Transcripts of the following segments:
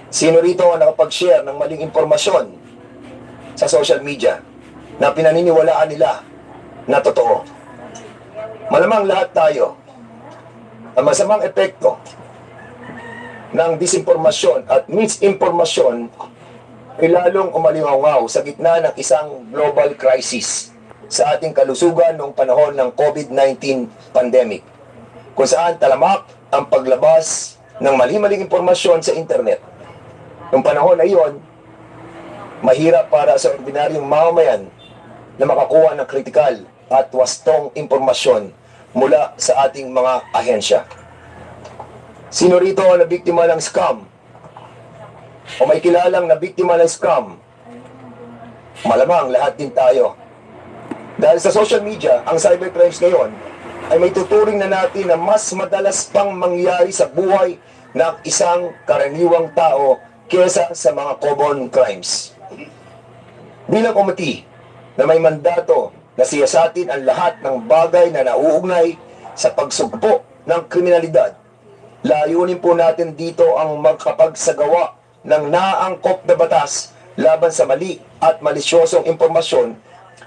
Sino rito ang nakapag-share ng maling impormasyon sa social media na pinaniniwalaan nila na totoo? Malamang lahat tayo, ang masamang epekto ng disinformasyon at misinformasyon ay lalong umaliwangaw sa gitna ng isang global crisis sa ating kalusugan noong panahon ng COVID-19 pandemic, kung saan talamak ang paglabas ng mali-maling impormasyon sa internet. Noong panahon na iyon, mahirap para sa ordinaryong mamamayan na makakuha ng kritikal at wastong impormasyon mula sa ating mga ahensya. Sino rito na biktima ng scam? O may kilalang na biktima ng scam? Malamang lahat din tayo. Dahil sa social media, ang cybercrimes ngayon ay may tuturing na natin na mas madalas pang mangyari sa buhay ng isang karaniwang tao kesa sa mga common crimes. Bilang komite na may mandato na siyasatin ang lahat ng bagay na nauugnay sa pagsugpo ng kriminalidad, layunin po natin dito ang magkapagsagawa ng naangkop na batas laban sa mali at malisyosong impormasyon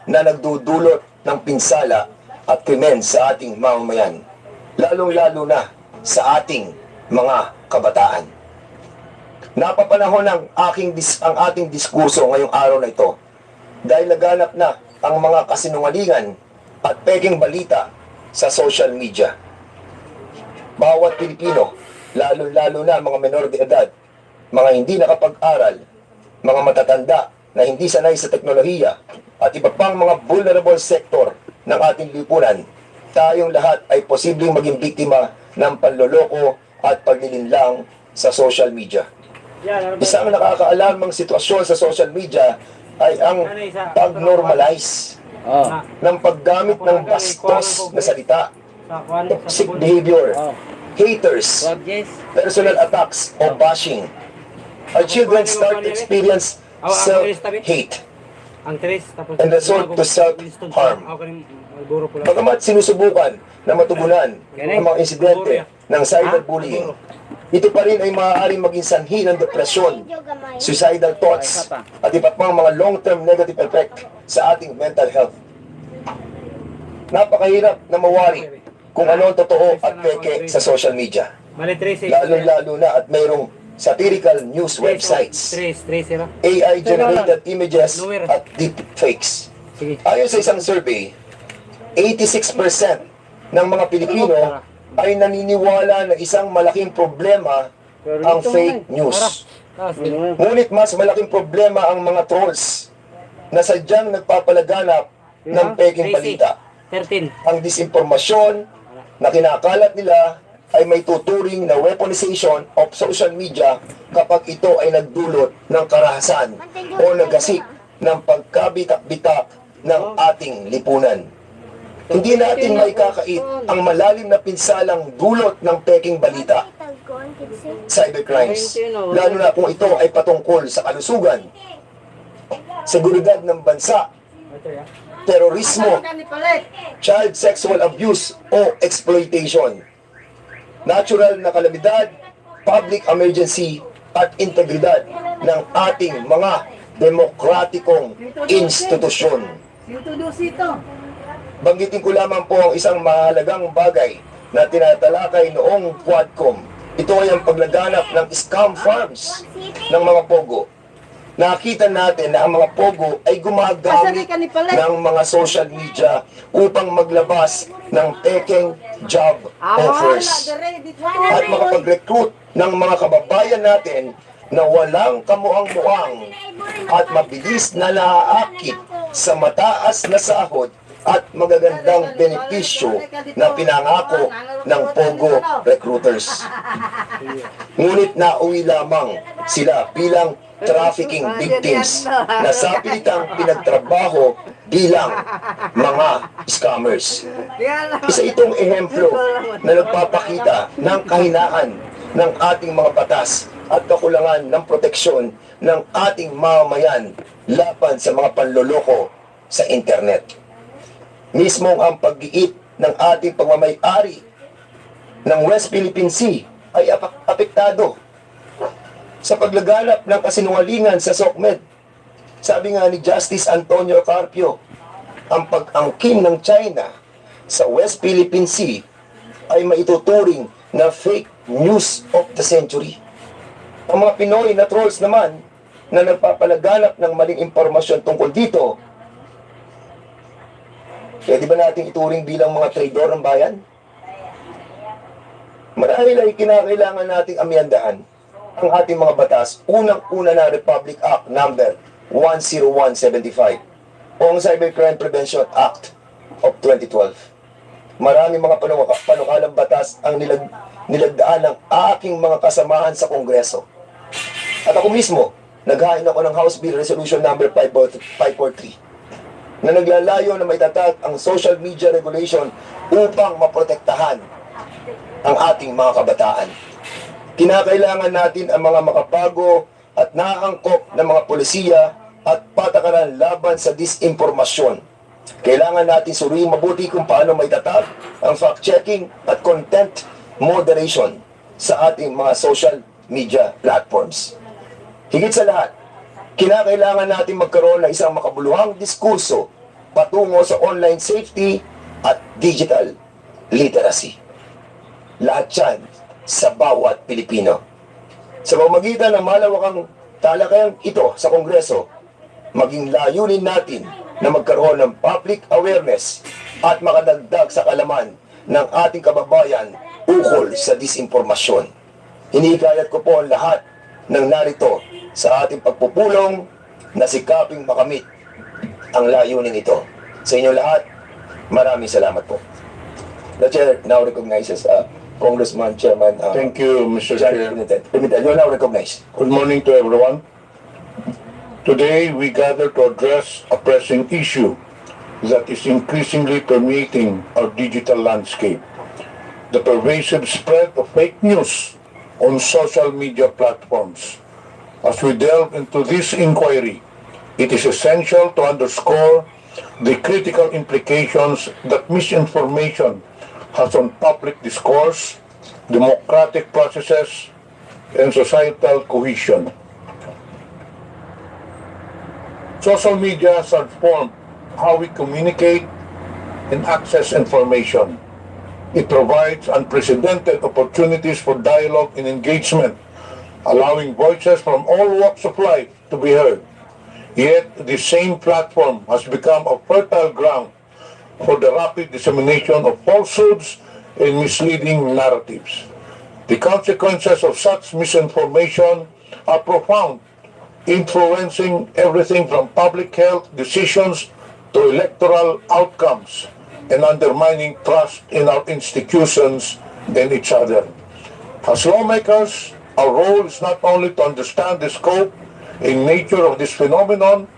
na nagdudulot ng pinsala at krimen sa ating mamamayan, lalong-lalo na sa ating mga kabataan. Napapanahon ang ating diskurso ngayong araw na ito dahil laganap na ang mga kasinungalingan at peking balita sa social media. Bawat Pilipino, lalo-lalo na mga menor de edad, mga hindi nakapag-aral, mga matatanda na hindi sanay sa teknolohiya, at iba pang mga vulnerable sector ng ating lipunan, tayong lahat ay posibleng maging biktima ng panloloko at paglilinlang sa social media. Isang nakakaalarmang sitwasyon sa social media ay ang pag-normalize ng paggamit ng bastos na salita, toxic behavior, haters, personal attacks o bashing. Our children start to experience self-hate and resort to self-harm. Bagamat sinusubukan na matugunan ang mga insidente ng cyberbullying, ito pa rin ay maaaring maging sanhi ng depresyon, suicidal thoughts, at iba pang mga long-term negative effect sa ating mental health. Napakahirap na mawari kung ano ang totoo at peke sa social media. Lalo-lalo na at mayroong satirical news websites, AI-generated images at deepfakes. Ayon sa isang survey, 86% ng mga Pilipino ay naniniwala na isang malaking problema ang fake news. Ngunit mas malaking problema ang mga trolls na sadyang nagpapalaganap ng peking balita. Ang disinformasyon na kinakalat nila ay may tuturing na weaponization of social media kapag ito ay nagdulot ng karahasan o nagasik ng pagkabitak-bitak ng ating lipunan. Hindi natin maikakait ang malalim na pinsalang dulot ng peking balita, cybercrimes, lalo na kung ito ay patungkol sa kalusugan, seguridad ng bansa, terorismo, child sexual abuse o exploitation, natural na kalamidad, public emergency at integridad ng ating mga demokratikong institusyon. Banggitin ko lamang po ang isang mahalagang bagay na tinatalakay noong Quadcomm. Ito ay ang paglaganap ng scam farms ng mga pogo. Nakita natin na ang mga pogo ay gumagamit ng mga social media upang maglabas ng peking job offers at makapag-recruit ng mga kababayan natin na walang kamuang-muang at mabilis na naaakit sa mataas na sahod at magagandang benepisyo na pinangako ng pogo recruiters. Ngunit nauwi lamang sila bilang trafficking victims na sapilitang pinagtrabaho bilang mga scammers. Isa itong ehemplo na nagpapakita ng kahinaan ng ating mga batas at kakulangan ng proteksyon ng ating mamamayan laban sa mga panloloko sa internet. Mismong ang pag-iit ng ating pagmamay-ari ng West Philippine Sea ay apektado. sa paglaganap ng kasinungalingan sa SOCMED. Sabi nga ni Justice Antonio Carpio, ang pag-angkin ng China sa West Philippine Sea ay maituturing na fake news of the century. Ang mga Pinoy na trolls naman na nagpapalaganap ng maling impormasyon tungkol dito, pwede ba natin ituring bilang mga traidor ng bayan? Marahil ay kinakailangan nating amyandahan ang ating mga batas, unang-una na Republic Act number 10175 o ang Cybercrime Prevention Act of 2012. Maraming mga panukalang batas ang nilagdaan ng aking mga kasamahan sa Kongreso. At ako mismo, naghain ako ng House Bill Resolution number 543 na naglalayo na maitatag ang social media regulation upang maprotektahan ang ating mga kabataan. Kinakailangan natin ang mga makabago at naangkop na mga polisiya at patakaran laban sa disinformasyon. Kailangan natin suriin mabuti kung paano maitatag ang fact-checking at content moderation sa ating mga social media platforms. Higit sa lahat, kinakailangan natin magkaroon ng isang makabuluhang diskurso patungo sa online safety at digital literacy. Lahat yan sa bawat Pilipino. Sa pamamagitan ng malawakang talakayan ito sa Kongreso, maging layunin natin na magkaroon ng public awareness at makadagdag sa kalaman ng ating kababayan ukol sa disinformasyon. Hinikayat ko po ang lahat ng narito sa ating pagpupulong na sikaping makamit ang layunin ito. Sa inyo lahat, maraming salamat po. The Chair now recognizes Congressman Chairman. Thank you, Mr. Chair. You are now recognized. Good morning to everyone. Today, we gather to address a pressing issue that is increasingly permeating our digital landscape: the pervasive spread of fake news on social media platforms. As we delve into this inquiry, it is essential to underscore the critical implications that misinformation has on public discourse, democratic processes, and societal cohesion. Social media has transformed how we communicate and access information. It provides unprecedented opportunities for dialogue and engagement, allowing voices from all walks of life to be heard. Yet, the same platform has become a fertile ground for the rapid dissemination of falsehoods and misleading narratives. The consequences of such misinformation are profound, influencing everything from public health decisions to electoral outcomes and undermining trust in our institutions and each other. As lawmakers, our role is not only to understand the scope and nature of this phenomenon,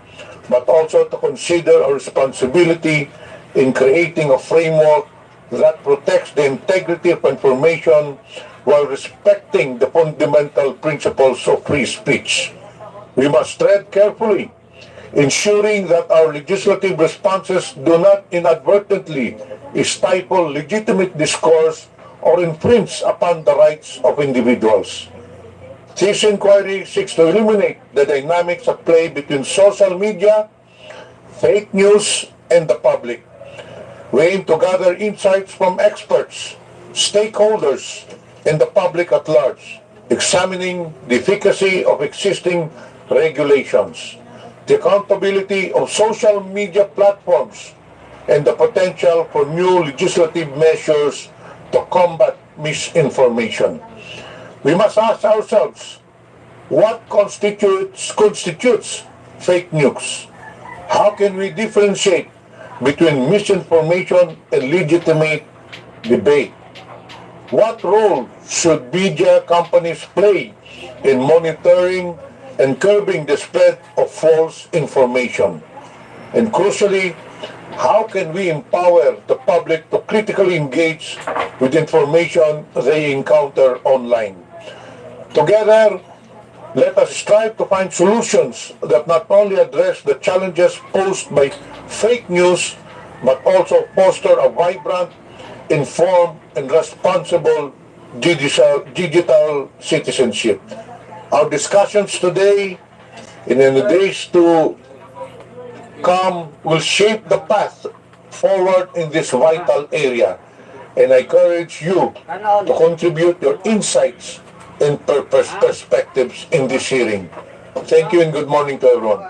but also to consider our responsibility in creating a framework that protects the integrity of information while respecting the fundamental principles of free speech. We must tread carefully, ensuring that our legislative responses do not inadvertently stifle legitimate discourse or infringe upon the rights of individuals. This inquiry seeks to illuminate the dynamics at play between social media, fake news, and the public. We aim to gather insights from experts, stakeholders, and the public at large, examining the efficacy of existing regulations, the accountability of social media platforms, and the potential for new legislative measures to combat misinformation. We must ask ourselves, what constitutes fake news? How can we differentiate between misinformation and legitimate debate? What role should media companies play in monitoring and curbing the spread of false information? And crucially, how can we empower the public to critically engage with information they encounter online? Together, let us strive to find solutions that not only address the challenges posed by fake news, but also foster a vibrant, informed, and responsible digital citizenship. Our discussions today and in the days to come will shape the path forward in this vital area. And I encourage you to contribute your insights and perspectives in this hearing. Thank you and good morning to everyone.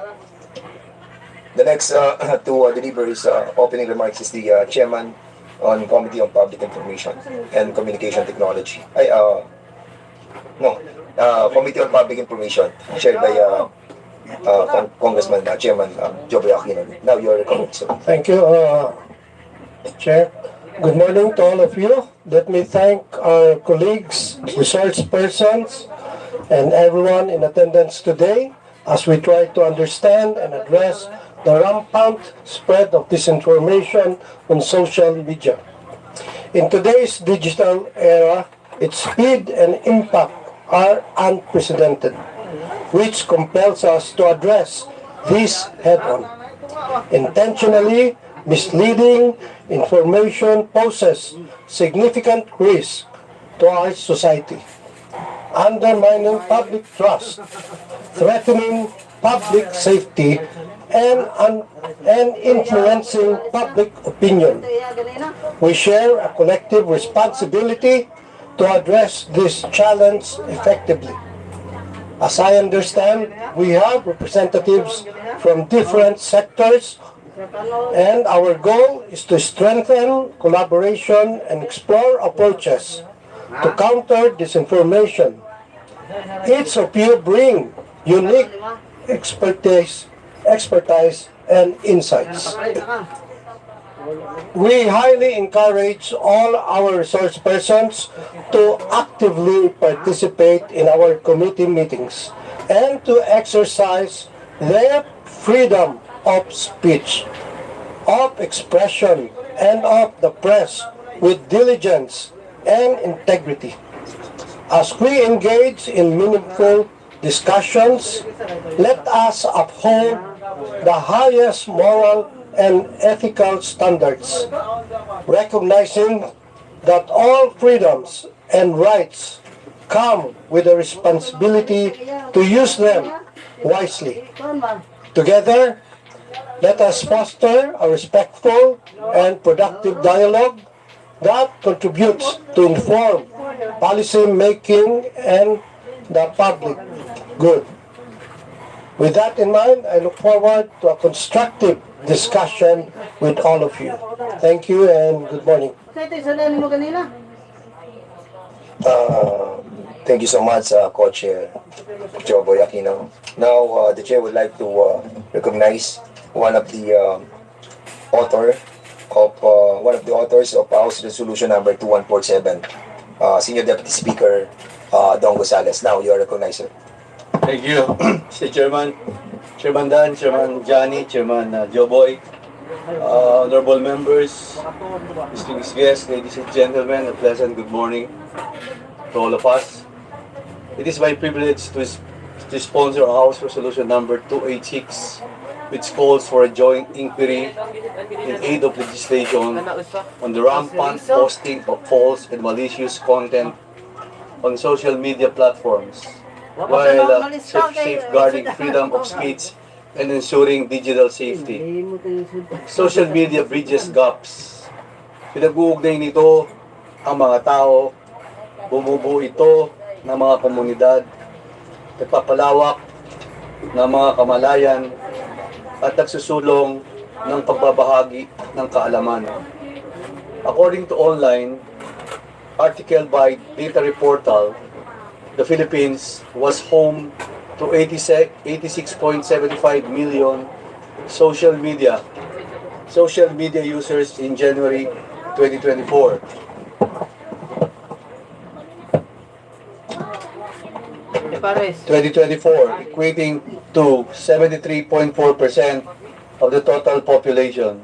The next to deliver his opening remarks is the chairman on Committee on Public Information and Communication Technology. Committee on Public Information, chaired by Congressman Chairman Joey Aquino. Now you're recording, sir. Thank you, Chair. Good morning to all of you. Let me thank our colleagues, resource persons, and everyone in attendance today as we try to understand and address the rampant spread of disinformation on social media. In today's digital era, its speed and impact are unprecedented, which compels us to address this head-on. Intentionally misleading information poses significant risk to our society, undermining public trust, threatening public safety, and influencing public opinion. We share a collective responsibility to address this challenge effectively. As I understand, we have representatives from different sectors, and our goal is to strengthen collaboration and explore approaches to counter disinformation. Each of you bring unique expertise and insights. We highly encourage all our resource persons to actively participate in our committee meetings and to exercise their freedom of speech, of expression, and of the press with diligence and integrity. As we engage in meaningful discussions, let us uphold the highest moral and ethical standards, recognizing that all freedoms and rights come with a responsibility to use them wisely. Together, let us foster a respectful and productive dialogue that contributes to inform policy making and the public good. With that in mind, I look forward to a constructive discussion with all of you. Thank you and good morning. Thank you so much, Co-Chair Joey Aquino. Now, the Chair would like to recognize one of the authors of House Resolution number 2147, Senior Deputy Speaker Don Gonzales. Now you are recognized, sir. Thank you, Mr. Chairman, Chairman Dan, Chairman Johnny, Chairman Joboy, honorable members, distinguished guests, ladies and gentlemen, a pleasant good morning to all of us. It is my privilege to sponsor House Resolution number 286, which calls for a joint inquiry in aid of legislation on the rampant posting of false and malicious content on social media platforms, while safeguarding freedom of speech and ensuring digital safety. Social media bridges gaps. Pinag-uugnay nito ang mga tao, bumubuo ito ng mga komunidad, nagpapalawak ng mga kamalayan, at nagsusulong ng pagbabahagi ng kaalaman. According to online article by Data Reportal, the Philippines was home to 86.75 million social media users in January 2024. Equating to 73.4% of the total population.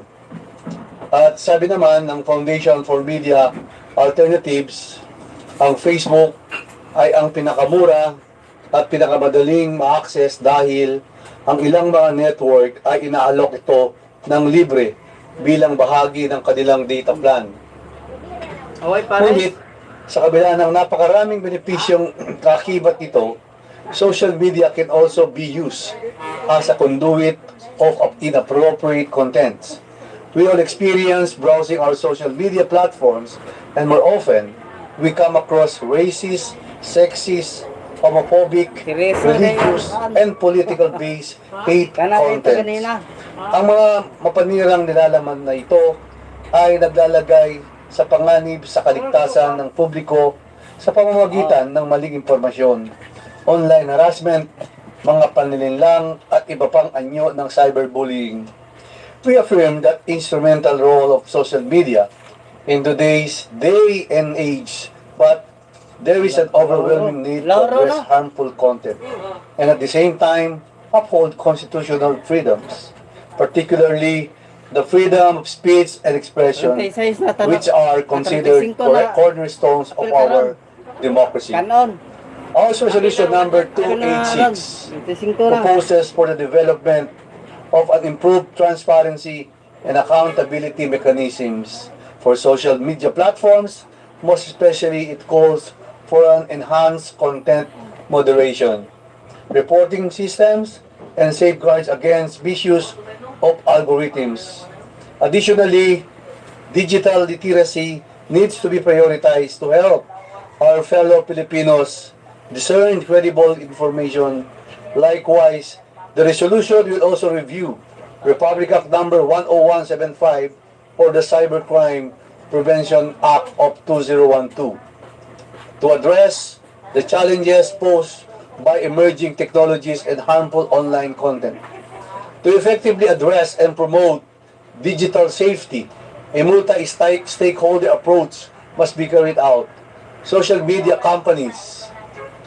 At sabi naman ng Foundation for Media Alternatives, ang Facebook ay ang pinakamura at pinakamadaling ma-access dahil ang ilang mga network ay inaalok ito ng libre bilang bahagi ng kanilang data plan. Ngunit, sa kabila ng napakaraming benepisyong kakibat nito, social media can also be used as a conduit of inappropriate contents. We all experience browsing our social media platforms, and more often, we come across racist, sexist, homophobic, religious, and political-based hate contents. Ang mga mapanirang nilalaman na ito ay naglalagay sa panganib sa kaligtasan ng publiko sa pamamagitan ng maling impormasyon, online harassment, mga panlilinlang at iba pang anyo ng cyberbullying. We affirm that instrumental role of social media in today's day and age, but there is an overwhelming need to address harmful content and at the same time uphold constitutional freedoms, particularly the freedom of speech and expression, which are considered cornerstones of our democracy. House Resolution number 286 proposes for the development of an improved transparency and accountability mechanisms for social media platforms. Most especially, it calls for an enhanced content moderation, reporting systems, and safeguards against misuse of algorithms. Additionally, digital literacy needs to be prioritized to help our fellow Filipinos discern credible information. Likewise, the resolution will also review Republic Act number 10175 or the Cybercrime Prevention Act of 2012 to address the challenges posed by emerging technologies and harmful online content. To effectively address and promote digital safety, a multi-stakeholder approach must be carried out. Social media companies,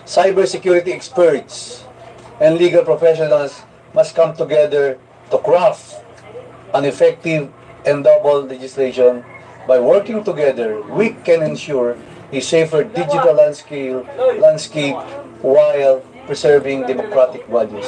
cybersecurity experts, and legal professionals must come together to craft an effective and double legislation. By working together, we can ensure a safer digital landscape while preserving democratic values.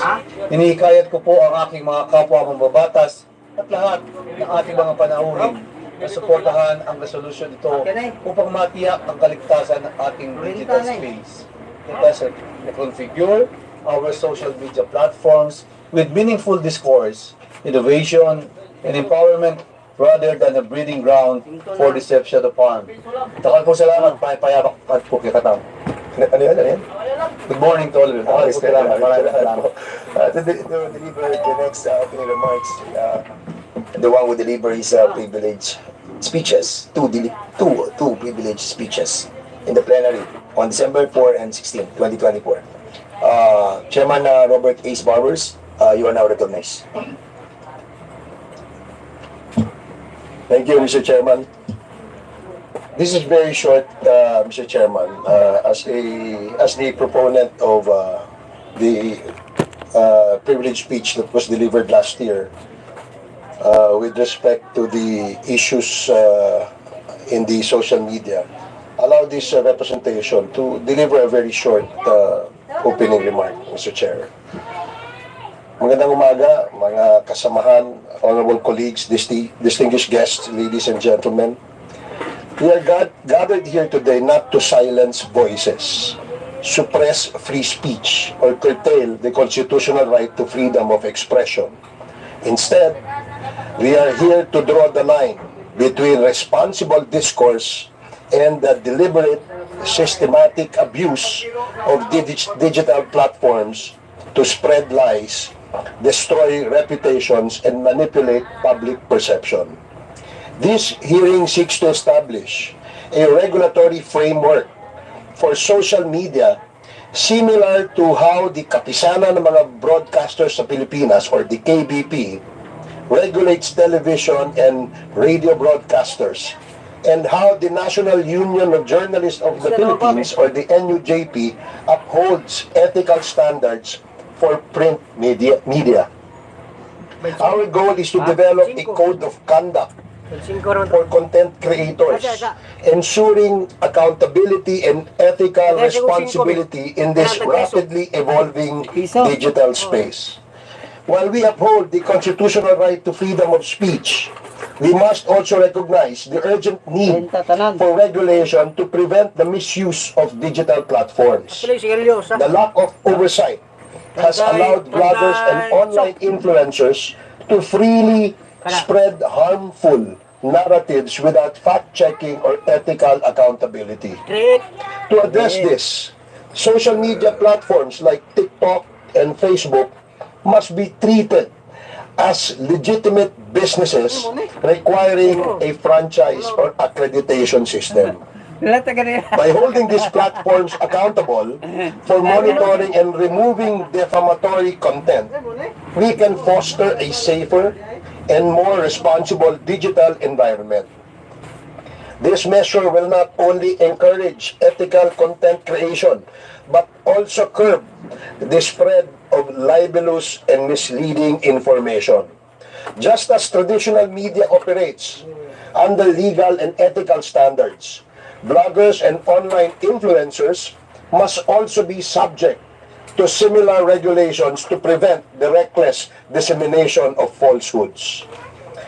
Hinihikayat ko po ang aking mga kapwa mambabatas at lahat ng ating mga panauhin na suportahan ang resolution ito upang matiyak ang kaligtasan ng ating digital space. It has reconfigure our social media platforms with meaningful discourse, innovation, and empowerment rather than a breeding ground for deception of harm. Takal po salamat, payapak at po kikataw. Ano yan? Good morning to all of you. Takal po salamat, maraming salamat. To deliver the next opening remarks, the one who deliver his privilege speeches, two privilege speeches in the plenary on December 4 and 16, 2024. Chairman Robert Ace Barbers, you are now recognized. Thank you, Mr. Chairman. This is very short, Mr. Chairman. As the proponent of the privilege speech that was delivered last year, with respect to the issues in the social media, allow this representation to deliver a very short opening remark, Mr. Chair. Magandang umaga, mga kasamahan, honorable colleagues, distinguished guests, ladies and gentlemen. We are gathered here today not to silence voices, suppress free speech, or curtail the constitutional right to freedom of expression. Instead, we are here to draw the line between responsible discourse and the deliberate, systematic abuse of digital platforms to spread lies, destroy reputations, and manipulate public perception. This hearing seeks to establish a regulatory framework for social media similar to how the Kapisanan ng mga Broadcasters sa Pilipinas or the KBP regulates television and radio broadcasters, and how the National Union of Journalists of the Philippines or the NUJP upholds ethical standards for print media. Our goal is to develop a code of conduct for content creators, ensuring accountability and ethical responsibility in this rapidly evolving digital space. While we uphold the constitutional right to freedom of speech, We must also recognize the urgent need for regulation to prevent the misuse of digital platforms. The lack of oversight has allowed bloggers and online influencers to freely spread harmful narratives without fact-checking or ethical accountability. To address this, social media platforms like TikTok and Facebook must be treated as legitimate businesses requiring a franchise or accreditation system. By holding these platforms accountable for monitoring and removing defamatory content, we can foster a safer and more responsible digital environment. This measure will not only encourage ethical content creation, but also curb the spread of libelous and misleading information. Just as traditional media operates under legal and ethical standards, bloggers and online influencers must also be subject to similar regulations to prevent the reckless dissemination of falsehoods.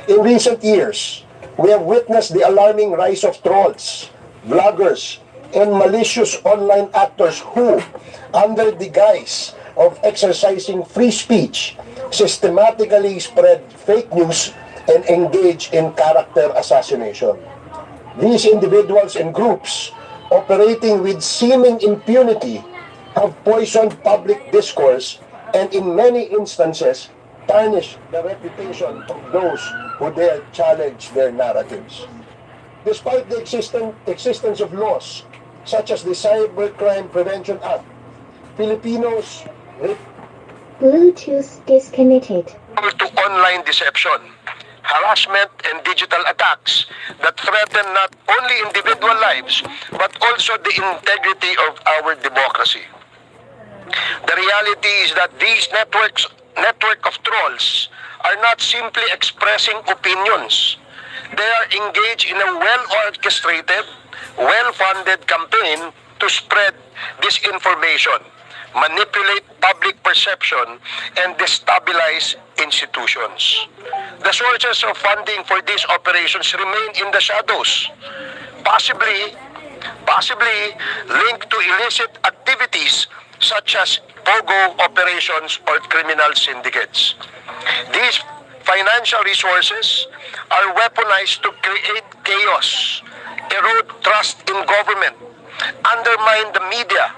In recent years, we have witnessed the alarming rise of trolls, bloggers, and malicious online actors who, under the guise of exercising free speech, systematically spread fake news and engage in character assassination. These individuals and groups, operating with seeming impunity, have poisoned public discourse and in many instances tarnish the reputation of those who dare challenge their narratives. Despite the existence of laws such as the Cybercrime Prevention Act, Filipinos Bluetooth disconnected. to online deception, harassment, and digital attacks that threaten not only individual lives but also the integrity of our democracy. The reality is that these network of trolls are not simply expressing opinions. They are engaged in a well-orchestrated, well-funded campaign to spread disinformation, manipulate public perception, and destabilize institutions. The sources of funding for these operations remain in the shadows, possibly linked to illicit activities such as POGO operations or criminal syndicates. These financial resources are weaponized to create chaos, erode trust in government, undermine the media,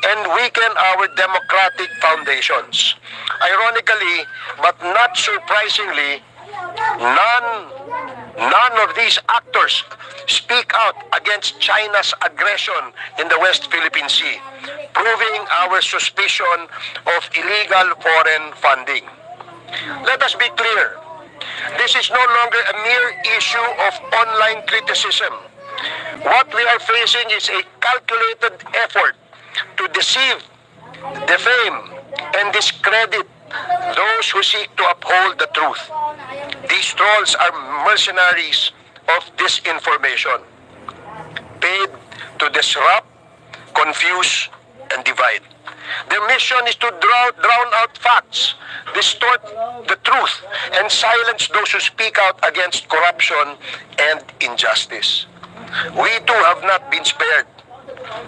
and weaken our democratic foundations. Ironically, but not surprisingly, none of these actors speak out against China's aggression in the West Philippine Sea, proving our suspicion of illegal foreign funding. Let us be clear, this is no longer a mere issue of online criticism. What we are facing is a calculated effort to deceive, defame, and discredit those who seek to uphold the truth. These trolls are mercenaries of disinformation, paid to disrupt, confuse, and divide. Their mission is to drown out facts, distort the truth, and silence those who speak out against corruption and injustice. We too have not been spared.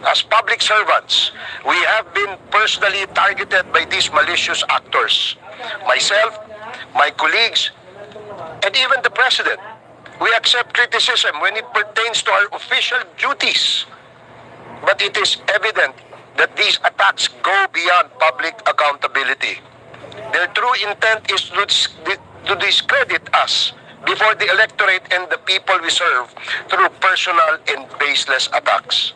As public servants, we have been personally targeted by these malicious actors. Myself, my colleagues, and even the President. We accept criticism when it pertains to our official duties. But it is evident that these attacks go beyond public accountability. Their true intent is to discredit us before the electorate and the people we serve through personal and baseless attacks.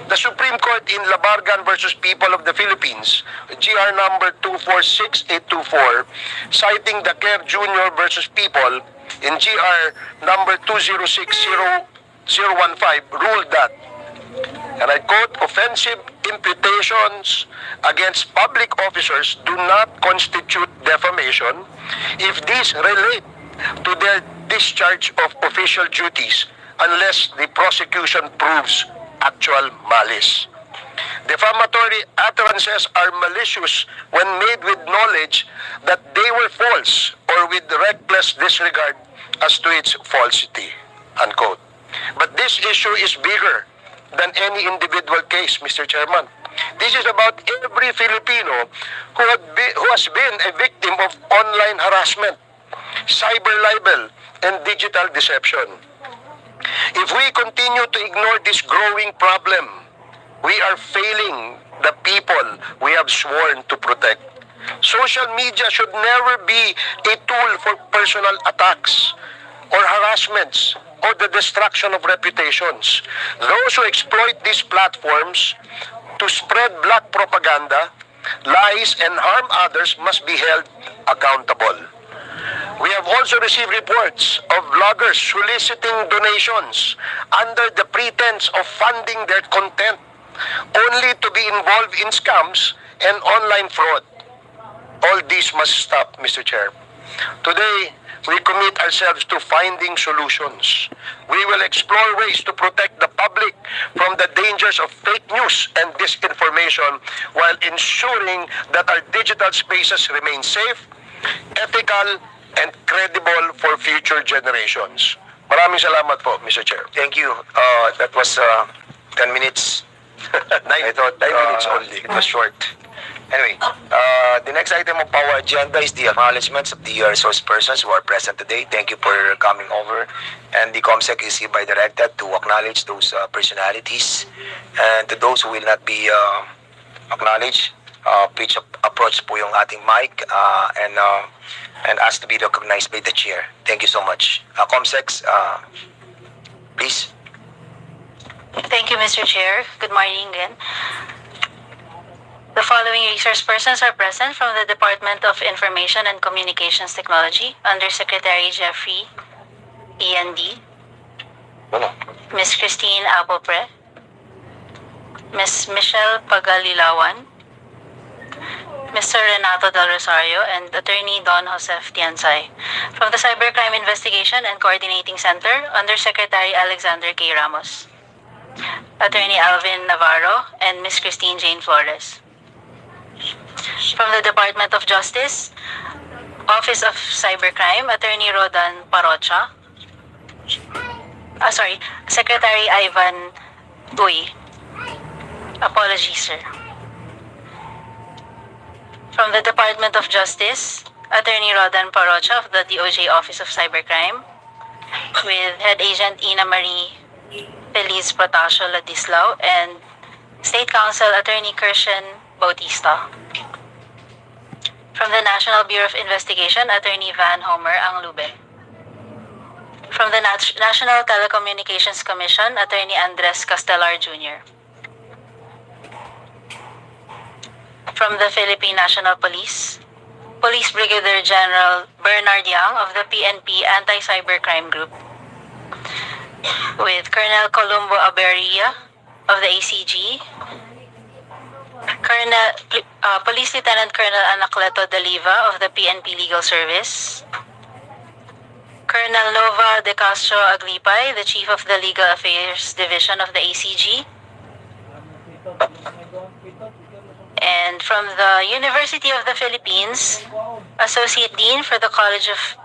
The Supreme Court in Labargan versus People of the Philippines, GR number 246824, citing the Kev Jr. versus People in GR number 206015, ruled that, and I quote, offensive imputations against public officers do not constitute defamation if these relate to their discharge of official duties unless the prosecution proves actual malice. Defamatory utterances are malicious when made with knowledge that they were false or with reckless disregard as to its falsity. Unquote. But this issue is bigger than any individual case, Mr. Chairman. This is about every Filipino who has been a victim of online harassment, cyber libel, and digital deception. If we continue to ignore this growing problem, we are failing the people we have sworn to protect. Social media should never be a tool for personal attacks or harassments or the destruction of reputations. Those who exploit these platforms to spread black propaganda, lies, and harm others must be held accountable. We have also received reports of bloggers soliciting donations under the pretense of funding their content, only to be involved in scams and online fraud. All this must stop, Mr. Chair. Today, we commit ourselves to finding solutions. We will explore ways to protect the public from the dangers of fake news and disinformation while ensuring that our digital spaces remain safe, ethical, and credible for future generations. Maraming salamat po, Mr. Chair. Thank you. That was 10 minutes. I thought 9 minutes only. it was short. Anyway, the next item of our agenda is the acknowledgements of the resource persons who are present today. Thank you for coming over. And the COMSEC is hereby directed to acknowledge those personalities. And to those who will not be acknowledged, please approach po yung ating mic and ask to be recognized by the chair. Thank you so much. COMSEC, please. Thank you, Mr. Chair. Good morning again. The following resource persons are present from the Department of Information and Communications Technology, Undersecretary Jeffrey E.N.D., Ms. Christine Abopre, Ms. Michelle Pagalilawan, Mr. Renato Del Rosario, and Attorney Don Josef Tiansay. From the Cybercrime Investigation and Coordinating Center, Undersecretary Alexander K. Ramos, Attorney Alvin Navarro, and Ms. Christine Jane Flores. From the Department of Justice, Office of Cybercrime, Attorney Rodan Parocha. Secretary Ivan Uy. Apologies, sir. From the Department of Justice, Attorney Rodan Parocha of the DOJ Office of Cybercrime, with Head Agent Ina Marie Feliz Protasio Ladislao and State Counsel Attorney Christian Bautista. From the National Bureau of Investigation, Attorney Van Homer Anglube. From the National Telecommunications Commission, Attorney Andres Castelar Jr. From the Philippine National Police, Police Brigadier General Bernard Yang of the PNP Anti-Cybercrime Group, with Colonel Columbo Aberia of the ACG, Police Lieutenant Colonel Anacleto Deliva of the PNP Legal Service, Colonel Nova De Castro Aglipay, the Chief of the Legal Affairs Division of the ACG, and from the University of the Philippines, Associate Dean for the College of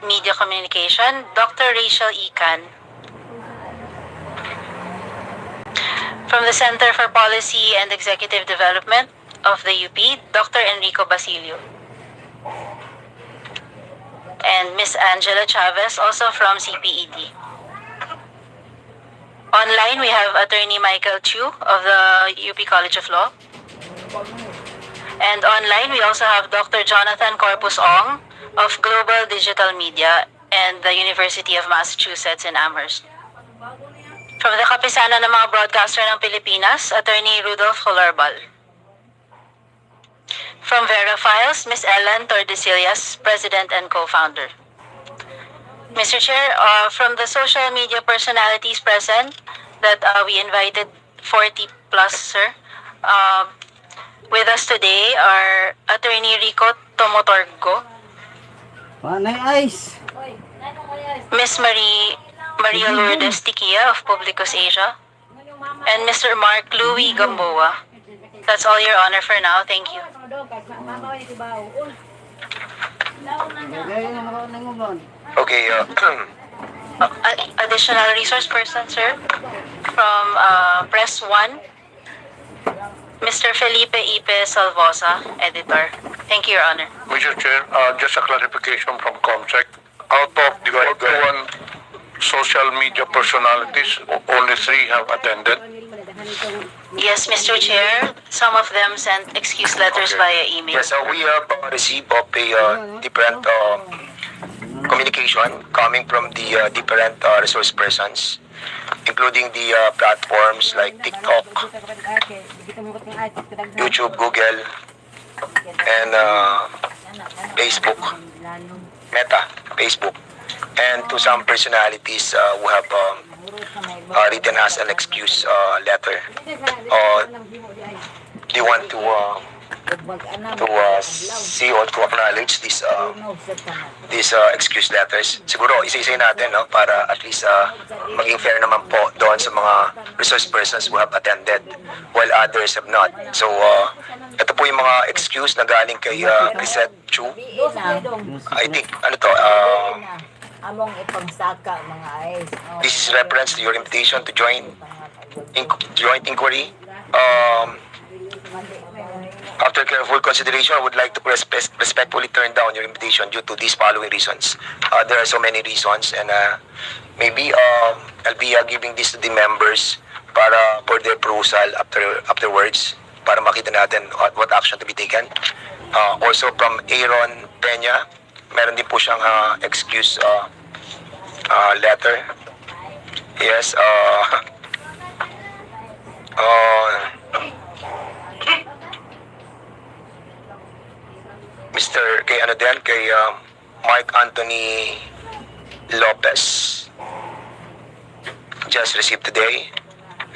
Media Communication, Dr. Rachel Ican. From the Center for Policy and Executive Development of the UP, Dr. Enrico Basilio. And Ms. Angela Chavez, also from CPED. Online, we have Attorney Michael Chu of the UP College of Law. And online, we also have Dr. Jonathan Corpus Ong of Global Digital Media and the University of Massachusetts in Amherst. From the Kapisanan ng mga Broadcaster ng Pilipinas, Attorney Rudolph Colarbal. From Vera Files, Ms. Ellen Tordesillas, President and Co-Founder. Mr. Chair, from the social media personalities present that we invited 40 plus, sir, with us today are Attorney Rico Tomotorgo, Miss Maria Lourdes Tiquia of Publicus Asia, and Mr. Mark Louis Gamboa. That's all, Your Honor, for now. Thank you. Okay, Additional resource person, sir, from Press 1, Mr. Felipe Ipe Salvosa, editor. Thank you, Your Honor. Mr. Chair, just a clarification from COMSEC. Out of the 41 social media personalities, only 3 have attended. Yes, Mr. Chair, some of them sent excuse letters via email. yes, we have received of a different communication coming from the different resource persons, including the platforms like TikTok, YouTube, Google, and Facebook, Meta, Facebook, and to some personalities who have written us an excuse letter. They want to see or to acknowledge this excuse letters. Siguro isa-isa natin, no, para at least maging fair naman po doon sa mga resource persons who have attended while others have not. So ito po yung mga excuse na galing kay Reset Chu. I think among ipangsaka mga eyes. this is reference to your invitation to join joint inquiry. After careful consideration, I would like to respectfully turn down your invitation due to these following reasons. There are so many reasons, and maybe I'll be giving this to the members para for their perusal afterwards para makita natin what action to be taken. Also from Aaron Peña, meron din po siyang excuse letter. Yes, Mr. kay Mark Anthony Lopez just received today.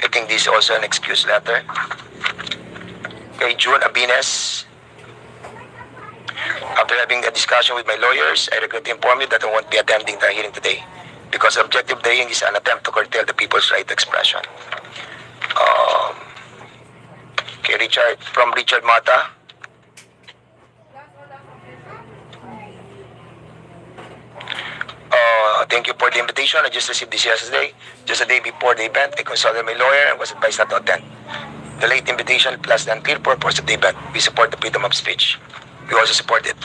I think this is also an excuse letter. Kay June Abines, after having a discussion with my lawyers, I regret to inform you that I won't be attending the hearing today because objective hearing is an attempt to curtail the people's right to expression. Kay Richard, from Richard Mata, thank you for the invitation. I just received this yesterday. Just a day before the event, I consulted my lawyer and was advised not to attend. The late invitation plus the unclear purpose of the event. We support the freedom of speech. We also support it.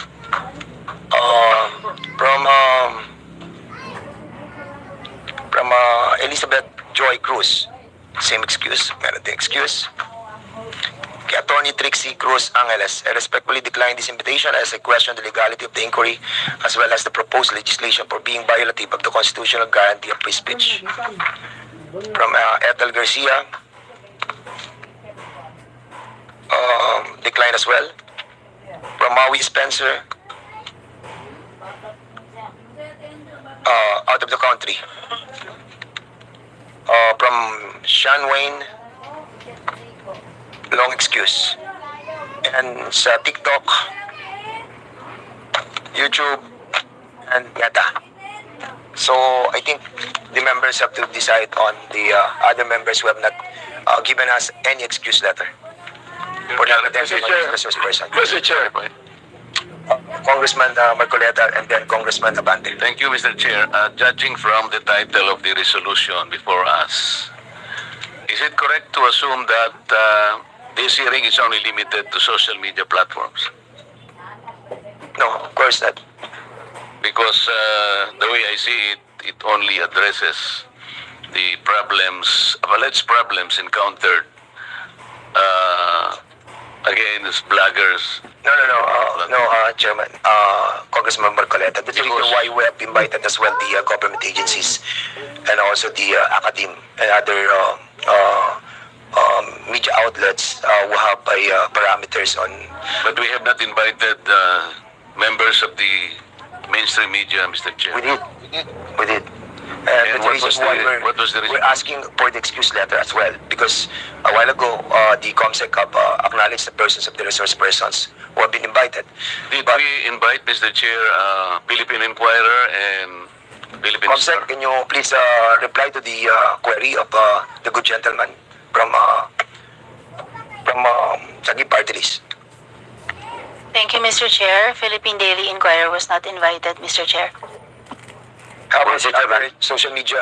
From Elizabeth Joy Cruz, same excuse. Meron din excuse. Kay Attorney Trixie Cruz Angeles, I respectfully decline this invitation as I question the legality of the inquiry as well as the proposed legislation for being violative of the constitutional guarantee of free speech. From Ethel Garcia, decline as well. From Maui Spencer, out of the country. From Sean Wayne, long excuse. And sa TikTok, YouTube, and Meta. So I think the members have to decide on the other members who have not given us any excuse letter for the attention of the resource person. Mr. Chair. Congressman Marcoleta and then Congressman Abante. Thank you, Mr. Chair. Judging from the title of the resolution before us, is it correct to assume that this hearing is only limited to social media platforms? No, of course not. Because the way I see it, it only addresses the problems, alleged problems encountered against bloggers. No, Chairman, Congressman Marcoleta. That's the reason why we have invited as well the government agencies and also the academe and other media outlets who have parameters on. But we have not invited members of the mainstream media, Mr. Chair. We did. And what that's the reason why what was the reason? we're asking for the excuse letter as well because a while ago the COMSEC have acknowledged the persons of the resource persons who have been invited. Did we invite, Mr. Chair, Philippine Inquirer and Philippine COMSEC, Star? can you please reply to the query of the good gentleman? from Sagi Party List. Thank you, Mr. Chair. Philippine Daily Inquirer was not invited, Mr. Chair. How about other social media?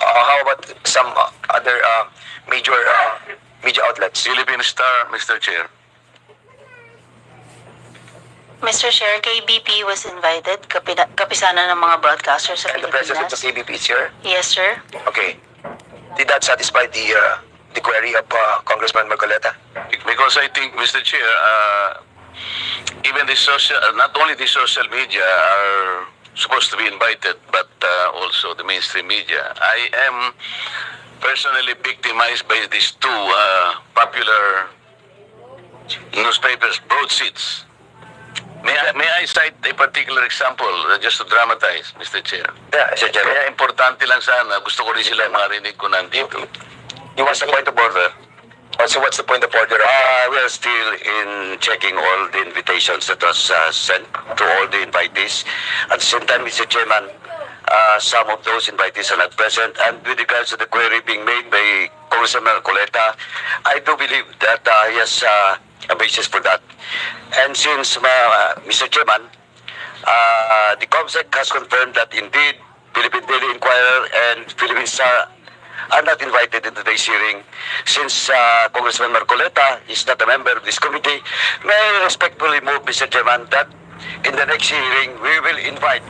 How about some other major media outlets? Philippine Star, Mr. Chair. Mr. Chair, KBP was invited, kapisanan ng mga broadcasters sa And the president of Pilipinas. KBP is here. Yes, sir. Okay. Did that satisfy the query of Congressman Marcoleta? Because I think, Mr. Chair, even the social, not only the social media are supposed to be invited, but also the mainstream media. I am personally victimized by these two popular newspapers, broadsheets. May I cite a particular example just to dramatize, Mr. Chair? Yeah, Mr. Chair. Kaya importante lang sana, gusto ko rin sila marinig ko nandito. What's the point of order? So what's the point of order? We're still in checking all the invitations that was sent to all the invitees. At the same time, Mr. Chairman, some of those invitees are not present. And with regards to the query being made by Congressman Coleta, I do believe that he has a basis for that. And since, Mr. Chairman, the COMSEC has confirmed that indeed Philippine Daily Inquirer and Philippine Star are not invited into today's hearing. Since Congressman Marcoleta is not a member of this committee, may I respectfully move, Mr. Chairman, that in the next hearing we will invite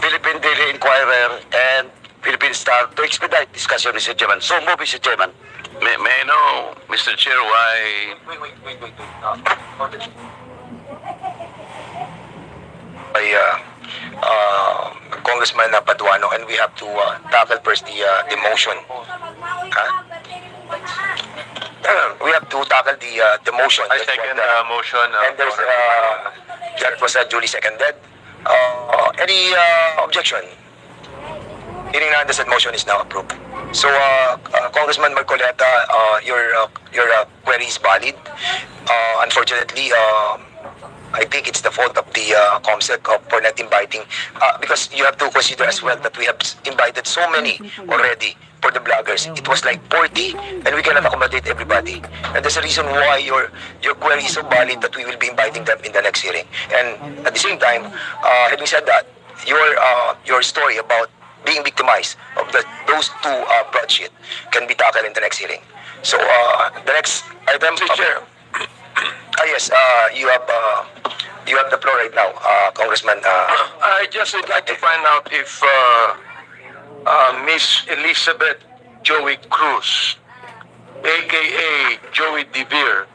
Philippine Daily Inquirer and Philippine Star to expedite discussion, Mr. Chairman. So move, Mr. Chairman. May I know, Mr. Chair, why By Congressman Paduano, and we have to tackle first the motion. We have to tackle the motion. I second motion. And there's that was duly seconded. Any objection? Hearing none, the said motion is now approved. So, Congressman Marcoleta, your query is valid. Unfortunately, I think it's the fault of the COMSEC for not inviting, because you have to consider as well that we have invited so many already for the bloggers. It was like 40, and we cannot accommodate everybody. And there's a reason why your query is so valid that we will be inviting them in the next hearing. And at the same time, having said that, your story about being victimized of those two broadsheet can be tackled in the next hearing. So the next item, Mr. Chair. Yes, you have the floor right now, Congressman. I just would like to find out if Miss Elizabeth Joey Cruz, aka Joey DeVere,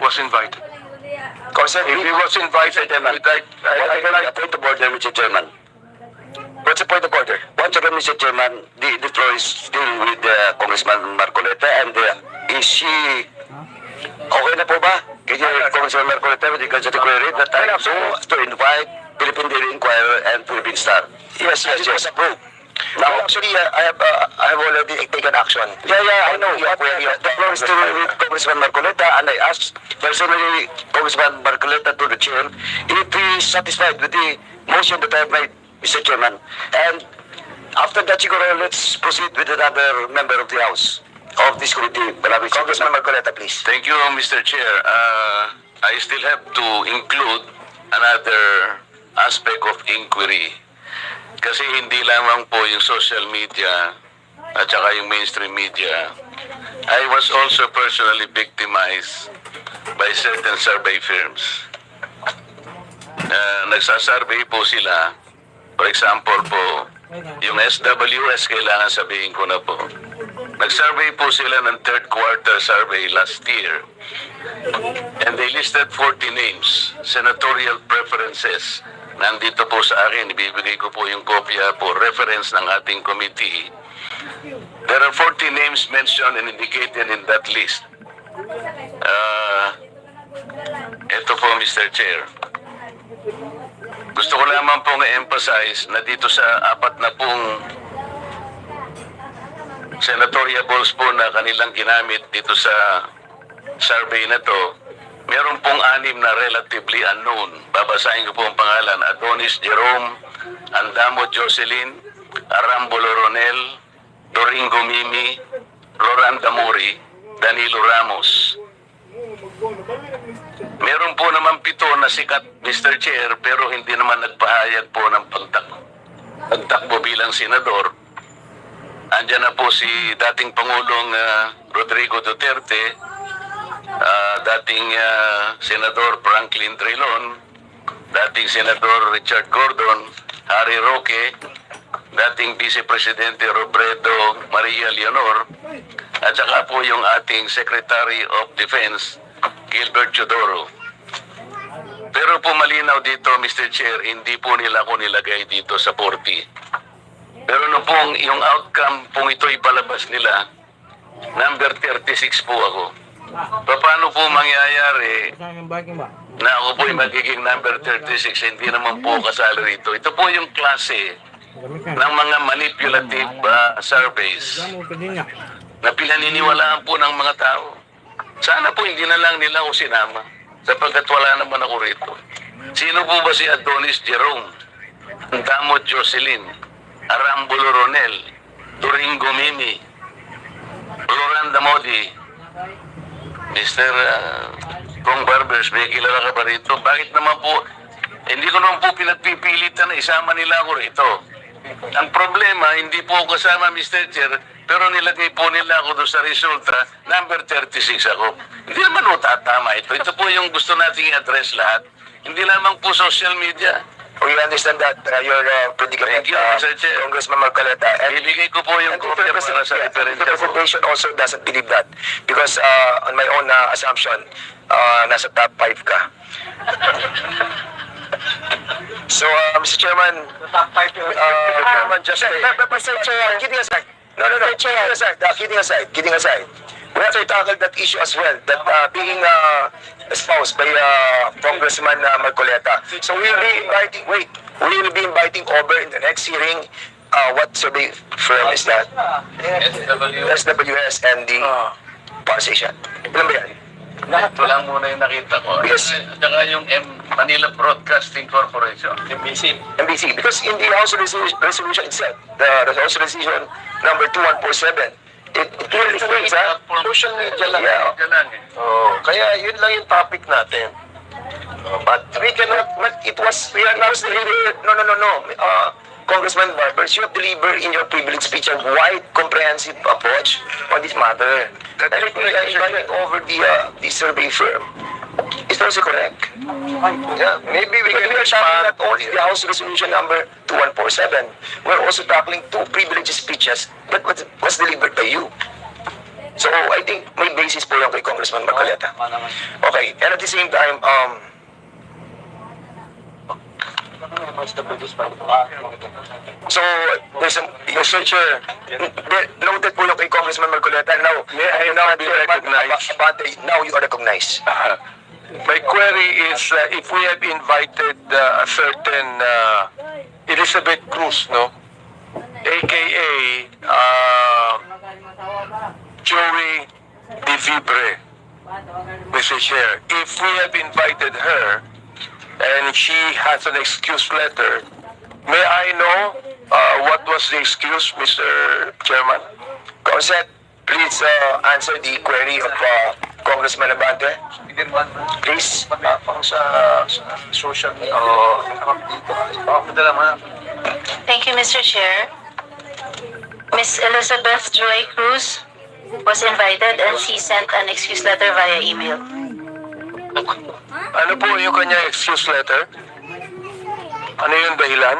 was invited. Congressman, If he was invited, then I'd like Point of order, Mr. Chairman. what's the point of order? Once again, Mr. Chairman, the floor is still with Congressman Marcoleta, and is she okay na po ba? Can you, Congressman Marcoleta, with regards to the query that I have to invite Philippine Daily Inquirer and Philippine Star? Yes, approved. Now, actually, I have already taken action. Yeah, I know. The floor is still with Congressman Marcoleta, and I asked personally Congressman Marcoleta to the chair if he is satisfied with the motion that I have made, Mr. Chairman. And after that, siguro, let's proceed with another member of the House of this committee. Congressman Marcoleta, please. Thank you, Mr. Chair. I still have to include another aspect of inquiry. Kasi hindi lamang po yung social media at saka yung mainstream media. I was also personally victimized by certain survey firms. Nagsasurvey po sila. For example po, yung SWS, kailangan sabihin ko na po. Nag-survey po sila ng third quarter survey last year. And they listed 40 names, senatorial preferences. Nandito po sa akin, ibibigay ko po yung kopya po, reference ng ating committee. There are 40 names mentioned and indicated in that list. Ito po, Mr. Chair. Gusto ko lamang pong i-emphasize na dito sa apat na pong senatorial balls po na kanilang ginamit dito sa survey na to, meron pong 6 na relatively unknown. Babasahin ko po ang pangalan: Adonis Jerome, Andamo Jocelyn, Arambolo Ronel, Doringo Mimi, Loranda Mori, Danilo Ramos. Meron po naman 7 na sikat, Mr. Chair, pero hindi naman nagpahayag po ng pagtakbo bilang senador. Andiyan na po si dating Pangulong Rodrigo Duterte, dating Senador Franklin Trilon, dating Senador Richard Gordon, Harry Roque, dating Vice Presidente Robredo Maria Leonor, at saka po yung ating Secretary of Defense, Gilbert Chodoro. Pero po malinaw dito, Mr. Chair, hindi po nila ako nilagay dito sa 40. Pero no pong yung outcome pong ito ipalabas nila, number 36 po ako. Paano po mangyayari na ako po magiging number 36, hindi naman po kasali rito? Ito po yung klase ng mga manipulative surveys na pinaniniwalaan po ng mga tao. Sana po hindi na lang nila ako sinama sapagkat wala naman ako rito. Sino po ba si Adonis Jerome, Damot Jocelyn, Arambulo Ronel, Doringo Mimi, Loranda Modi, Mr. Kong Barbers, may kilala ka ba rito? Bakit naman po, hindi ko naman po pinagpipilitan na isama nila ako rito. Ang problema, hindi po ako kasama, Mr. Chair, pero nilagay po nila ako doon sa resulta, number 36 ako. Hindi naman po tatama ito. Ito po yung gusto nating i-address lahat. Hindi lamang po social media. We understand that your predicament, Thank you, Mr. Chair. Congressman Marcoleta. And Ibigay ko po yung kopya para sa the referensya po. representation also doesn't believe that. Because on my own assumption, nasa top 5 ka. So, Mr. Chairman, Chairman, just Mr. Chair, kidding aside. No, kidding aside. We have to tackle that issue as well, that being espoused by Congressman Marcoleta. So we will be inviting over in the next hearing, what survey firm is that? SWS and the power station. Ilan ba yan? Ito lang muna yung nakita ko. Yes. At saka yung Manila Broadcasting Corporation, MBC. Because in the House resolution itself, the House resolution number 2147, it clearly states Social media lang. kaya yun lang yung topic natin. But we cannot, we are not delivered, no. Congressman Barbers, you have delivered in your privilege speech a wide, comprehensive approach on this matter. That running over the survey firm is also correct. Yeah, maybe we are tackling not only the House Resolution number 2147, we're also tackling 2 privileged speeches that was delivered by you. So I think may basis po yung kay Congressman Marcoleta. Okay, and at the same time, so, there's Mr. Chair, noted po yung kay Congressman Marcoleta. Now, be recognized? Now you are recognized. My query is if we have invited a certain Elizabeth Cruz, no? AKA Joey De Vibre, Mr. Chair. If we have invited her and she has an excuse letter, may I know what was the excuse, Mr. Chairman? Consent, please answer the query of Congressman Abante. Please. Sa social media. Thank you, Mr. Chair. Miss Elizabeth Joy Cruz was invited and she sent an excuse letter via email. Ano po yung kanya excuse letter? Ano yung dahilan?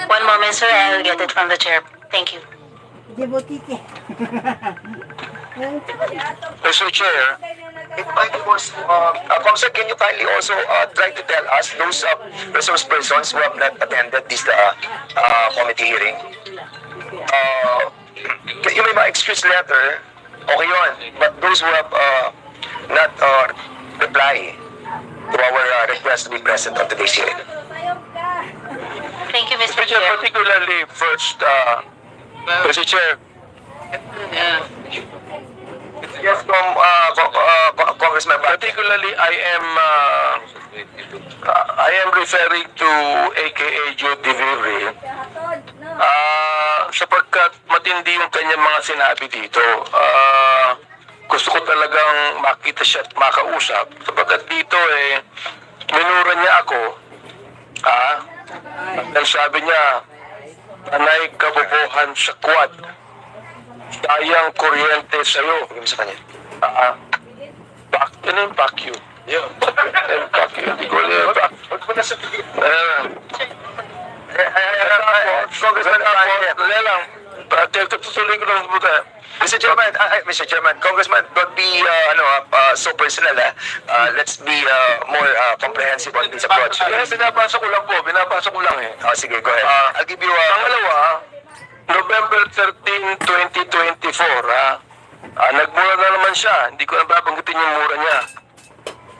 One moment, sir. I'll get it from the chair. Thank you. Mr. Chair, Comsec, can you kindly also try to tell us those resource persons who have not attended this committee hearing? Yung may mga excuse letter, okay yun. But those who have not reply to our request to be present on today's hearing. Thank you, Mr. Mr. Chair, Chair. particularly first, Mr. Chair, Yes, Congressman Abante. particularly I am referring to AKA Joe De Vibre. sapagkat matindi yung kanyang mga sinabi dito. Gusto ko talagang makita siya at makausap sapagkat dito minura niya ako. Ang sabi niya, panay kabobohan sa quad. Sayang kuryente sa'yo. Bigyan mo sa kanya. Yun yung back you. Yeah. Back you. Hindi ko alam. Huwag mo na sabihin. Tutuloy ko lang buta. Mr. Chairman, Congressman, don't be so personal. Let's be more comprehensive on this approach. Binabasa ko lang po. Binabasa ko lang Sige, go ahead. I'll give you Pangalawa, November 13, 2024, nagmura na naman siya. Hindi ko na babanggitin yung mura niya.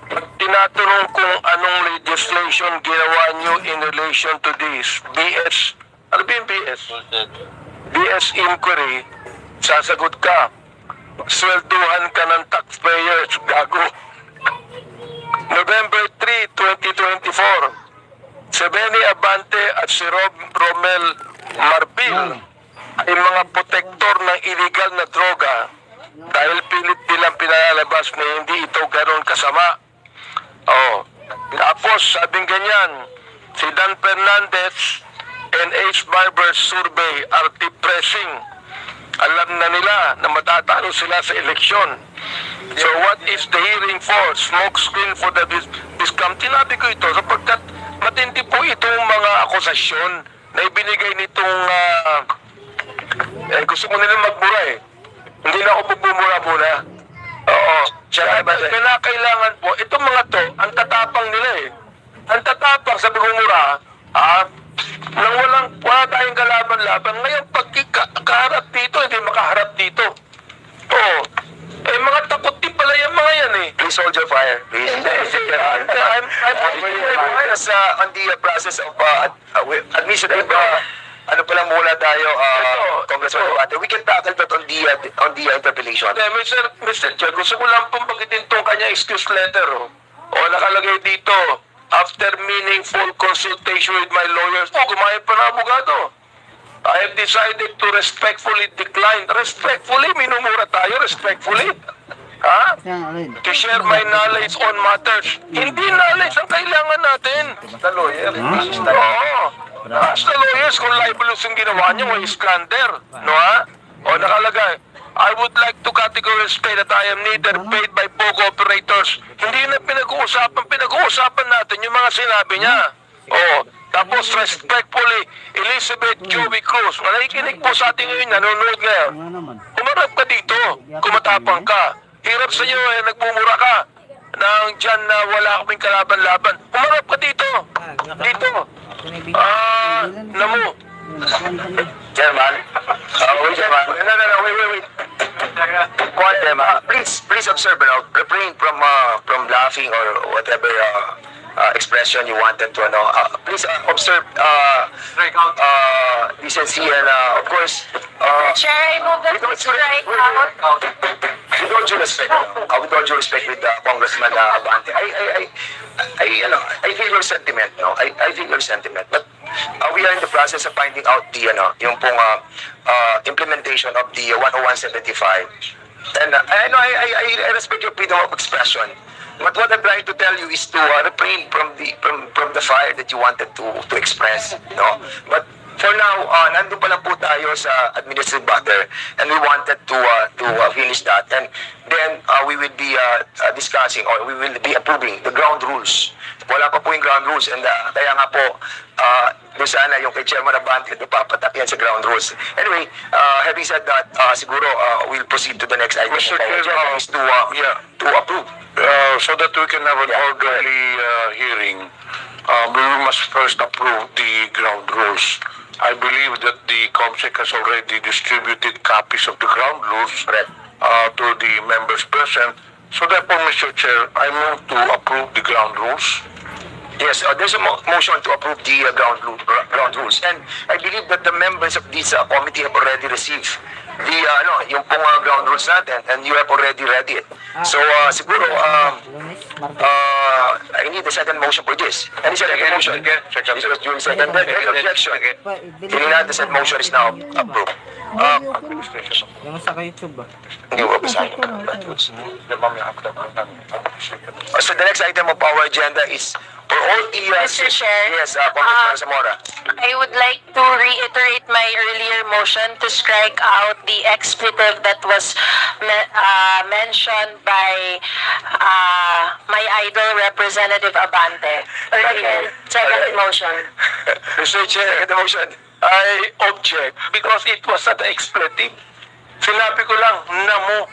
Pag tinatanong kung anong legislation ginawa niyo in relation to this, BS, ano ba yung BS? BS inquiry, sasagot ka. Swelduhan ka ng taxpayers, gago. November 3, 2024, si Benny Abante at si Romel Marbil ay mga protektor ng illegal na droga dahil pilit nilang pinalalabas na hindi ito ganoon kasama. Tapos sabing ganyan, si Dan Fernandez and H. Barber's survey are depressing. Alam na nila na matatalo sila sa eleksyon. So what is the hearing for? Smoke screen for the discount. Tinabi ko ito sapagkat matindi po itong mga akusasyon na ibinigay nitong gusto ko nila magmura Hindi na ako bumumura muna. Oo. Kailangan po, itong mga to, ang tatapang nila Ang tatapang sa bumumura, nang wala tayong kalaban-laban. Ngayon, pag kaharap dito, hindi makaharap dito. Oo. Mga takot din pala yung mga yan Please hold your fire, please. On the process of administrative, ano pa lang muna tayo, Congressman Abante, we can tackle that on the interpellation. Mr. Chair, gusto ko lang pong bagitin itong kanya excuse letter. Nakalagay dito, after meaningful consultation with my lawyers, kumain pa na abogado. I have decided to respectfully decline. Respectfully? Minumura tayo, respectfully? To share my knowledge on matters. Hindi knowledge ang kailangan natin. The lawyer. Ask the lawyers kung libelous yung ginawa niyo o slander. Nakalagay, I would like to categorically state that I am neither paid by POGO operators. Hindi na pinag-uusapan natin yung mga sinabi niya. Tapos respectfully, Elizabeth Joey Cruz, nakikinig po sa ating ngayon, nanonood ngayon. Umarap ka dito, kumatapang ka. Hirap sa iyo, nagmumura ka. Nang dyan na wala kaming kalaban-laban. Umarap ka dito. Dito. Namu. Chairman. Wait. Quadcomm, please observe, refrain from laughing or whatever expression you wanted to, please observe decency and, of course, Chair, I move that we strike out. with all due respect with Congressman Abante, I feel your sentiment, I feel your sentiment, but we are in the process of finding out the, yung pong implementation of the 10175. And I respect your freedom of expression. But what I'm trying to tell you is to refrain from the fire that you wanted to express, But for now, nandun pa lang po tayo sa administrative matter, and we wanted to finish that, and then we will be discussing or we will be approving the ground rules. Wala pa po yung ground rules, and kaya nga po, doon sana yung kay Chairman Abante papatak yan sa ground rules. Anyway, having said that, siguro we'll proceed to the next item. Mr. Chairman, is to approve. So that we can have an orderly hearing, we must first approve the ground rules. I believe that the COMSEC has already distributed copies of the ground rules to the members present. So therefore, Mr. Chair, I move to approve the ground rules. Yes, there's a motion to approve the ground rules, and I believe that the members of this committee have already received the yung pong ground rules natin, and you have already read it. So siguro Lunes, Martes. I need a second motion for this. Any second motion? This was duly seconded. Any objection? Hearing none, the said motion is now approved. Yung sa YouTube ba? Hindi ko basahin. So the next item of our agenda is for all Mr. Chair, yes, Congressman Zamora. I would like to reiterate my earlier motion to strike out the expletive that was mentioned by my idol, Representative Abante. Second motion. Mr. Chair, the motion, I object because it was not expletive. Sinabi ko lang, namo.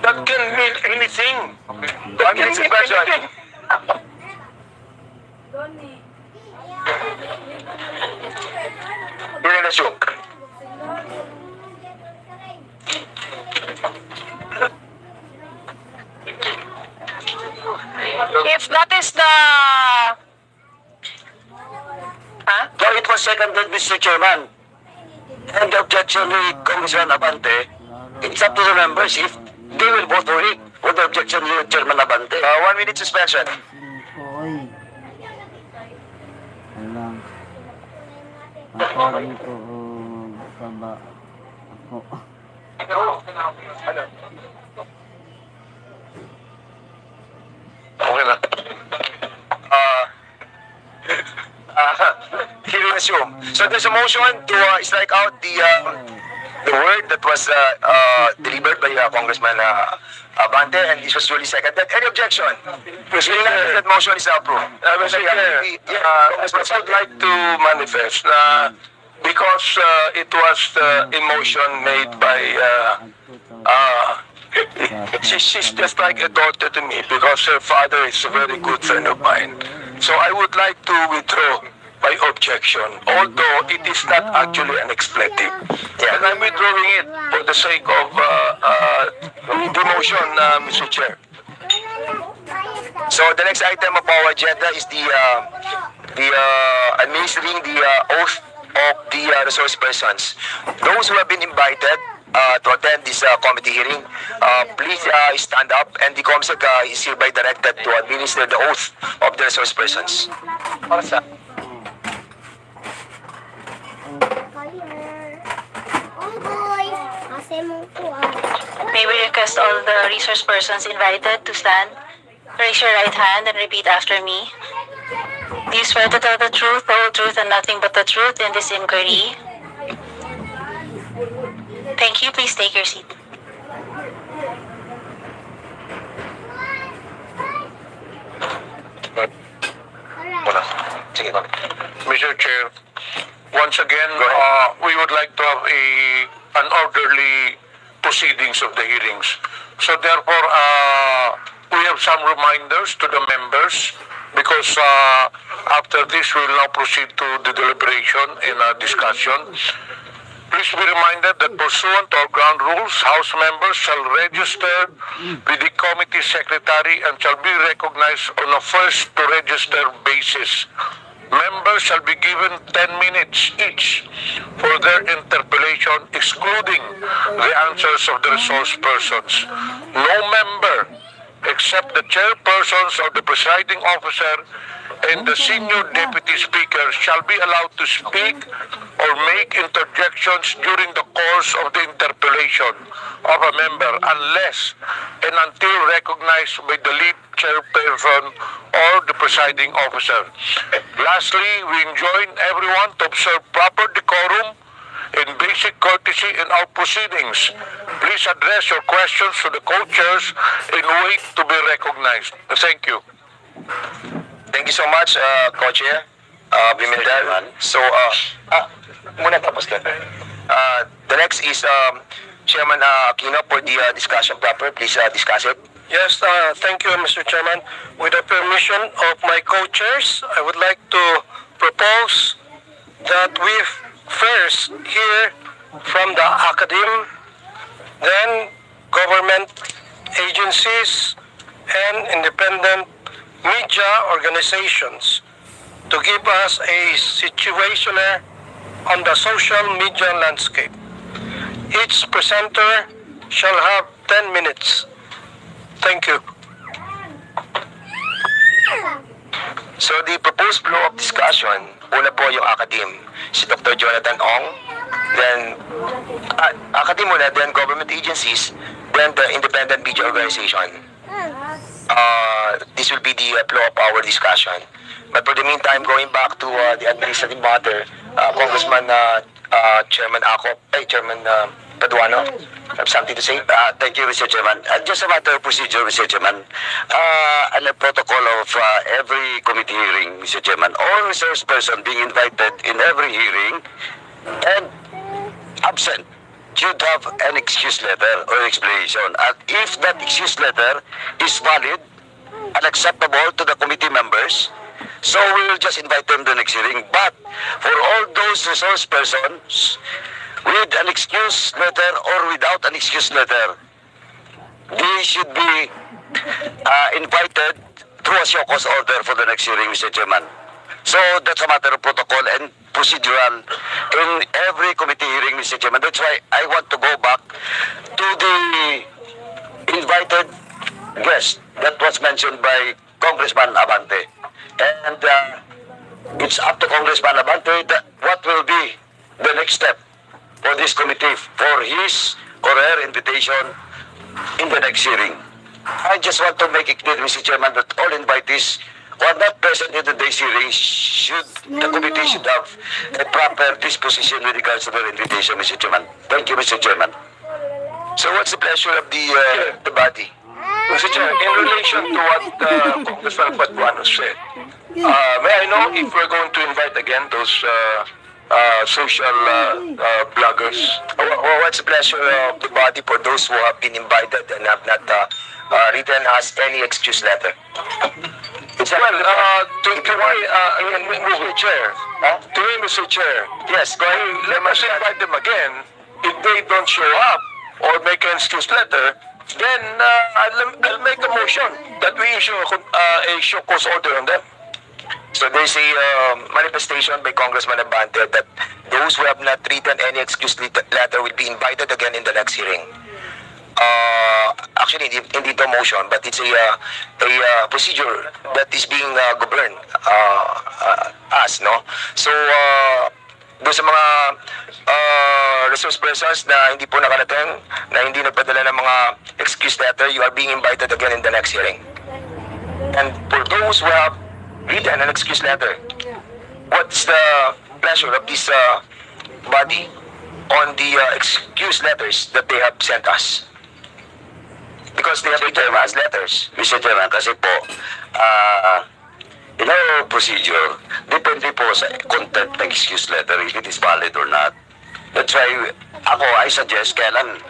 That can mean anything. That can mean anything. Relasyon. If that is the... Huh? So it was seconded, Mr. Chairman. And the objection with Congressman Abante, it's up to the members if they will vote for it. For the objection with Chairman Abante. 1 minute suspension. Oy. Alam. Ako dito, kaba. Ako. Okay na. Hearing assume. So there's a motion to strike out the word that was delivered by Congressman Abante, and this was duly seconded. Any objection? Hearing none, that motion is approved. Mr. Chair, I would like to manifest na because it was a motion made by she's just like a daughter to me because her father is a very good friend of mine. So I would like to withdraw my objection, although it is not actually an expletive. And I'm withdrawing it for the sake of the motion, Mr. Chair. So the next item of our agenda is the administering the oath of the resource persons. Those who have been invited to attend this committee hearing, please stand up, and the COMSEC is hereby directed to administer the oath of the resource persons. May we request all the resource persons invited to stand? Raise your right hand and repeat after me. Do you swear to tell the truth, the whole truth, and nothing but the truth in this inquiry? Thank you. Please take your seat. Mr. Chair, once again, we would like to have an orderly proceedings of the hearings. So therefore, we have some reminders to the members because after this, we will now proceed to the deliberation and discussion. Please be reminded that pursuant to our ground rules, House members shall register with the committee secretary and shall be recognized on a first-to-register basis. Members shall be given 10 minutes each for their interpellation, excluding the answers of the resource persons. No member, except the chairpersons or the presiding officer and the senior deputy speaker, shall be allowed to speak or make interjections during the course of the interpellation of a member unless and until recognized by the lead chairperson or the presiding officer. Lastly, we enjoin everyone to observe proper decorum and basic courtesy in our proceedings. Please address your questions to the co-chairs and wait to be recognized. Thank you. Thank you so much, Co-Chair Pimentel. So, muna tapos na. The next is Chairman Aquino for the discussion proper. Please discuss it. Yes, thank you, Mr. Chairman. With the permission of my co-chairs, I would like to propose that we first hear from the academe, then government agencies and independent media organizations to give us a situation on the social media landscape. each presenter shall have 10 minutes. Thank you. So the proposed flow of discussion, una po yung academe, si Dr. Jonathan Ong, then academe muna, then government agencies, then the independent media organization. This will be the flow of our discussion. But for the meantime, going back to the administrative matter, Congressman Chairman Chairman Paduano, have something to say? Thank you, Mr. Chairman. Just a matter of procedure, Mr. Chairman. And a protocol of every committee hearing, Mr. Chairman. All resource person being invited in every hearing and absent should have an excuse letter or explanation. And if that excuse letter is valid and acceptable to the committee members, so we will just invite them to the next hearing. But for all those resource persons with an excuse letter or without an excuse letter, they should be invited through a show cause order for the next hearing, Mr. Chairman. So that's a matter of protocol and procedural in every committee hearing, Mr. Chairman. That's why I want to go back to the invited guest that was mentioned by Congressman Abante. And it's up to Congressman Abante what will be the next step for this committee for his or her invitation in the next hearing. I just want to make it clear, Mr. Chairman, that all invitees who are not present in today's hearing the committee should have a proper disposition with regards to their invitation, Mr. Chairman. Thank you, Mr. Chairman. So what's the pleasure of the body? Mr. Chair, in relation to what Congressman Paduano said, may I know if we're going to invite again those social bloggers? What's the pleasure of the body for those who have been invited and have not written us any excuse letter? Well, to me, Mr. Chair, Mr. Chair, Yes, go ahead. let us invite them again. If they don't show up or make an excuse letter, then I'll make a motion that we issue a show cause order on them. So there's a manifestation by Congressman Abante that those who have not written any excuse letter will be invited again in the next hearing. Actually, hindi ito motion, but it's a procedure that is being governed as, no? So, doon sa mga resource persons na hindi po nakarating, na hindi nagpadala ng mga excuse letter, you are being invited again in the next hearing. And for those who have written an excuse letter, what's the pleasure of this body on the excuse letters that they have sent us? Because they have written as letters. Mr. Chairman, kasi po, in our procedure, depende po sa content ng excuse letter if it is valid or not. That's why, I suggest, kaya lang,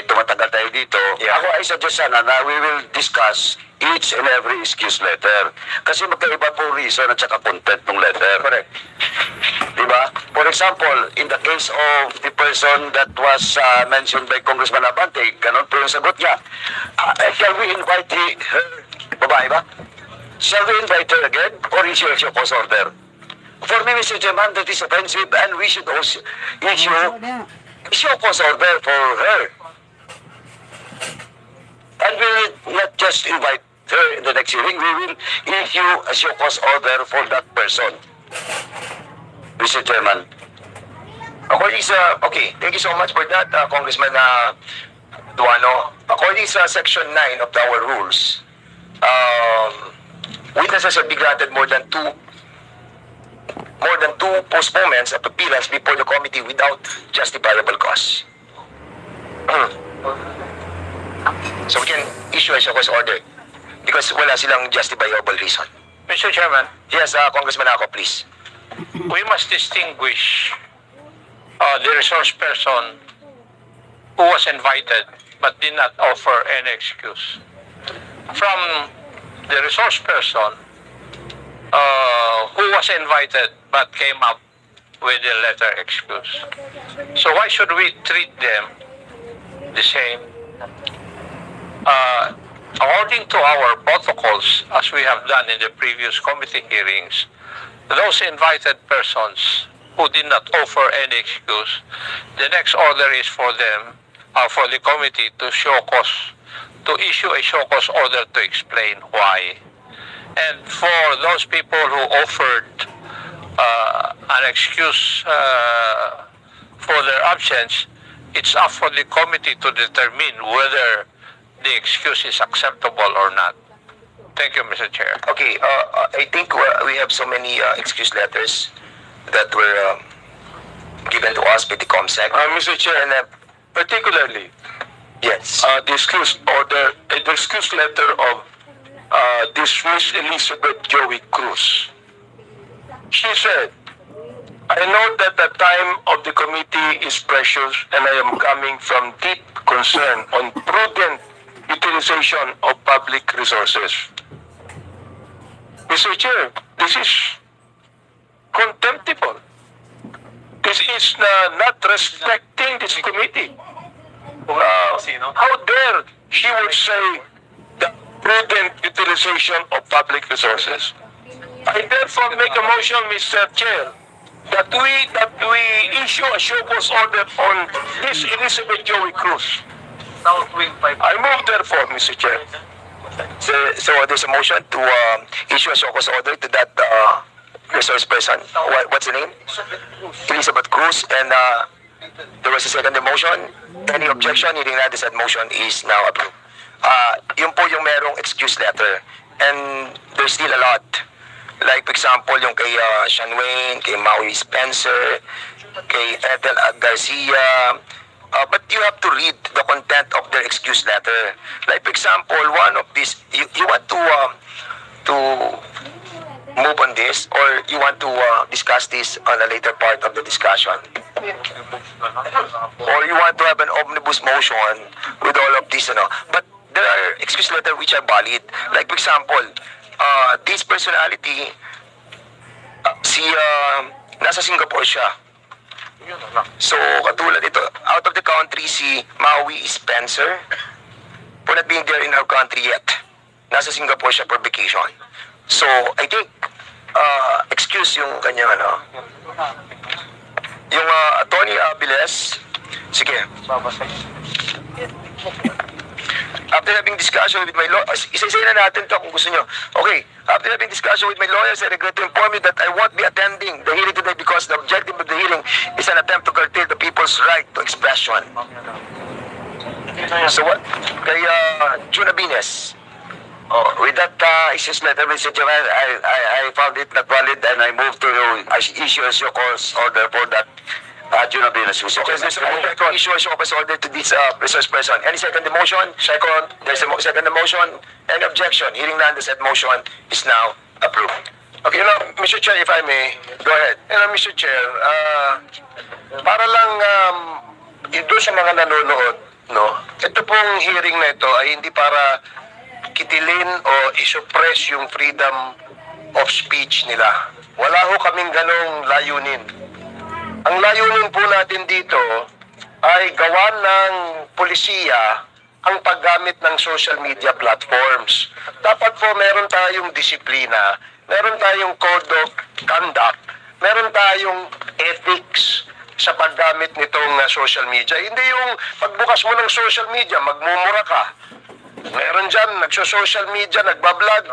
tumatagal tayo dito, I suggest sana na we will discuss each and every excuse letter. Kasi magkaiba po reason at saka content ng letter. Correct. Diba? For example, in the case of the person that was mentioned by Congressman Abante, ganun po yung sagot niya. Shall we invite her, babae ba? Shall we invite her again or issue a show cause order? For me, Mr. Chairman, that is offensive and we should also issue a show cause order for her. And we will not just invite her in the next hearing, we will issue a show cause order for that person. Mr. Chairman. According sa, okay, thank you so much for that, Congressman Duano. According sa Section 9 of our rules, witnesses have been granted more than two postponements of appearance before the committee without justifiable cause. So we can issue a show cause order because wala silang justifiable reason. Mr. Chairman, Yes, Congressman Ako, please. we must distinguish the resource person who was invited but did not offer any excuse from the resource person who was invited but came up with a letter excuse. So why should we treat them the same? According to our protocols, as we have done in the previous committee hearings, those invited persons who did not offer any excuse, the next order is for them, for the committee to show cause, to issue a show cause order to explain why. And for those people who offered an excuse for their absence, it's up for the committee to determine whether the excuse is acceptable or not. Thank you, Mr. Chair. Okay, I think we have so many excuse letters that were given to us by the COMSEC. Mr. Chair, And particularly, yes, the excuse order, the excuse letter of dismiss Elizabeth Joey Cruz. She said, I know that the time of the committee is precious and I am coming from deep concern on prudent utilization of public resources. Mr. Chair, this is contemptible. This is not respecting this committee. How dare she would say the prudent utilization of public resources? I therefore make a motion, Mr. Chair, that we issue a show cause order on this Elizabeth Joey Cruz. I move therefore, Mr. Chair. so there's a motion to issue a show cause order to that resource person. What's the name? Elizabeth Cruz. And there was a second motion. Any objection? Hearing that, the said motion is now approved. Yun po yung merong excuse letter. And there's still a lot. Like, for example, yung kay Sean Wayne, kay Maui Spencer, kay Ethel Garcia. But you have to read the content of their excuse letter. Like, for example, one of these, you want to move on this, or you want to discuss this on a later part of the discussion? Or you want to have an omnibus motion with all of this, But there are excuse letters which are valid. Like, for example, this personality, nasa Singapore siya. So, katulad ito, out of the country, si Maui Spencer, for not being there in our country yet. Nasa Singapore siya for vacation. So, I think, excuse yung kanyang, yung Tony Aviles, sige. After having discussion with my lawyer, isa-isa na natin ito kung gusto nyo. Okay, after having discussion with my lawyers, I regret to inform you that I won't be attending the hearing today because the objective of the hearing is an attempt to curtail the people's right to expression. So what? Kay Juna Bines. With that issues letter, Mr. Chairman, I found it not valid and I moved to issue a show cause order for that Juna Bines. So there's a issue a show cause order to this resource person. Any second motion? Second. There's a second motion. Any objection? Hearing none, the said motion is now approved. Okay, Mr. Chair, if I may, go ahead. Mr. Chair, para lang doon sa mga nanonood, ito pong hearing na ito ay hindi para kitilin o isuppress yung freedom of speech nila. Wala ho kaming ganong layunin. Ang layunin po natin dito ay gawan ng polisiya ang paggamit ng social media platforms. Dapat po meron tayong disiplina, meron tayong code of conduct, meron tayong ethics sa paggamit nitong social media. Hindi yung pagbukas mo ng social media, magmumura ka. Meron dyan, nagso-social media, nagbablog,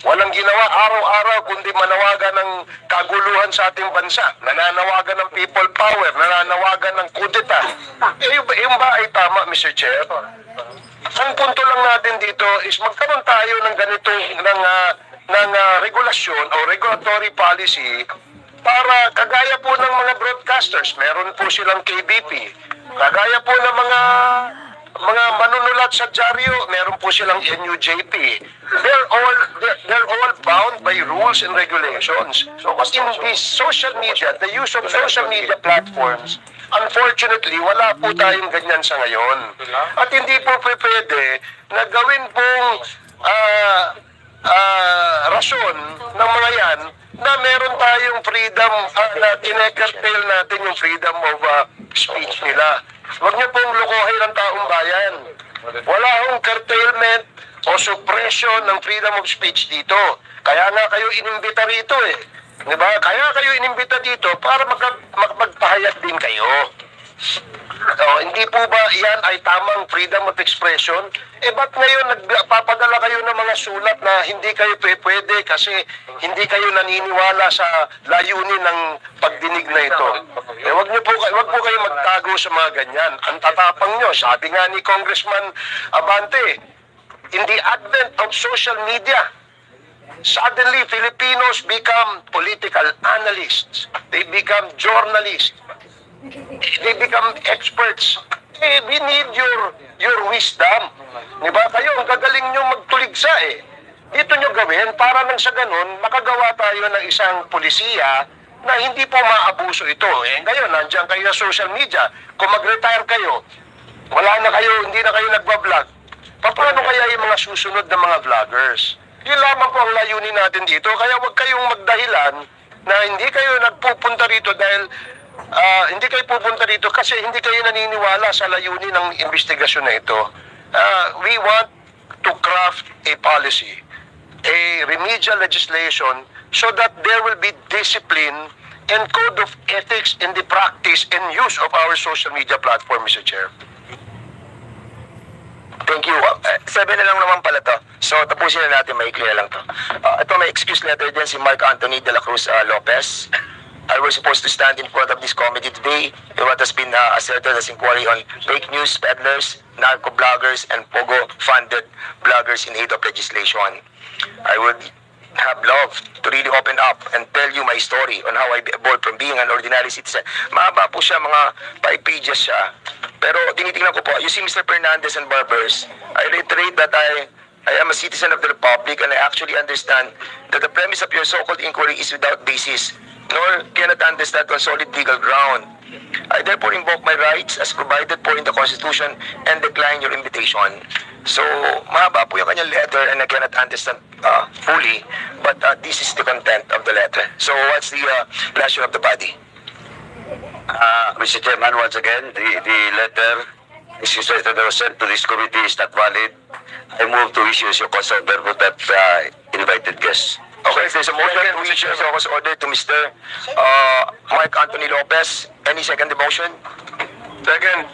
walang ginawa araw-araw kundi manawagan ng kaguluhan sa ating bansa, nananawagan ng people power, nananawagan ng kudeta. Yung ba ay tama, Mr. Chair? Ang punto lang natin dito is magkaroon tayo ng ganito, ng regulasyon o regulatory policy para kagaya po ng mga broadcasters, meron po silang KBP, kagaya po ng mga manunulat sa dyaryo, meron po silang NUJP. They're all bound by rules and regulations. So in this social media, the use of social media platforms, unfortunately, wala po tayong ganyan sa ngayon. At hindi po pwede na gawin pong rason ng mga yan na meron tayong freedom, na kinekertail natin yung freedom of speech nila. Huwag niyo pong lukuhin ang taong bayan. Wala akong curtailment o suppression ng freedom of speech dito. Kaya nga kayo inimbita rito eh. Di ba? Kaya kayo inimbita dito para magpahayag din kayo. Hindi po ba yan ay tamang freedom of expression? Ba't ngayon nagpapadala kayo ng mga sulat na hindi kayo pwede kasi hindi kayo naniniwala sa layunin ng pagdinig na ito? Wag po kayo magtago sa mga ganyan. Ang tatapang nyo, sabi nga ni Congressman Abante, in the advent of social media, suddenly Filipinos become political analysts. They become journalists. They become experts. We need your wisdom. Diba? Kayo, ang gagaling nyo magtuligsa eh. Dito nyo gawin para nang sa ganun, makagawa tayo ng isang polisiya na hindi po maabuso ito. Ngayon, nandiyan kayo sa social media. Kung mag-retire kayo, wala na kayo, hindi na kayo nagbablog. Paano kaya yung mga susunod na mga vloggers? Yun lamang po ang layunin natin dito. Kaya huwag kayong magdahilan na hindi kayo nagpupunta rito dahil hindi kayo pupunta rito kasi hindi kayo naniniwala sa layunin ng investigasyon na ito. We want to craft a policy, a remedial legislation so that there will be discipline and code of ethics in the practice and use of our social media platform, Mr. Chair. Thank you. 7 na lang naman pala to. So, tapusin na natin, maikli na lang to. Ito may excuse letter din si Mark Anthony de la Cruz Lopez. I was supposed to stand in front of this committee today in what has been asserted as inquiry on fake news peddlers, narco-bloggers, and Pogo-funded bloggers in aid of legislation. I would have loved to really open up and tell you my story on how I evolved from being an ordinary citizen. Mahaba po siya, mga 5 pages siya. Pero tinitingnan ko po, you see Mr. Fernandez and Barbers, I reiterate that I am a citizen of the Republic and I actually understand that the premise of your so-called inquiry is without basis, nor cannot understand on solid legal ground. I therefore invoke my rights as provided for in the Constitution and decline your invitation. So, mahaba po yung kanyang letter and I cannot understand fully, but this is the content of the letter. So, what's the pleasure of the body? Mr. Chairman, once again, the letter that was sent to this committee is not valid. I move to issue your consent for that invited guest. Okay, if there's a motion to issue a cause order to Mr. Mark Anthony Lopez. Any second motion? Second.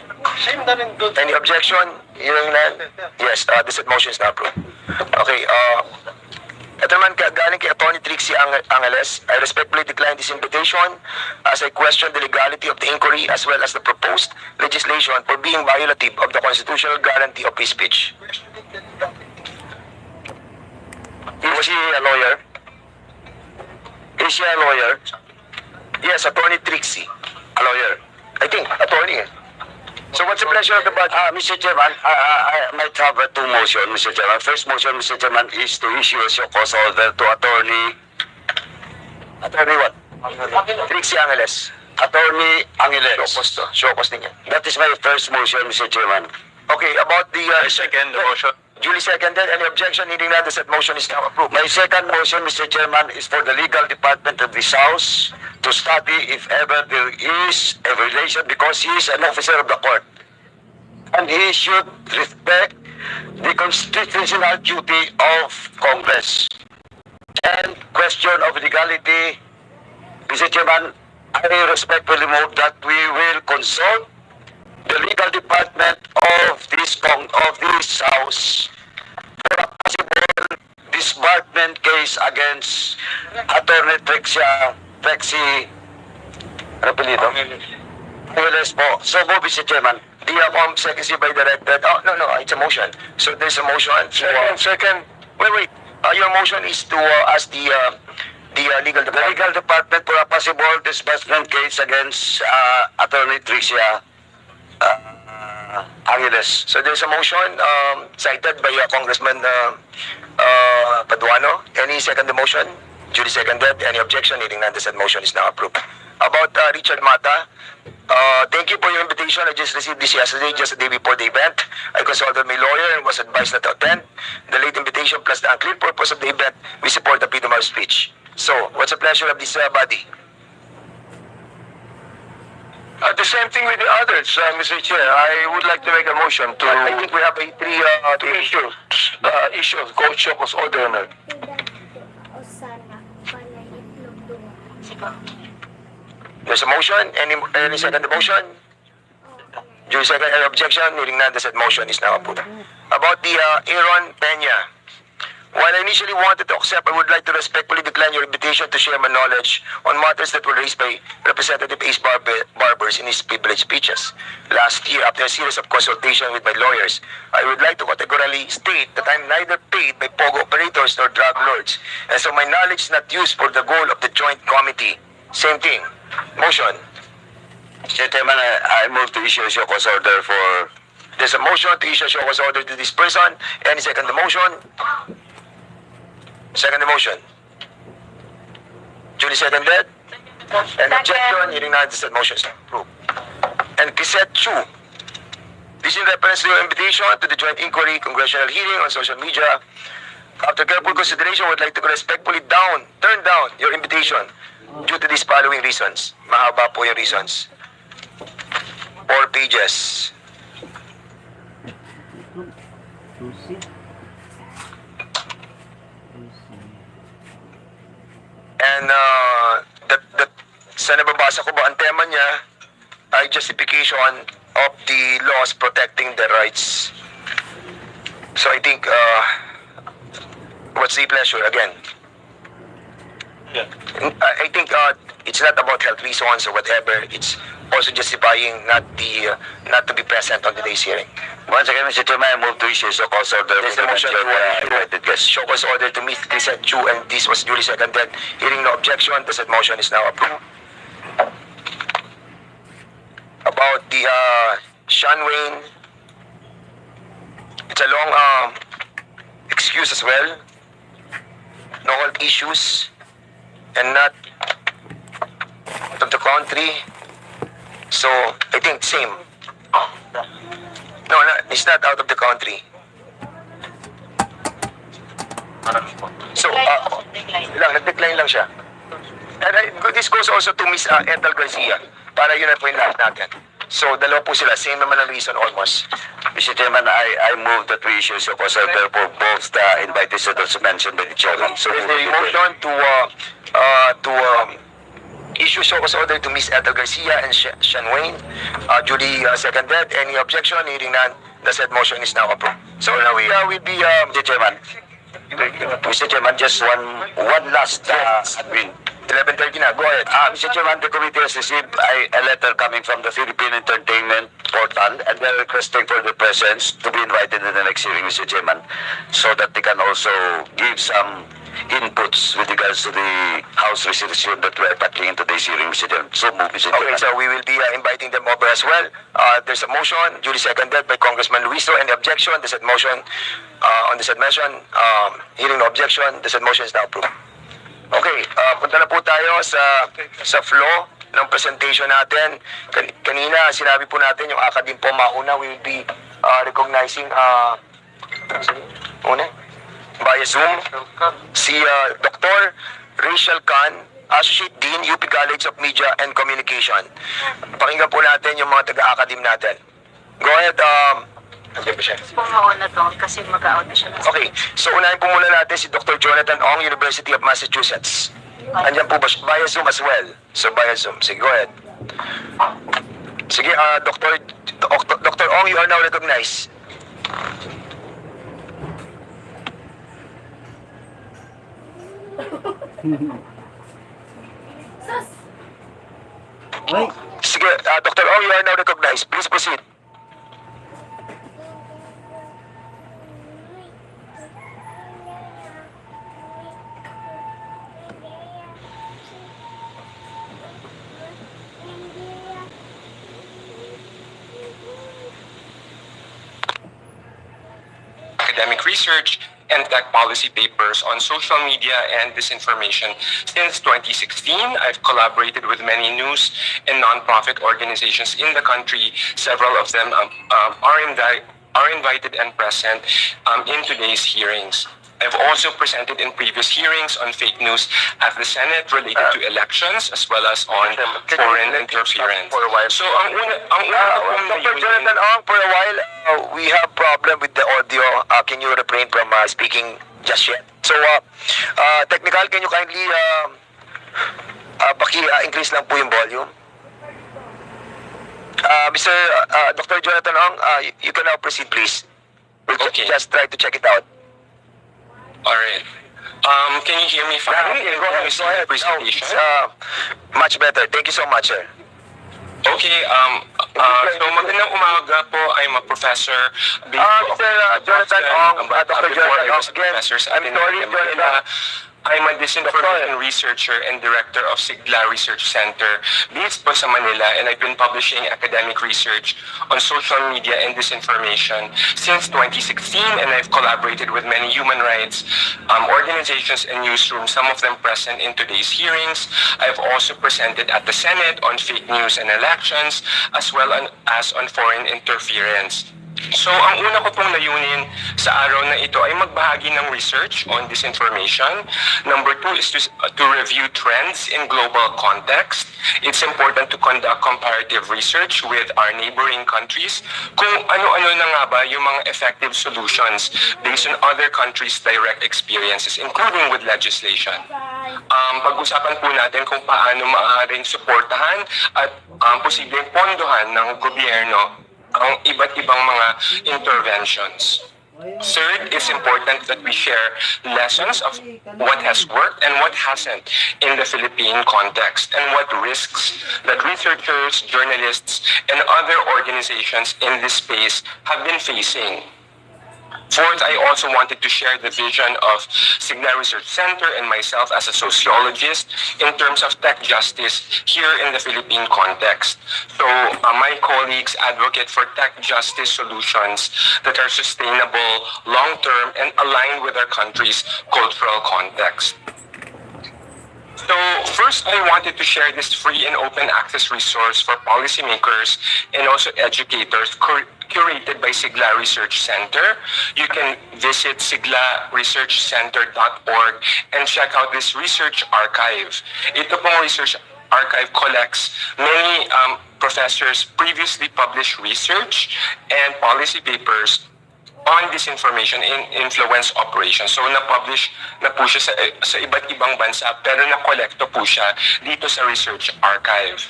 Any objection? Hearing none? Yes, the said motion is now approved. Okay, ito naman galing kay Attorney Trixie Angeles. I respectfully decline this invitation as I question the legality of the inquiry as well as the proposed legislation for being violative of the constitutional guarantee of free speech. Was he a lawyer? Is she a lawyer? Yes, Attorney Trixie. A lawyer. I think, attorney. So what's the pleasure of the body? Mr. Chairman, I might have two motions, Mr. Chairman. First motion, Mr. Chairman, is to issue a show cause order to Attorney what? Trixie Angeles. Attorney Angeles. Show cause din yan. That is my first motion, Mr. Chairman. Okay, about the Second motion. duly seconded, any objection? Hearing none, the said motion is now approved. My second motion, Mr. Chairman, is for the legal department of this House to study if ever there is a violation because he is an officer of the court. And he should respect the constitutional duty of Congress. And question of legality, Mr. Chairman, I respectfully move that we will consult the legal department of this House for a possible disbarment case against Attorney Trixie Angeles po. So, Mr. Chairman. The COMSEC is hereby directed. Oh, no, it's a motion. So there's a motion. Second. Wait. Your motion is to ask the legal The department. legal department for a possible disbursement case against Attorney Trixie Angeles. So there's a motion cited by Congressman Paduano. Any second the motion? Duly seconded. Any objection? Hearing none, the said motion is now approved. About Richard Mata, thank you for your invitation. I just received this yesterday, just a day before the event. I consulted my lawyer and was advised not to attend. The late invitation plus the unclear purpose of the event, we support the freedom of speech. So, what's the pleasure of this body? The same thing with the others, Mr. Chair. I would like to make a motion to I think we have a issue of court show cause order na. O sana, pala itlog doon. There's a motion. Any second the motion? Duly second. Any objection? Hearing none, the said motion is now approved. About the Aaron Peña. While I initially wanted to accept, I would like to respectfully decline your invitation to share my knowledge on matters that were raised by Representative Ace Barbers in his privileged speeches. Last year, after a series of consultation with my lawyers, I would like to categorically state that I'm neither paid by POGO operators nor drug lords, and so my knowledge is not used for the goal of the joint committee. Same thing. Motion. Mr. Chairman, I move to issue a show cause order for... There's a motion to issue a show cause order to this person. Any second the motion? Second the motion. Duly seconded. And objection, hearing none, the said motion is approved. And Kisette Chu. This in reference to your invitation to the joint inquiry congressional hearing on social media. After careful consideration, I would like to respectfully turn down your invitation due to these following reasons. Mahaba po yung reasons. 4 pages. And sa nababasa ko ba, ang tema niya ay justification of the laws protecting the rights. So I think, what's the pleasure again? Yeah. I think it's not about health reasons or whatever. It's also justifying not to be present on today's hearing. Once again, Mr. Chairman, I move to issue a cause order There's for a motion the invited guests. show cause order to meet Kisette Chu, and this was duly seconded. Hearing no objection, the said motion is now approved. About the Sean Wayne, it's a long excuse as well. No health issues and not out of the country. So I think same. No, it's not out of the country. So, nag-decline lang siya. And this goes also to Miss Ethel Garcia, para yun ang point lahat natin. So, dalawa po sila, same naman ang reason almost. Mr. Chairman, I move that we issue a cause order for both the invitees that was mentioned by the chairman. So, There's a motion to issue show cause order to Miss Ethel Garcia and Sean Wayne. Duly seconded. Any objection? Hearing none, the said motion is now approved. So now we will be Mr. Chairman, just one last admin. 11:30 na. Go ahead. Mr. Chairman, the committee has received a letter coming from the Philippine Entertainment Portal, and they're requesting for the presence to be invited in the next hearing, Mr. Chairman, so that they can also give some inputs with regards to the House resolution that we're tackling in today's hearing, Mr. Chairman. So move, Mr. Chairman. Okay, so we will be inviting them over as well. There's a motion, duly seconded by Congressman Luiso. Any objection? The said motion, on the said motion, hearing no objection, the said motion is now approved. Okay, punta na po tayo sa flow ng presentation natin. Kanina, sinabi po natin yung academe po mauna. We will be recognizing via Zoom si Dr. Rachel Khan, Associate Dean, UP College of Media and Communication. Pakinggan po natin yung mga taga-academe natin. Go ahead, Andiyan ba siya? Pumauna to kasi mag-out na siya. Okay, so unahin po muna natin si Dr. Jonathan Ong, University of Massachusetts. Andiyan po ba siya? Via Zoom as well. So via Zoom. Sige, go ahead. Sige, Dr. Ong, you are now recognized. Wait. Sige, Dr. Ong, you are now recognized. Please proceed. Academic research and tech policy papers on social media and disinformation. Since 2016, I've collaborated with many news and nonprofit organizations in the country. Several of them are invited and present in today's hearings. I've also presented in previous hearings on fake news at the Senate related to elections as well as on foreign interference. So, Dr. Jonathan Ong, for a while, we have problem with the audio. Can you refrain from speaking just yet? So, technical, can you kindly Increase lang po yung volume. Mr. Dr. Jonathan Ong, you can now proceed, please. We'll just try to check it out. Alright. Can you hear me fine? Go ahead. Presentation? It's much better. Thank you so much, sir. Okay, so magandang umaga po. I'm a professor. Mr. Jonathan Ong, Dr. Jonathan Ong, again, I'm sorry, Jonathan. I'm a disinformation researcher and director of Sigla Research Center based po sa Manila, and I've been publishing academic research on social media and disinformation since 2016, and I've collaborated with many human rights organizations and newsrooms, some of them present in today's hearings. I've also presented at the Senate on fake news and elections, as well as on foreign interference. So, ang una ko pong layunin sa araw na ito ay magbahagi ng research on disinformation. Number 2 is to review trends in global context. It's important to conduct comparative research with our neighboring countries kung ano-ano na nga ba yung mga effective solutions based on other countries' direct experiences, including with legislation. Pag-usapan po natin kung paano maaaring suportahan at posibleng pondohan ng gobyerno ang iba't ibang mga interventions. Third, it's important that we share lessons of what has worked and what hasn't in the Philippine context, and what risks that researchers, journalists, and other organizations in this space have been facing. Fourth, I also wanted to share the vision of Sigla Research Center and myself as a sociologist in terms of tech justice here in the Philippine context. So my colleagues advocate for tech justice solutions that are sustainable, long-term, and aligned with our country's cultural context. So first, I wanted to share this free and open access resource for policymakers and also educators curated by Sigla Research Center. You can visit siglaresearchcenter.org and check out this research archive. Ito pong research archive collects many professors' previously published research and policy papers on disinformation in influence operations. So na-publish na po siya sa iba't ibang bansa, pero na-collecto po siya dito sa research archive.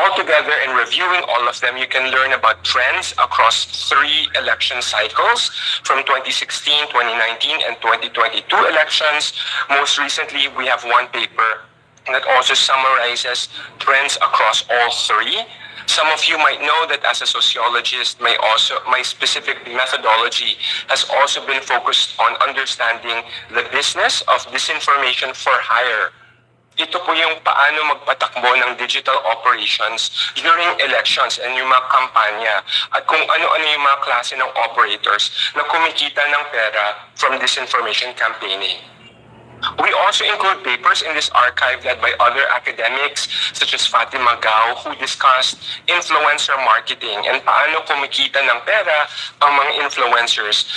Altogether, in reviewing all of them, you can learn about trends across 3 election cycles from 2016, 2019, and 2022 elections. Most recently, we have one paper that also summarizes trends across all 3. Some of you might know that as a sociologist, my specific methodology has also been focused on understanding the business of disinformation for hire. Ito po yung paano magpatakbo ng digital operations during elections and yung mga kampanya, at kung ano-ano yung mga klase ng operators na kumikita ng pera from disinformation campaigning. We also include papers in this archive led by other academics such as Fatima Gao, who discussed influencer marketing and paano kumikita ng pera ang mga influencers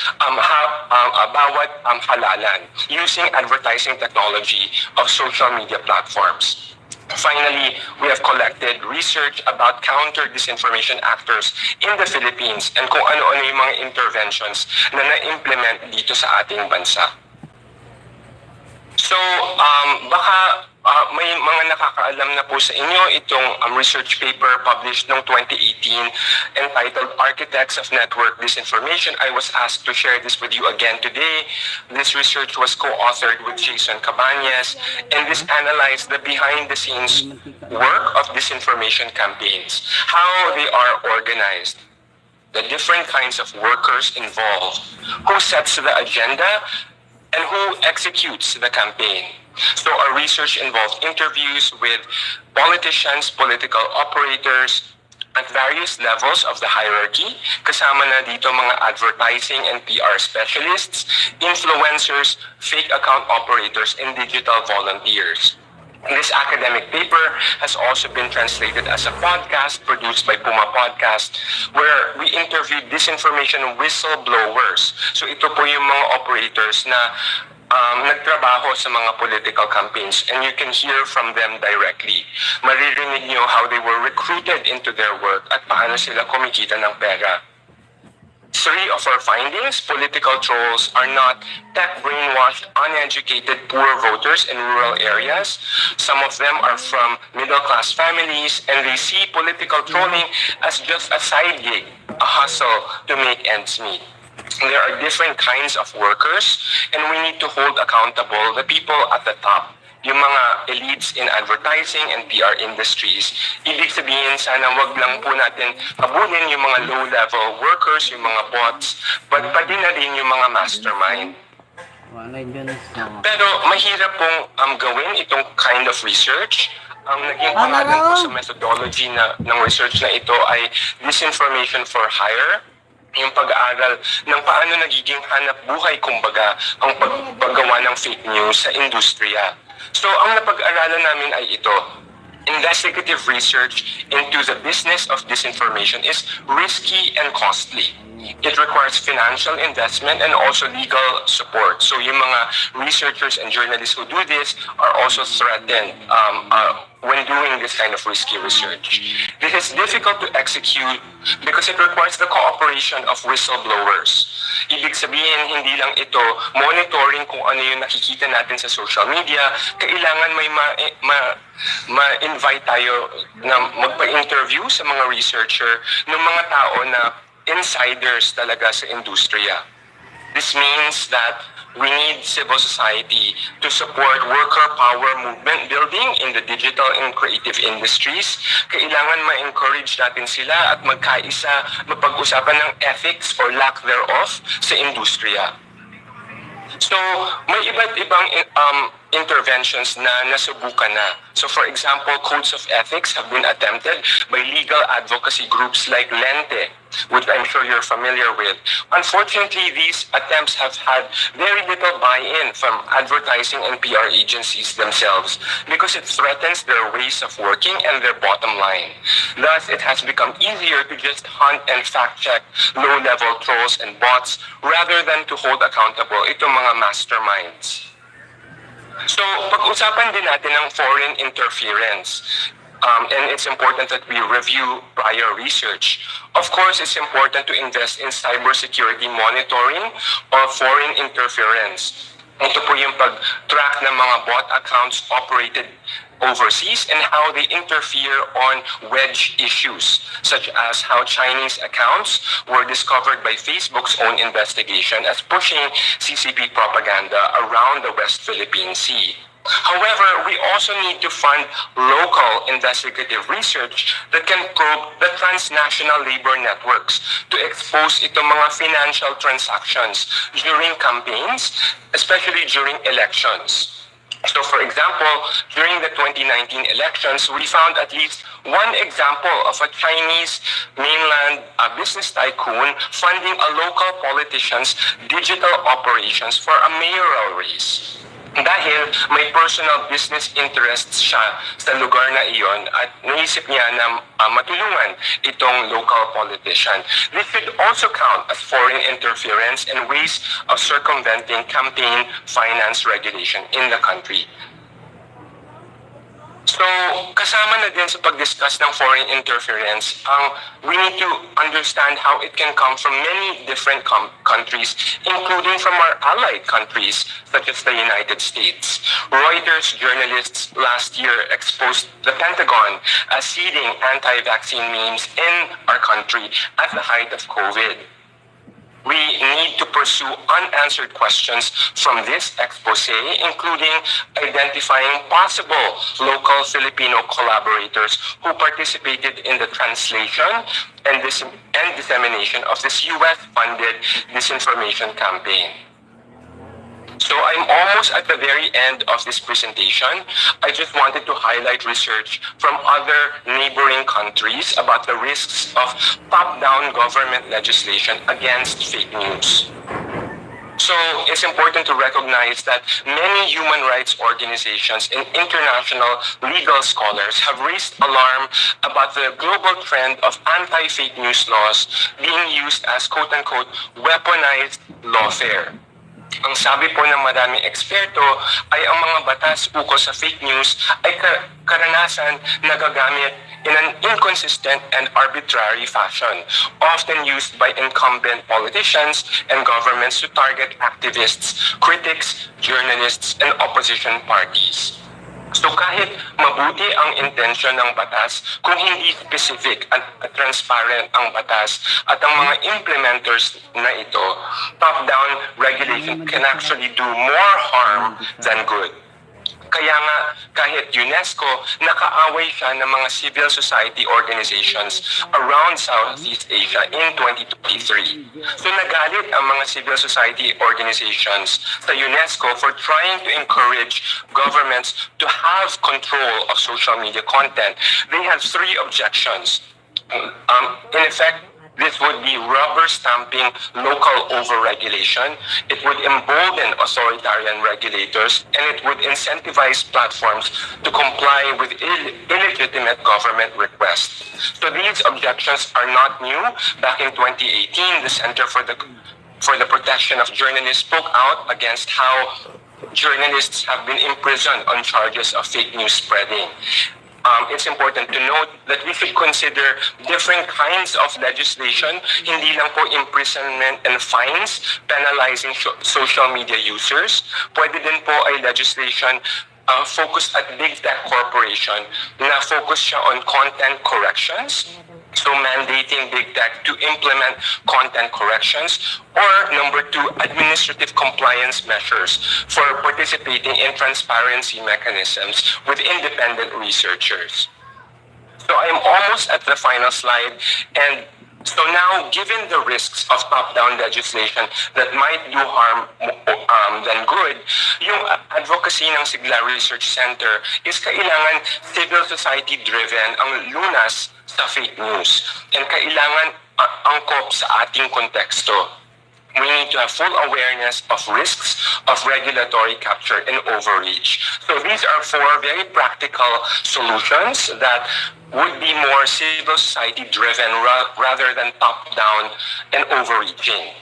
bawat halalan using advertising technology of social media platforms. Finally, we have collected research about counter-disinformation actors in the Philippines and kung ano-ano yung mga interventions na na-implement dito sa ating bansa. So, baka may mga nakakaalam na po sa inyo itong research paper published noong 2018 entitled Architects of Network Disinformation. I was asked to share this with you again today. This research was co-authored with Jason Cabañas, and this analyzed the behind-the-scenes work of disinformation campaigns, how they are organized, the different kinds of workers involved, who sets the agenda, and who executes the campaign. So our research involved interviews with politicians, political operators, at various levels of the hierarchy. Kasama na dito mga advertising and PR specialists, influencers, fake account operators, and digital volunteers. This academic paper has also been translated as a podcast produced by Puma Podcast, where we interviewed disinformation whistleblowers. So ito po yung mga operators na nagtrabaho sa mga political campaigns, and you can hear from them directly. Maririnig nyo how they were recruited into their work at paano sila kumikita ng pera. Three of our findings: political trolls are not tech-brainwashed, uneducated, poor voters in rural areas. Some of them are from middle-class families, and they see political trolling as just a side gig, a hustle to make ends meet. There are different kinds of workers, and we need to hold accountable the people at the top, yung mga elites in advertising and PR industries. Ibig sabihin, sana wag lang po natin habulin yung mga low-level workers, yung mga bots, but pati na rin yung mga mastermind. Pero mahirap pong gawin itong kind of research. Ang naging pangalan ko sa methodology ng research na ito ay disinformation for hire, yung pag-aaral ng paano nagiging hanap buhay, kumbaga, ang paggawa ng fake news sa industriya. So, ang napag-aralan namin ay ito. Investigative research into the business of disinformation is risky and costly. It requires financial investment and also legal support. So, yung mga researchers and journalists who do this are also threatened when doing this kind of risky research. This is difficult to execute because it requires the cooperation of whistleblowers. Ibig sabihin, hindi lang ito monitoring kung ano yung nakikita natin sa social media. Kailangan may ma-invite tayo na magpa-interview sa mga researcher ng mga tao na insiders talaga sa industriya. This means that we need civil society to support worker power movement building in the digital and creative industries. Kailangan ma-encourage natin sila at magkaisa, mapag-usapan ng ethics or lack thereof sa industriya. So, may iba't ibang interventions na nasubukan na. So, for example, codes of ethics have been attempted by legal advocacy groups like Lente, which I'm sure you're familiar with. Unfortunately, these attempts have had very little buy-in from advertising and PR agencies themselves because it threatens their ways of working and their bottom line. Thus, it has become easier to just hunt and fact-check low-level trolls and bots rather than to hold accountable itong mga masterminds. So, pag-usapan din natin ng foreign interference. And it's important that we review prior research. Of course, it's important to invest in cybersecurity monitoring of foreign interference. Ito po yung pag-track ng mga bot accounts operated overseas and how they interfere on wedge issues, such as how Chinese accounts were discovered by Facebook's own investigation as pushing CCP propaganda around the West Philippine Sea. However, we also need to fund local investigative research that can probe the transnational labor networks to expose itong mga financial transactions during campaigns, especially during elections. So, for example, during the 2019 elections, we found at least one example of a Chinese mainland business tycoon funding a local politician's digital operations for a mayoral race. Dahil may personal business interests siya sa lugar na iyon at naisip niya na matulungan itong local politician. This should also count as foreign interference and ways of circumventing campaign finance regulation in the country. So, kasama na din sa pag-discuss ng foreign interference, we need to understand how it can come from many different countries, including from our allied countries, such as the United States. Reuters journalists last year exposed the Pentagon as seeding anti-vaccine memes in our country at the height of COVID. We need to pursue unanswered questions from this expose, including identifying possible local Filipino collaborators who participated in the translation and dissemination of this US-funded disinformation campaign. So I'm almost at the very end of this presentation. I just wanted to highlight research from other neighboring countries about the risks of top-down government legislation against fake news. So it's important to recognize that many human rights organizations and international legal scholars have raised alarm about the global trend of anti-fake news laws being used as quote-unquote weaponized lawfare. Ang sabi po ng maraming eksperto ay ang mga batas ukol sa fake news ay karanasan nagagamit in an inconsistent and arbitrary fashion, often used by incumbent politicians and governments to target activists, critics, journalists, and opposition parties. So kahit mabuti ang intensyon ng batas, kung hindi specific at transparent ang batas at ang mga implementers na ito, top-down regulation can actually do more harm than good. Kaya nga, kahit UNESCO, nakaaway siya ng mga civil society organizations around Southeast Asia in 2023. So nagalit ang mga civil society organizations sa UNESCO for trying to encourage governments to have control of social media content. They have 3 objections. In effect, this would be rubber stamping local overregulation. It would embolden authoritarian regulators, and it would incentivize platforms to comply with illegitimate government requests. So these objections are not new. Back in 2018, the Center for the Protection of Journalists spoke out against how journalists have been imprisoned on charges of fake news spreading. It's important to note that we should consider different kinds of legislation, hindi lang po imprisonment and fines penalizing social media users. Pwede din po ay legislation focused at big tech corporation na focus siya on content corrections. So mandating big tech to implement content corrections, or number 2, administrative compliance measures for participating in transparency mechanisms with independent researchers. So I'm almost at the final slide, and so now, given the risks of top-down legislation that might do harm than good, yung advocacy ng Sigla Research Center is kailangan civil society-driven ang lunas sa fake news, and kailangan angkop sa ating konteksto. We need to have full awareness of risks of regulatory capture and overreach. So these are 4 very practical solutions that would be more civil society driven rather than top-down and overreaching.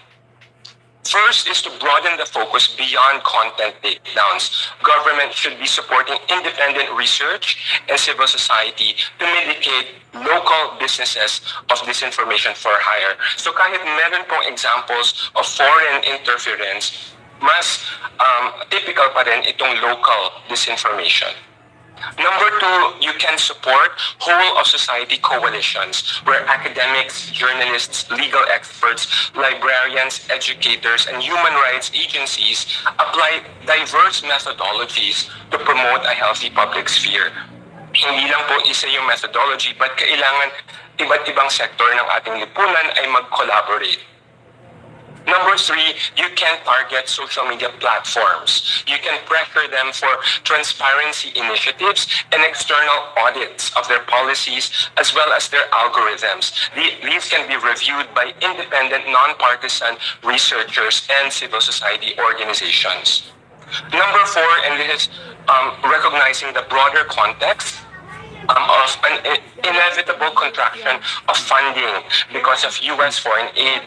First is to broaden the focus beyond content takedowns. Government should be supporting independent research and civil society to mitigate local businesses of disinformation for hire. So kahit meron pong examples of foreign interference, mas typical pa rin itong local disinformation. Number 2, you can support whole of society coalitions where academics, journalists, legal experts, librarians, educators, and human rights agencies apply diverse methodologies to promote a healthy public sphere. Hindi lang po isa yung methodology, but kailangan iba't ibang sektor ng ating lipunan ay mag-collaborate. Number 3, you can target social media platforms. You can pressure them for transparency initiatives and external audits of their policies as well as their algorithms. These can be reviewed by independent, non-partisan researchers and civil society organizations. Number 4, and this is recognizing the broader context of an inevitable contraction of funding because of U.S. foreign aid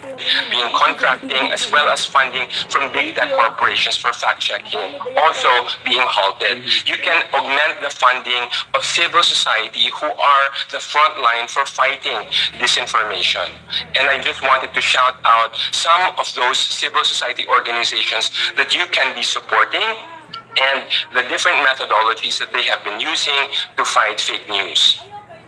being contracting, as well as funding from big tech corporations for fact-checking also being halted. You can augment the funding of civil society who are the front line for fighting disinformation. And I just wanted to shout out some of those civil society organizations that you can be supporting and the different methodologies that they have been using to fight fake news.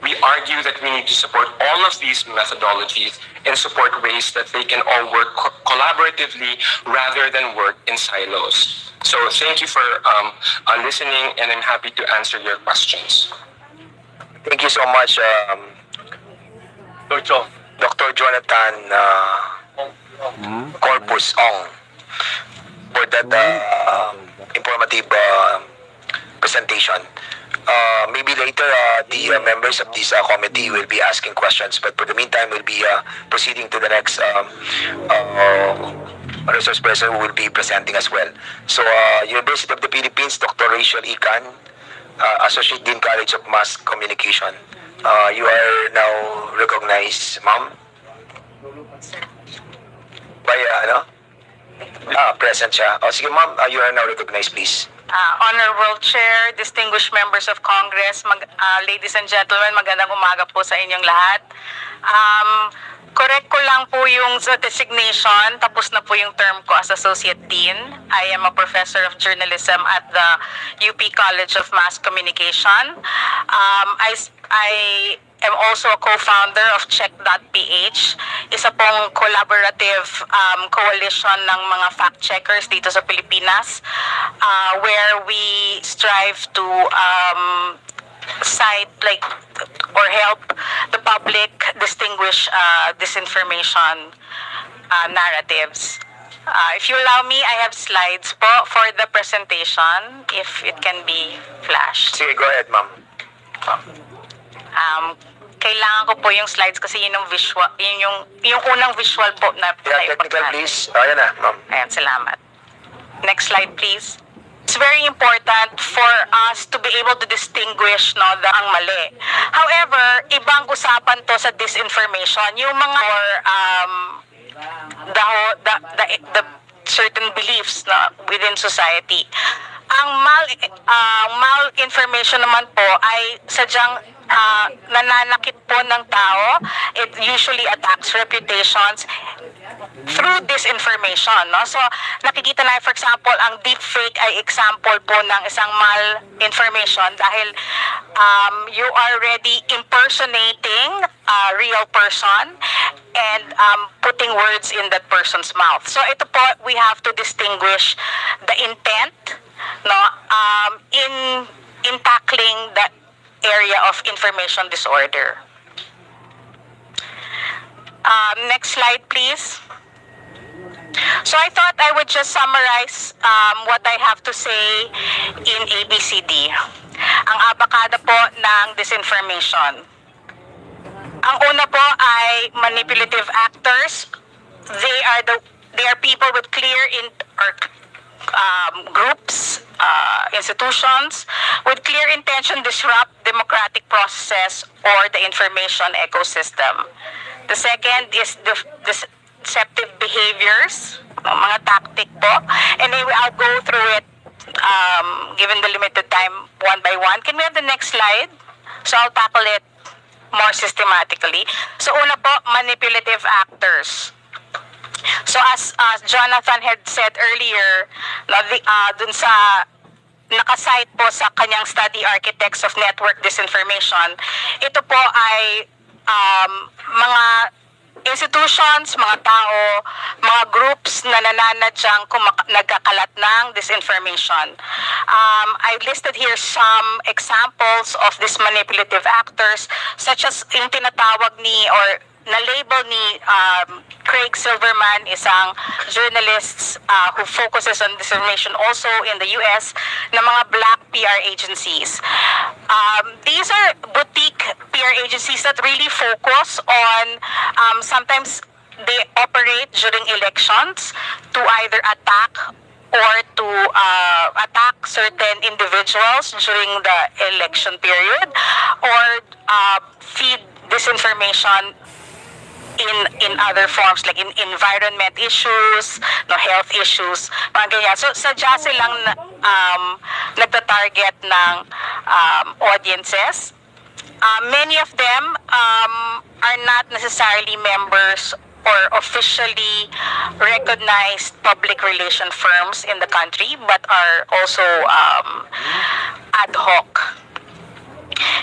We argue that we need to support all of these methodologies and support ways that they can all work collaboratively rather than work in silos. So thank you for listening, and I'm happy to answer your questions. Thank you so much, Dr. Jonathan Corpus Ong, for that informative presentation. Maybe later the members of this committee will be asking questions, but for the meantime we'll be proceeding to the next resource person who will be presenting as well. So University of the Philippines, Dr. Rachel Ican, Associate Dean College of Mass Communication. You are now recognized, ma'am, by Present siya. O sige ma'am, you are now recognized please. Honorable Chair, distinguished members of Congress, ladies and gentlemen, magandang umaga po sa inyong lahat. Correct ko lang po yung sa designation, tapos na po yung term ko as Associate Dean. I am a Professor of Journalism at the UP College of Mass Communication. I am also a co-founder of Check.ph, isa pong collaborative coalition ng mga fact-checkers dito sa Pilipinas, where we strive to cite or help the public distinguish disinformation narratives. If you allow me, I have slides po for the presentation, if it can be flashed. Sige, go ahead ma'am. Kailangan ko po yung slides kasi yun yung visual, yung unang visual po na Yeah, technical please. Ayan na ma'am. Ayan, salamat. Next slide, please. It's very important for us to be able to distinguish ang mali. However, ibang usapan to sa disinformation. Yung mga the certain beliefs within society. Ang malinformation naman po ay sadyang nananakit po ng tao. It usually attacks reputations through disinformation, no? So, nakikita na, for example, ang deepfake ay example po ng isang malinformation dahil you are already impersonating a real person and putting words in that person's mouth. So, ito po, we have to distinguish the intent, no, in tackling the area of information disorder. Next slide, please. So I thought I would just summarize what I have to say in ABCD. Ang abakada po ng disinformation. Ang una po ay manipulative actors. They are people with clear groups, institutions with clear intention to disrupt democratic process or the information ecosystem. The second is the deceptive behaviors, mga tactic po. And then I'll go through it given the limited time one by one. Can we have the next slide? So I'll tackle it more systematically. So una po, manipulative actors. So as Jonathan had said earlier, dun sa nakasite po sa kanyang study Architects of Network Disinformation, ito po ay mga institutions, mga tao, mga groups na nananadyang nagkakalat ng disinformation. I listed here some examples of these manipulative actors, such as yung tinatawag or na-label ni Craig Silverman, isang journalist who focuses on disinformation also in the US, na mga black PR agencies. These are boutique PR agencies that really focus on, sometimes they operate during elections to either attack or to attack certain individuals during the election period, or feed disinformation in other forms, like in environment issues, health issues, mga ganyan. So, sadya silang nagta-target ng audiences. Many of them are not necessarily members or officially recognized public relation firms in the country, but are also ad hoc.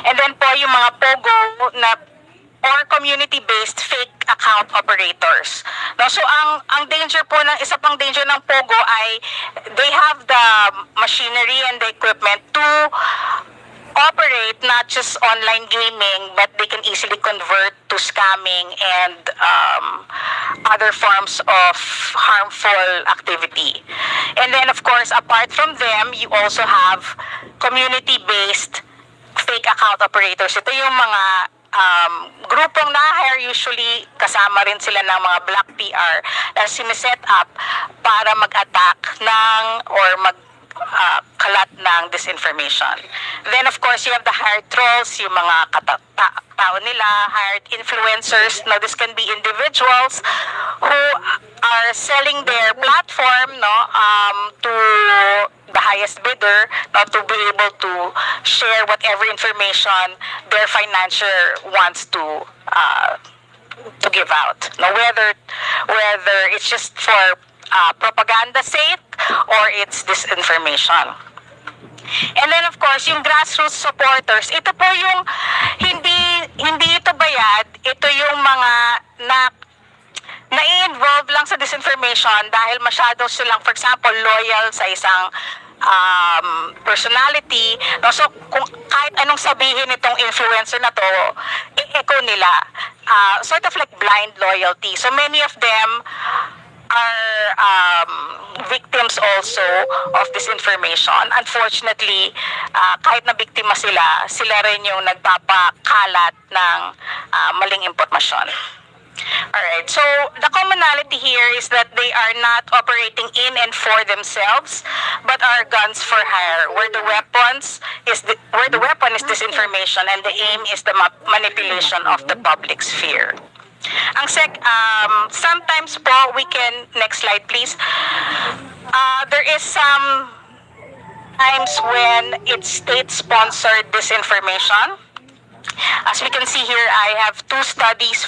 And then po yung mga POGO or community-based fake account operators. So ang danger po isa pang danger ng POGO ay they have the machinery and the equipment to operate not just online gaming, but they can easily convert to scamming and other forms of harmful activity. And then of course, apart from them, you also have community-based fake account operators. Ito yung mga grupong na-hire, usually kasama rin sila ng mga black PR na siniset up para mag-attack or kalat ng disinformation. Then of course, you have the hired trolls, yung mga tao nila, hired influencers. Now this can be individuals who are selling their platform to the highest bidder, to be able to share whatever information their financier wants to give out. Now whether it's just for propaganda sake or it's disinformation. And then of course, yung grassroots supporters, ito po yung hindi ito bayad, ito yung mga na-involve lang sa disinformation dahil masyado silang, for example, loyal sa isang personality. No? So, kung kahit anong sabihin itong influencer na to, i-echo nila. Sort of like blind loyalty. So, many of them are victims also of disinformation. Unfortunately, kahit na biktima sila rin yung nagpapakalat ng maling impormasyon. Alright, so the commonality here is that they are not operating in and for themselves, but are guns for hire, where the weapon is disinformation and the aim is the manipulation of the public sphere. Sometimes po we can, next slide please, there is some times when it's state-sponsored disinformation. As we can see here, I have two studies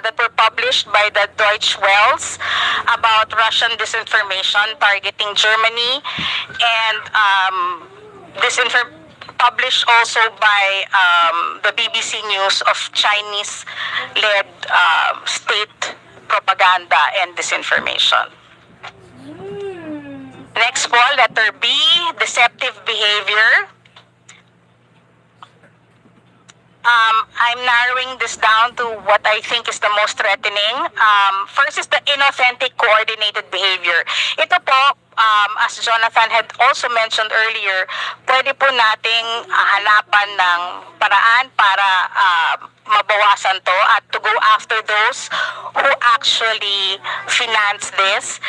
that were published by the Deutsche Welles about Russian disinformation targeting Germany, and published also by the BBC News of Chinese-led state propaganda and disinformation. Next po, letter B, deceptive behavior. I'm narrowing this down to what I think is the most threatening. First is the inauthentic coordinated behavior. Ito po, as Jonathan had also mentioned earlier, pwede po nating hanapan ng paraan para mabawasan to at to go after those who actually finance this.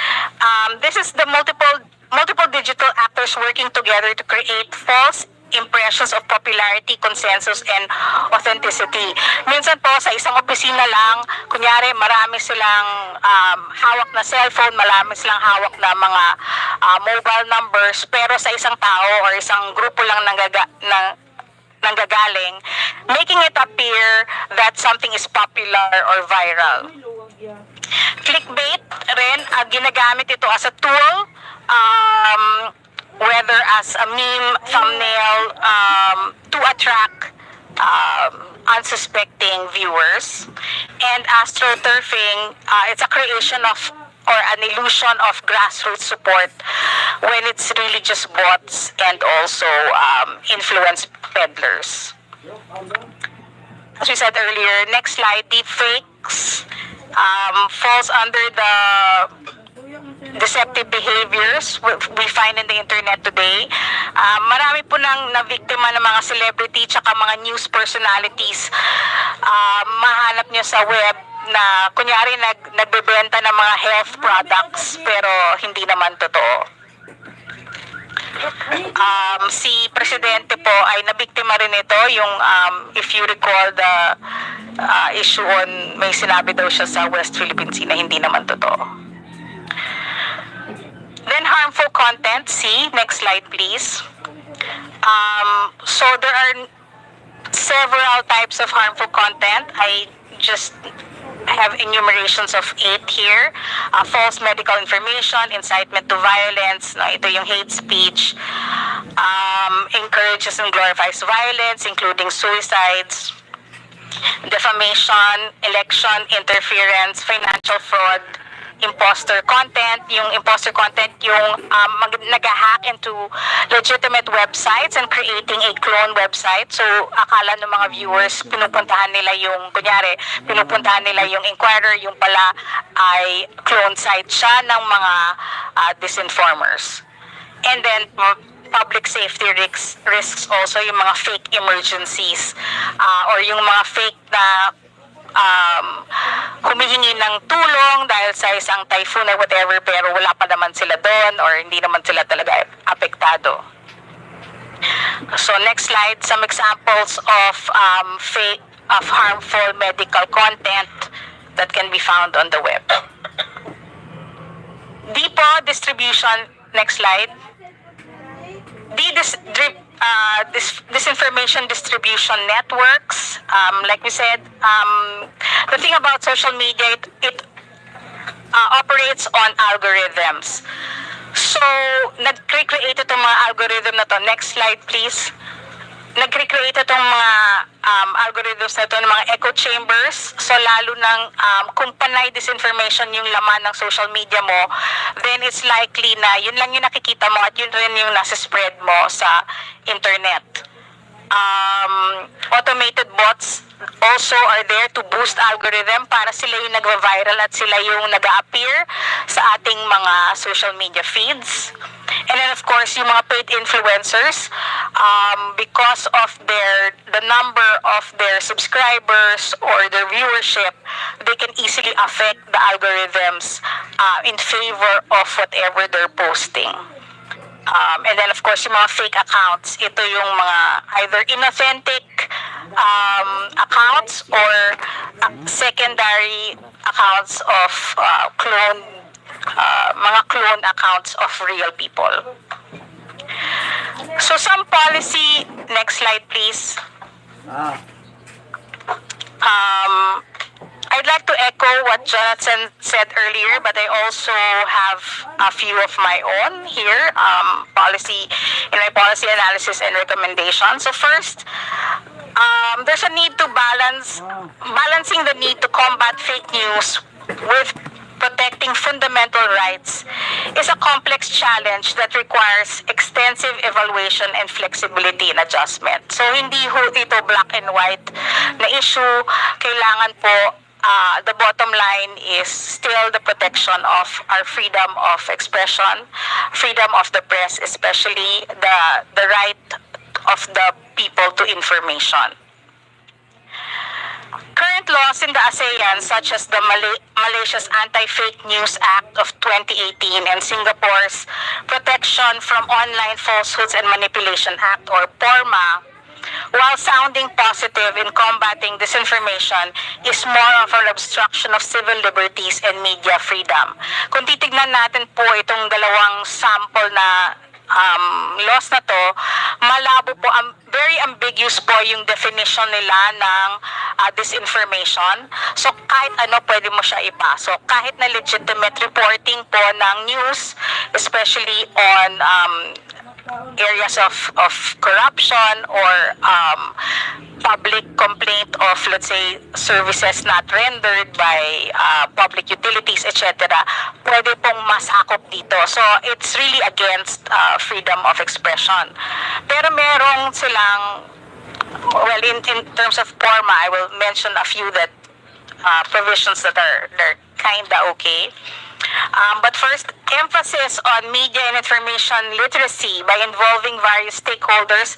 This is the multiple digital actors working together to create false impressions of popularity, consensus, and authenticity. Minsan po, sa isang opisina lang, kunyari, marami silang hawak na cellphone, marami silang hawak na mga mobile numbers, pero sa isang tao or isang grupo lang nanggagaling, making it appear that something is popular or viral. Clickbait rin, ginagamit ito as a tool, whether as a meme, thumbnail, to attract unsuspecting viewers. And astroturfing, it's a creation of or an illusion of grassroots support when it's really just bots and also influence peddlers. As we said earlier, next slide, deepfakes falls under the deceptive behaviors we find in the internet today. Marami po nang nabiktima ng mga celebrity tsaka mga news personalities. Mahanap nyo sa web na kunyari nagbebenta ng mga health products pero hindi naman totoo. Si Presidente po ay nabiktima rin ito, yung if you recall the issue on, may sinabi daw siya sa West Philippine Sea na hindi naman totoo. Then harmful content, see, next slide please. So there are several types of harmful content. I just have enumerations of 8 here. False medical information, incitement to violence, ito yung hate speech, encourages and glorifies violence, including suicides, defamation, election interference, financial fraud, imposter content. Yung imposter content, yung nag-hack into legitimate websites and creating a clone website. So, akala ng mga viewers, pinupuntahan nila yung Inquirer, yung pala ay clone site siya ng mga disinformers. And then, public safety risks also, yung mga fake emergencies or yung mga fake na humihingi ng tulong dahil sa isang typhoon or whatever pero wala pa naman sila doon or hindi naman sila talaga apektado. So next slide, some examples of harmful medical content that can be found on the web. Depot distribution, next slide. Disinformation distribution networks. Like we said, the thing about social media, it operates on algorithms. So, nag-create itong mga algorithm na to. Next slide, please. Nag-create itong mga algorithms na to ng mga echo chambers. So, lalo ng kung panay disinformation yung laman ng social media mo, then it's likely na yun lang yung nakikita mo at yun rin yung nasa spread mo sa internet. Automated bots also are there to boost algorithm para sila yung nagva-viral at sila yung nag-appear sa ating mga social media feeds. And then of course, yung mga paid influencers, because of the number of their subscribers or their viewership, they can easily affect the algorithms in favor of whatever they're posting. And then of course, yung mga fake accounts, ito yung mga either inauthentic accounts or secondary accounts of mga clone accounts of real people. So some policy, next slide please. I'd like to echo what Jonathan said earlier, but I also have a few of my own here, in my policy analysis and recommendations. So first, there's a need to balancing the need to combat fake news with protecting fundamental rights is a complex challenge that requires extensive evaluation and flexibility in adjustment. So hindi ho ito black and white na issue. Kailangan po the bottom line is still the protection of our freedom of expression, freedom of the press, especially the right of the people to information. Current laws in the ASEAN, such as the Malaysia's Anti-Fake News Act of 2018 and Singapore's Protection from Online Falsehoods and Manipulation Act, or PORMA, while sounding positive in combating disinformation, is more of an obstruction of civil liberties and media freedom. Kung titignan natin po itong dalawang sample na laws na to, malabo po, very ambiguous po yung definition nila ng disinformation. So kahit ano pwede mo siya ipasok. Kahit na legitimate reporting po ng news, especially on areas of corruption or public complaint of, let's say, services not rendered by public utilities, etc., pwede pong masakop dito. So, it's really against freedom of expression. Pero merong silang, well, in terms of PORMA, I will mention a few that provisions that they're kinda okay. But first, emphasis on media and information literacy by involving various stakeholders,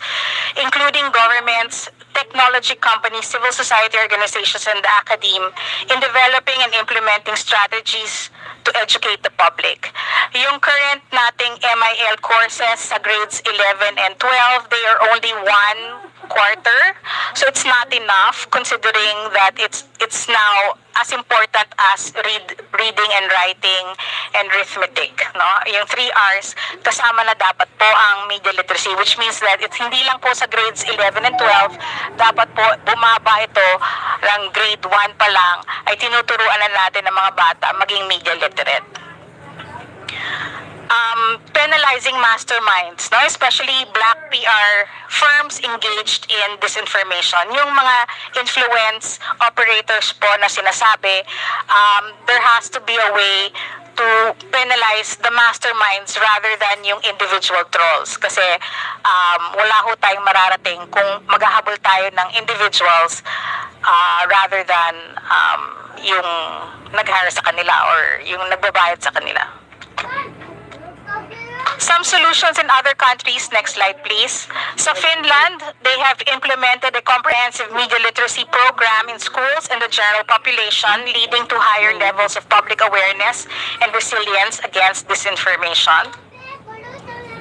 including governments, technology companies, civil society organizations, and the academe, in developing and implementing strategies to educate the public. Yung current nating MIL courses sa grades 11 and 12, they are only one quarter. So it's not enough considering that it's now as important as reading and writing and arithmetic, no? Yung 3 R's, kasama na dapat po ang media literacy, which means that it's hindi lang po sa grades 11 and 12, dapat po bumaba ito ng grade 1 pa lang, ay tinuturuan na natin ng mga bata maging media literate. Penalizing masterminds, no? Especially black PR firms engaged in disinformation. Yung mga influence operators po na sinasabi, there has to be a way to penalize the masterminds rather than yung individual trolls. Kasi wala ho tayong mararating kung maghahabol tayo ng individuals rather than yung nag-hire sa kanila or yung nagbabayad sa kanila. Some solutions in other countries, next slide please. Sa Finland, they have implemented a comprehensive media literacy program in schools and the general population, leading to higher levels of public awareness and resilience against disinformation.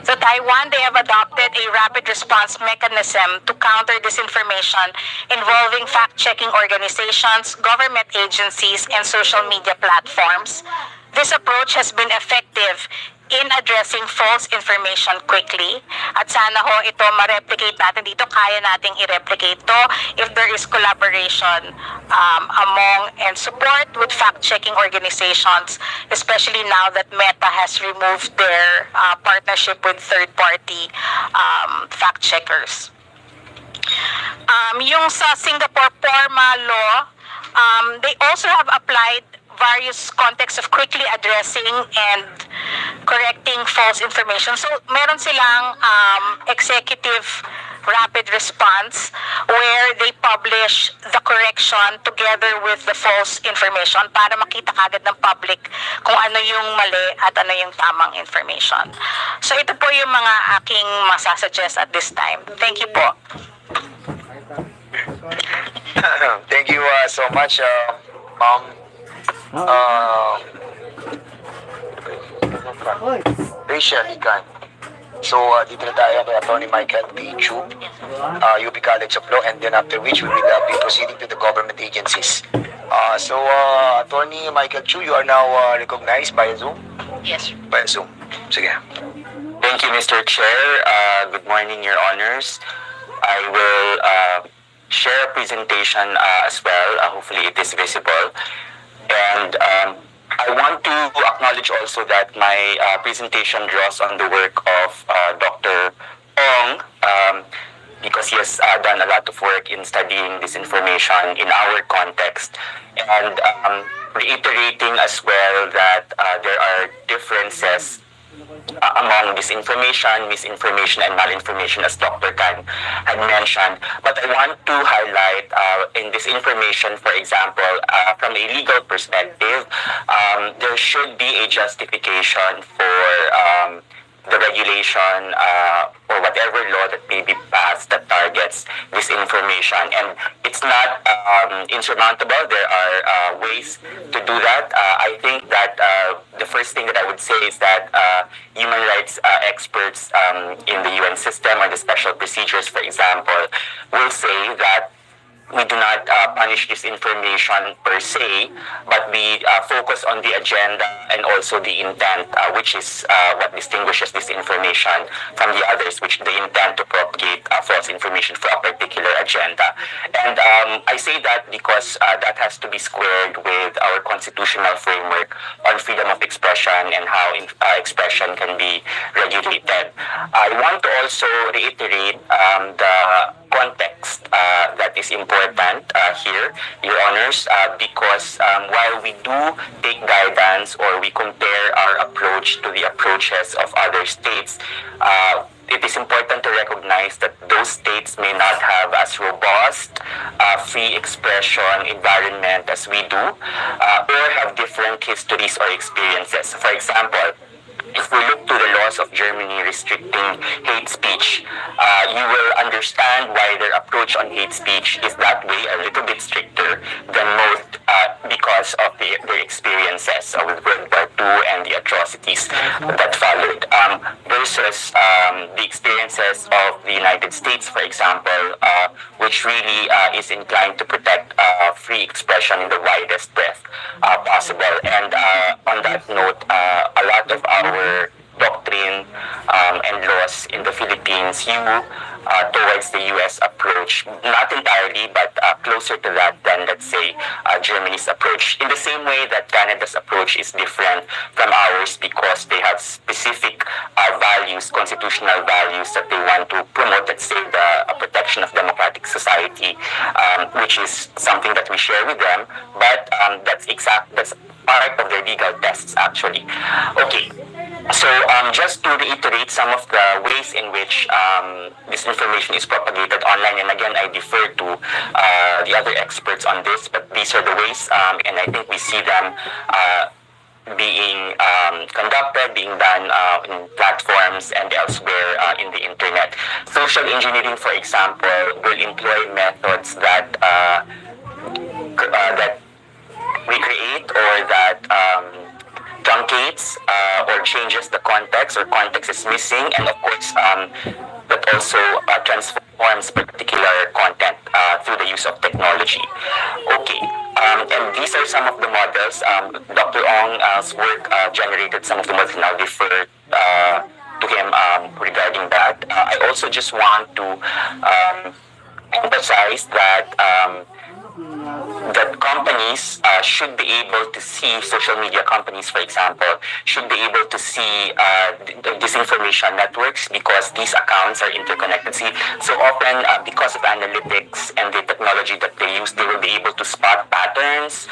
Sa Taiwan, they have adopted a rapid response mechanism to counter disinformation involving fact-checking organizations, government agencies, and social media platforms. This approach has been effective in addressing false information quickly. At sana ho ito ma-replicate natin dito, kaya nating i-replicate to if there is collaboration among and support with fact-checking organizations, especially now that Meta has removed their partnership with third-party fact-checkers. Yung sa Singapore PORMA law, they also have applied various contexts of quickly addressing and correcting false information. So, meron silang executive rapid response where they publish the correction together with the false information para makita kagad ng public kung ano yung mali at ano yung tamang information. So, ito po yung mga aking masasuggest at this time. Thank you po. Thank you so much, Ma'am. Rachel Ikan. So, dito na tayo kay Attorney Michael B. Chu, UP College of Law, and then after which we will be proceeding to the government agencies. Attorney Michael Chu, you are now recognized by Zoom? Yes. By Zoom. Sige. Thank you, Mr. Chair. Good morning, Your Honors. I will share a presentation as well. Hopefully it is visible. And I want to acknowledge also that my presentation draws on the work of Dr. Ong because he has done a lot of work in studying this information in our context, and reiterating as well that there are differences among disinformation, misinformation, and malinformation, as Dr. Khan had mentioned. But I want to highlight in this information, for example, from a legal perspective, there should be a justification for the regulation or whatever law that may be passed that targets this information. And it's not insurmountable. There are ways to do that. I think that the first thing that I would say is that human rights experts in the UN system or the special procedures, for example, will say that we do not punish disinformation per se, but we focus on the agenda and also the intent, which is what distinguishes disinformation from the others, which they intend to propagate false information for a particular agenda. And I say that because that has to be squared with our constitutional framework on freedom of expression and how expression can be regulated. I want to also reiterate the context that is important here, Your Honors, because while we do take guidance or we compare our approach to the approaches of other states, it is important to recognize that those states may not have as robust free expression environment as we do, or have different histories or experiences. For example, if we look to the laws of Germany restricting hate speech, you will understand why their approach on hate speech is that way, a little bit stricter than most, because of their experiences with World War II and the atrocities that followed, versus the experiences of the United States, for example, which really is inclined to protect free expression in the widest breadth possible. And on that note, a lot of our doctrine and laws in the Philippines hew towards the U.S. approach, not entirely, but closer to that than, let's say, Germany's approach. In the same way that Canada's approach is different from ours because they have specific values, constitutional values that they want to promote, let's say, the protection of democratic society, which is something that we share with them, but that's part of their legal tests, actually. Okay. So just to reiterate some of the ways in which this information is propagated online, and again, I defer to the other experts on this, but these are the ways, and I think we see them being conducted, being done in platforms and elsewhere in the internet. Social engineering, for example, will employ methods that that we create or that truncates or changes the context, or context is missing, and of course that also transforms particular content through the use of technology. Okay, and these are some of the models. Dr. Ong's work generated some of the models, and I'll defer to him regarding that. I also just want to emphasize that companies should be able to see, social media companies, for example, should be able to see disinformation networks, because these accounts are interconnected. See, so often because of analytics and the technology that they use, they will be able to spot patterns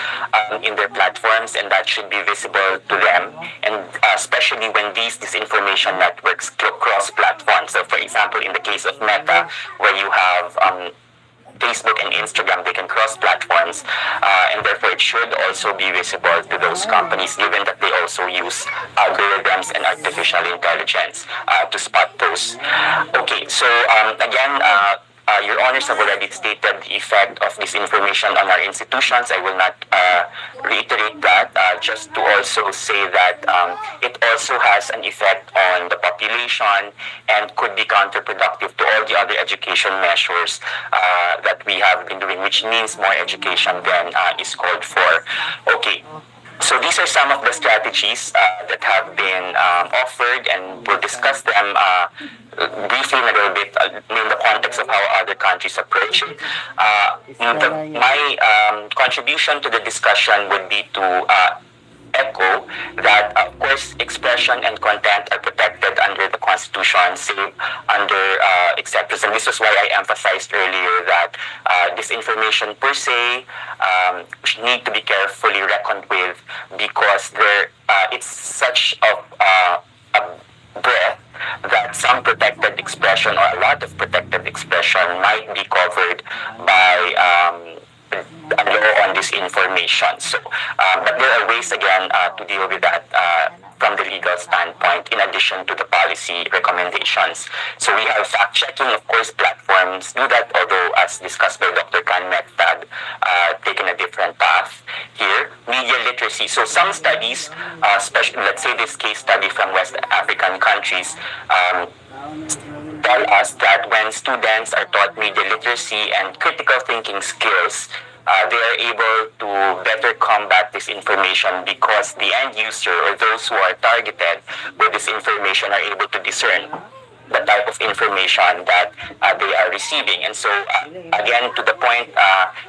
in their platforms, and that should be visible to them. And especially when these disinformation networks cross platforms. So, for example, in the case of Meta, where you have Facebook and Instagram, they can cross platforms, and therefore it should also be visible to those companies, given that they also use algorithms and artificial intelligence to spot those. Okay, so again, your honors have already stated the effect of this information on our institutions. I will not reiterate that, just to also say that it also has an effect on the population and could be counterproductive to all the other education measures that we have been doing, which means more education than is called for. Okay. So these are some of the strategies that have been offered, and we'll discuss them briefly in a little bit in the context of how other countries approach it. My contribution to the discussion would be to echo that, of course, expression and content are protected under the Constitution, save under exceptions. And this is why I emphasized earlier that disinformation per se need to be carefully reckoned with, because it's such a breadth that some protected expression, or a lot of protected expression, might be covered by a law on disinformation. So, but there are ways again to deal with that from the legal standpoint, in addition to the policy recommendations. So we have fact-checking, of course, platforms do that, although as discussed by Dr. Kanmet, have taken a different path here. Media literacy. So some studies, especially, let's say this case study from West African countries, tell us that when students are taught media literacy and critical thinking skills, they are able to better combat disinformation, because the end user, or those who are targeted with this information, are able to discern the type of information that they are receiving. And so, again, to the point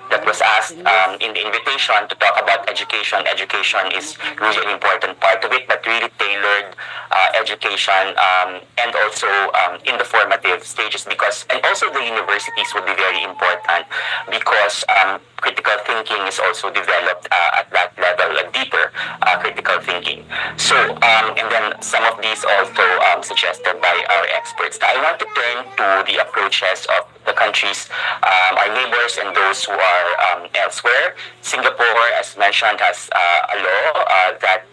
that was asked in the invitation to talk about education, education is really an important part of it, but really tailored education, and also in the formative stages, because, and also the universities would be very important, because critical thinking is also developed at that level, a deeper critical thinking. So, and then some of these also suggested by our experts. Now, I want to turn to the approaches of the countries, our neighbors, and those who are elsewhere. Singapore, as mentioned, has a law that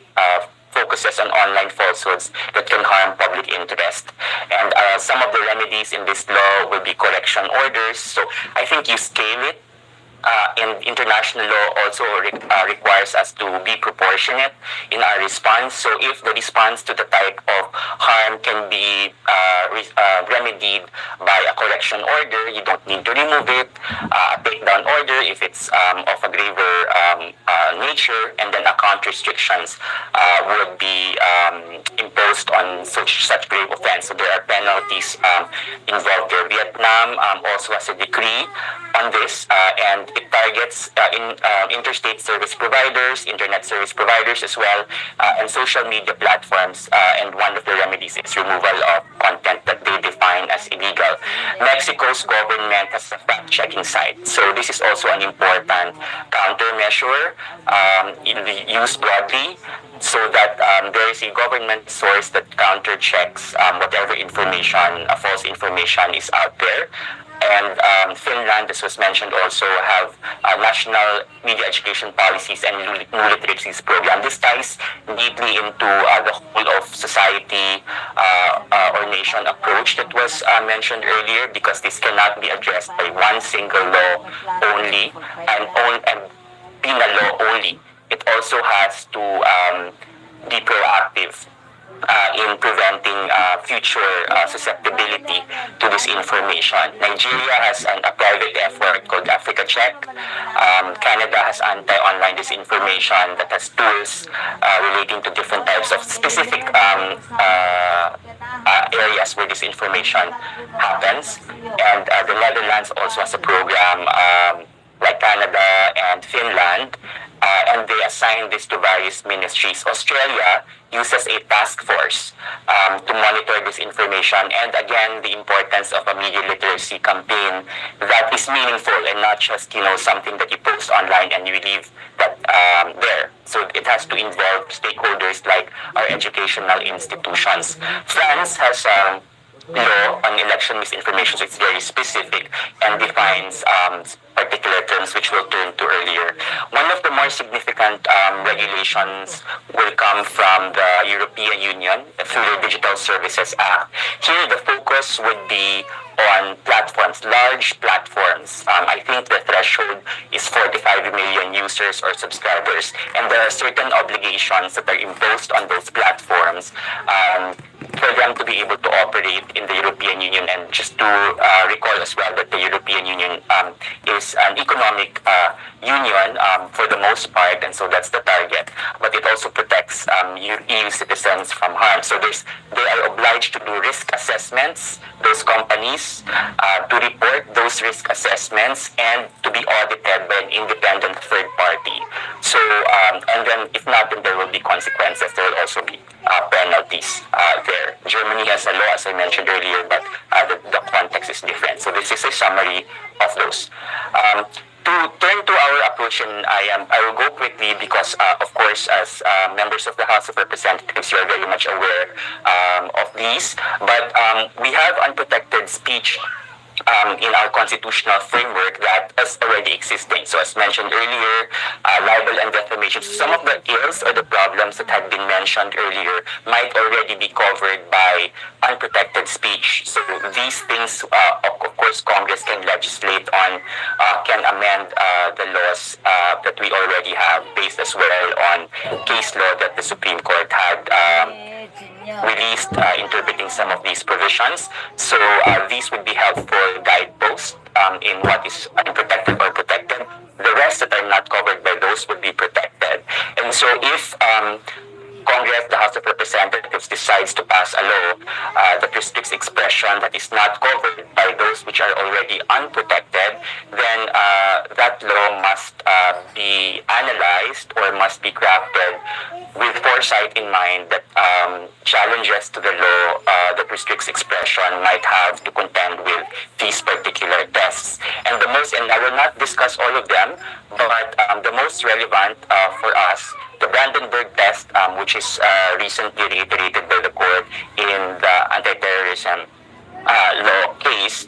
focuses on online falsehoods that can harm public interest. And some of the remedies in this law will be correction orders. So I think you scale it. And international law also requires us to be proportionate in our response. So if the response to the type of harm can be remedied by a correction order, you don't need to remove it. A takedown order if it's of a graver nature, and then account restrictions would be imposed on such grave offense. So there are penalties involved there. Vietnam also has a decree on this, and it targets interstate service providers, internet service providers as well, and social media platforms, and one of the remedies is removal of content that they define as illegal. Mexico's government has a fact-checking site, so this is also an important countermeasure used broadly, so that there is a government source that counter-checks whatever information, false information is out there. And Finland, as was mentioned, also have national media education policies and new literacies program. This ties deeply into the whole of society or nation approach that was mentioned earlier, because this cannot be addressed by one single law only, and penal law only. It also has to be proactive in preventing future susceptibility to this information. Nigeria has a private effort called Africa Check. Canada has anti-online disinformation that has tools relating to different types of specific areas where disinformation happens. And the Netherlands also has a program like Canada and Finland, and they assign this to various ministries. Australia uses a task force to monitor this information, and again, the importance of a media literacy campaign that is meaningful and not just something that you post online and you leave that there. So it has to involve stakeholders like our educational institutions. France has law on election misinformation, so it's very specific and defines particular terms which we'll turn to earlier. One of the more significant regulations will come from the European Union through the Digital Services Act. Here, the focus would be on platforms, large platforms. I think the threshold is 45 million users or subscribers, and there are certain obligations that are imposed on those platforms for them to be able to operate in the European Union. And just to recall as well that the European Union is an economic union for the most part, and so that's the target. But it also protects EU citizens from harm. So they are obliged to do risk assessments, those companies, to report those risk assessments and to be audited by an independent third party. So, and then if not, then there will be consequences. There will also be penalties there. Germany has a law, as I mentioned earlier, but the context is different. So this is a summary of those. To turn to our approach, and I will go quickly because, of course, as members of the House of Representatives, you are very much aware of these. But we have unprotected speech in our constitutional framework that is already existing. So as mentioned earlier, libel and defamation. So some of the ills or the problems that had been mentioned earlier might already be covered by unprotected speech. So these things, of course, Congress can legislate on, can amend the laws that we already have based as well on case law that the Supreme Court had released interpreting some of these provisions. So these would be helpful guideposts in what is unprotected or protected. The rest that are not covered by those would be protected. And so if Congress, the House of Representatives, decides to pass a law that restricts expression that is not covered by those which are already unprotected, then that law must be analyzed or must be crafted with foresight in mind that challenges to the law that restricts expression might have to contend with these particular tests. And I will not discuss all of them, but the most relevant for us, the Brandenburg test, which is recently reiterated by the court in the anti-terrorism law case,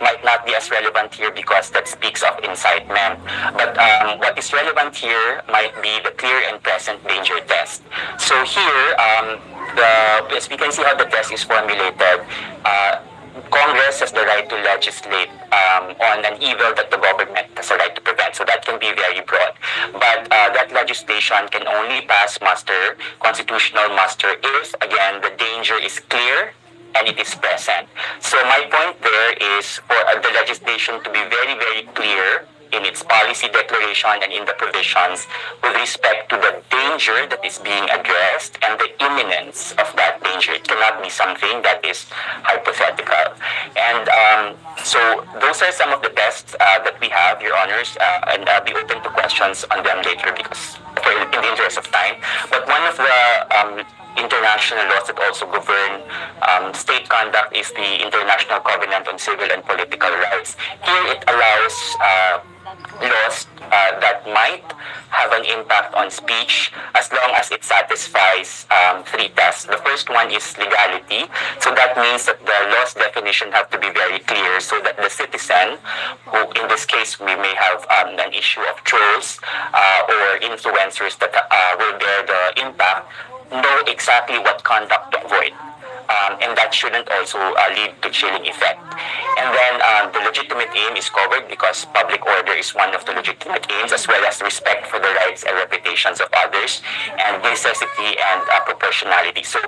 might not be as relevant here because that speaks of incitement. But what is relevant here might be the clear and present danger test. So here, as we can see how the test is formulated, Congress has the right to legislate on an evil that the government has a right to prevent. So that can be very broad. But that legislation can only pass muster, constitutional muster, if, again, the danger is clear and it is present. So my point there is for the legislation to be very, very clear in its policy declaration and in the provisions with respect to the danger that is being addressed and the imminence of that danger. It cannot be something that is hypothetical. And so those are some of the tests that we have, Your Honors, and I'll be open to questions on them later because in the interest of time. But one of the international laws that also govern state conduct is the International Covenant on Civil and Political Rights. Here it allows laws that might have an impact on speech as long as it satisfies three tests. The first one is legality. So that means that the law's definition have to be very clear so that the citizen, who in this case we may have an issue of trolls or influencers that will bear the impact, know exactly what conduct to avoid. and that shouldn't also lead to chilling effect. And then the legitimate aim is covered because public order is one of the legitimate aims, as well as respect for the rights and reputations of others, and necessity and proportionality. So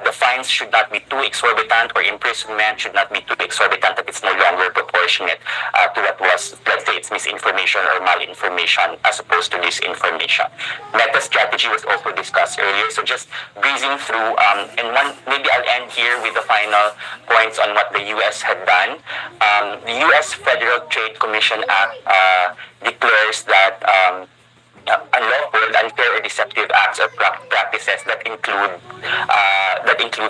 the fines should not be too exorbitant, or imprisonment should not be too exorbitant that it's no longer proportionate to what was, let's say, it's misinformation or malinformation as opposed to disinformation. Meta strategy was also discussed earlier. So just breezing through, maybe I'll end here with the final points on what the U.S. had done. The U.S. Federal Trade Commission Act declares that unlawful, unfair, or deceptive acts or practices that includes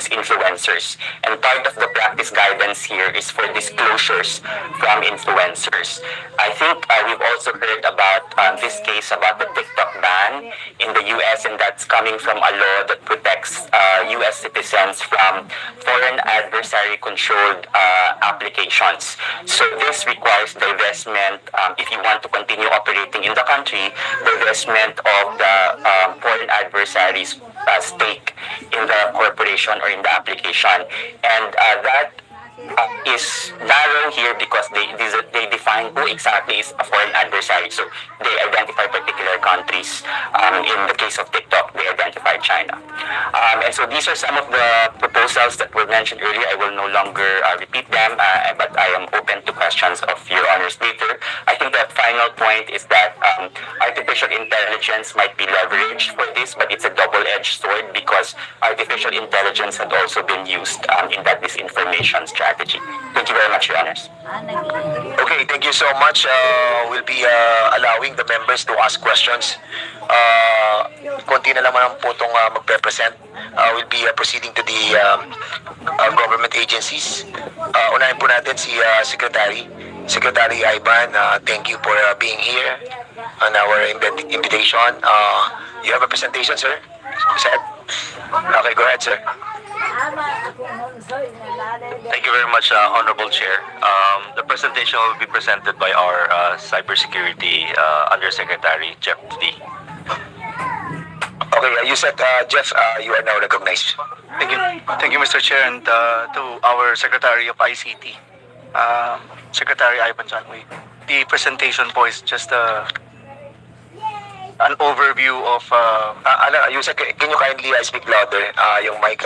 influencers. And part of the practice guidance here is for disclosures from influencers. I think we've also heard about this case about the TikTok ban in the U.S., and that's coming from a law that protects U.S. citizens from foreign adversary-controlled applications. So this requires divestment if you want to continue operating in the country, divestment of the foreign adversaries' stake in the corporation or in the application. And that is narrow here because they define who exactly is a foreign adversary. So they identify particular countries. In the case of TikTok, they identify China. And so these are some of the proposals that were mentioned earlier. I will no longer repeat them, but I am open to questions of your honors later. I think the final point is that artificial intelligence might be leveraged for this, but it's a double-edged sword because artificial intelligence had also been used in that disinformation strategy. Thank you very much, Your Honors. Okay, thank you so much. We'll be allowing the members to ask questions. Konti na naman po itong magpe-present. We'll be proceeding to the government agencies. Unahin po natin si Secretary Ivan. Thank you for being here on our invitation. You have a presentation, sir? Set? Okay, go ahead, sir. Thank you very much, Honorable Chair. The presentation will be presented by our Cybersecurity Undersecretary, Jeff D. Okay, you said, Jeff, you are now recognized. Thank you, Mr. Chair, and to our Secretary of ICT, Secretary Ivan Janway. The presentation po is just an overview of... can you kindly speak louder, yung mic?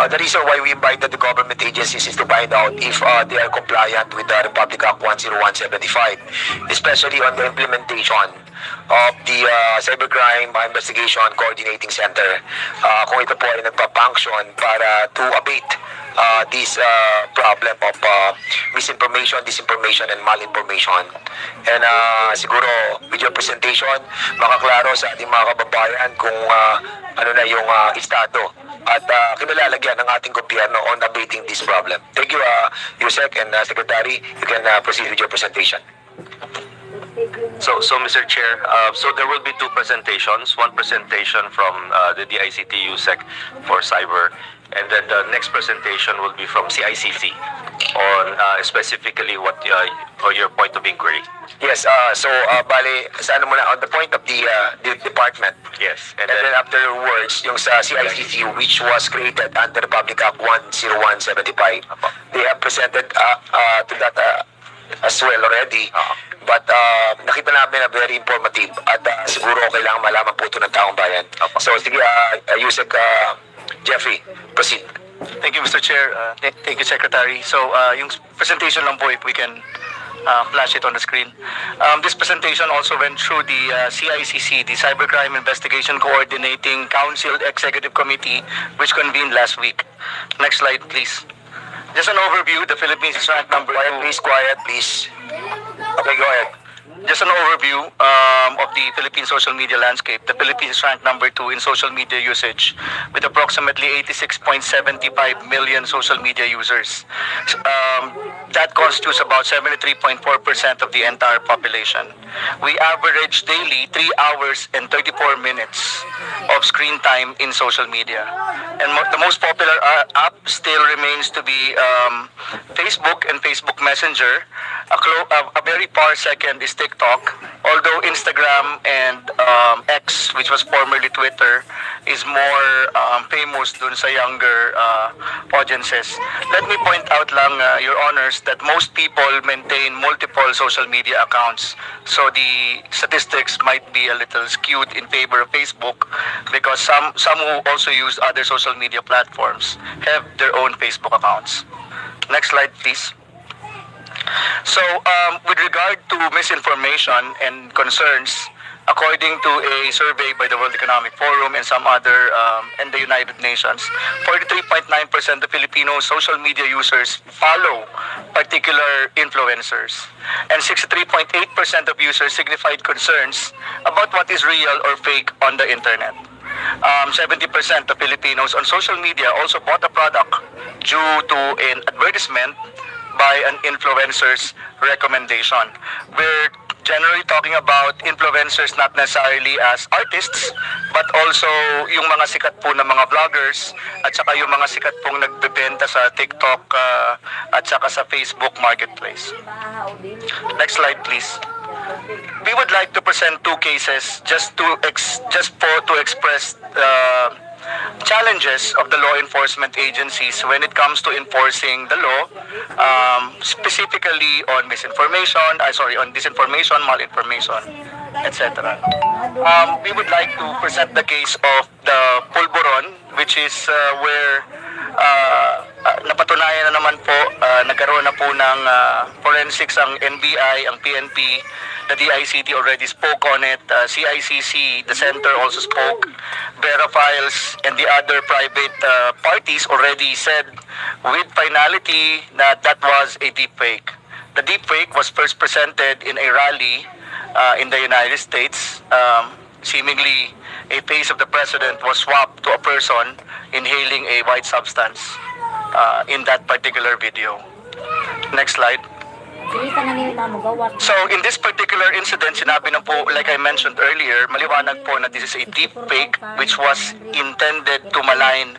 The reason why we invited the government agencies is to find out if they are compliant with the Republic Act 10175, especially on the implementation of the Cybercrime Investigation Coordinating Center. Kung ito po ay nagpa-function para to abate this problem of misinformation, disinformation, and malinformation. And siguro with your presentation, makaklaro sa ating mga kababayan kung ano na yung estado at kinalalagyan ng ating gobyerno on abating this problem. Thank you, Yusek and Secretary. You can proceed with your presentation. So, Mr. Chair, so there will be two presentations. One presentation from the DICT USEC for cyber, and then the next presentation will be from CICC on specifically what your point of inquiry. Yes, bali, sa ano muna, on the point of the department. Yes. And then afterwards, yung sa CICC, which was created under Republic Act 10175, they have presented to that as well already. But nakita namin na very informative at siguro kailangan malaman po ito ng taong bayan. So sige, Yusek Jeffrey, proceed. Thank you, Mr. Chair. Thank you, Secretary. So yung presentation lang po, if we can flash it on the screen. This presentation also went through the CICC, the Cybercrime Investigation Coordinating Council Executive Committee, which convened last week. Next slide, please. Just an overview, the Philippines is ranked number 2. Quiet, please. Okay, go ahead. Just an overview of the Philippine social media landscape. The Philippines is ranked number 2 in social media usage with approximately 86.75 million social media users. That constitutes about 73.4% of the entire population. We average daily 3 hours and 34 minutes of screen time in social media. And the most popular app still remains to be Facebook and Facebook Messenger. A very far second is TikTok, although Instagram and X, which was formerly Twitter, is more famous dun sa younger audiences. Let me point out lang, Your Honors, that most people maintain multiple social media accounts. So the statistics might be a little skewed in favor of Facebook because some who also use other social media platforms have their own Facebook accounts. Next slide, please. So, with regard to misinformation and concerns, according to a survey by the World Economic Forum and some other and the United Nations, 43.9% of Filipino social media users follow particular influencers, and 63.8% of users signified concerns about what is real or fake on the internet. 70% of Filipinos on social media also bought a product due to an advertisement by an influencer's recommendation. We're generally talking about influencers not necessarily as artists, but also yung mga sikat po na mga vloggers at saka yung mga sikat pong nagbebenta sa TikTok at saka sa Facebook Marketplace. Next slide, please. We would like to present two cases just to express challenges of the law enforcement agencies when it comes to enforcing the law, specifically on on disinformation, malinformation, etc. We would like to present the case of the Pulburon, which is where napatunayan na naman po, nagkaroon na po ng forensics ang NBI, ang PNP, the DICT already spoke on it, CICC, the center also spoke, Vera Files, and the other private parties already said with finality that that was a deepfake. The deepfake was first presented in a rally in the United States. Seemingly, a face of the president was swapped to a person inhaling a white substance in that particular video. Next slide. So, in this particular incident, sinabi na po, like I mentioned earlier, maliwanag po na this is a deep fake which was intended to malign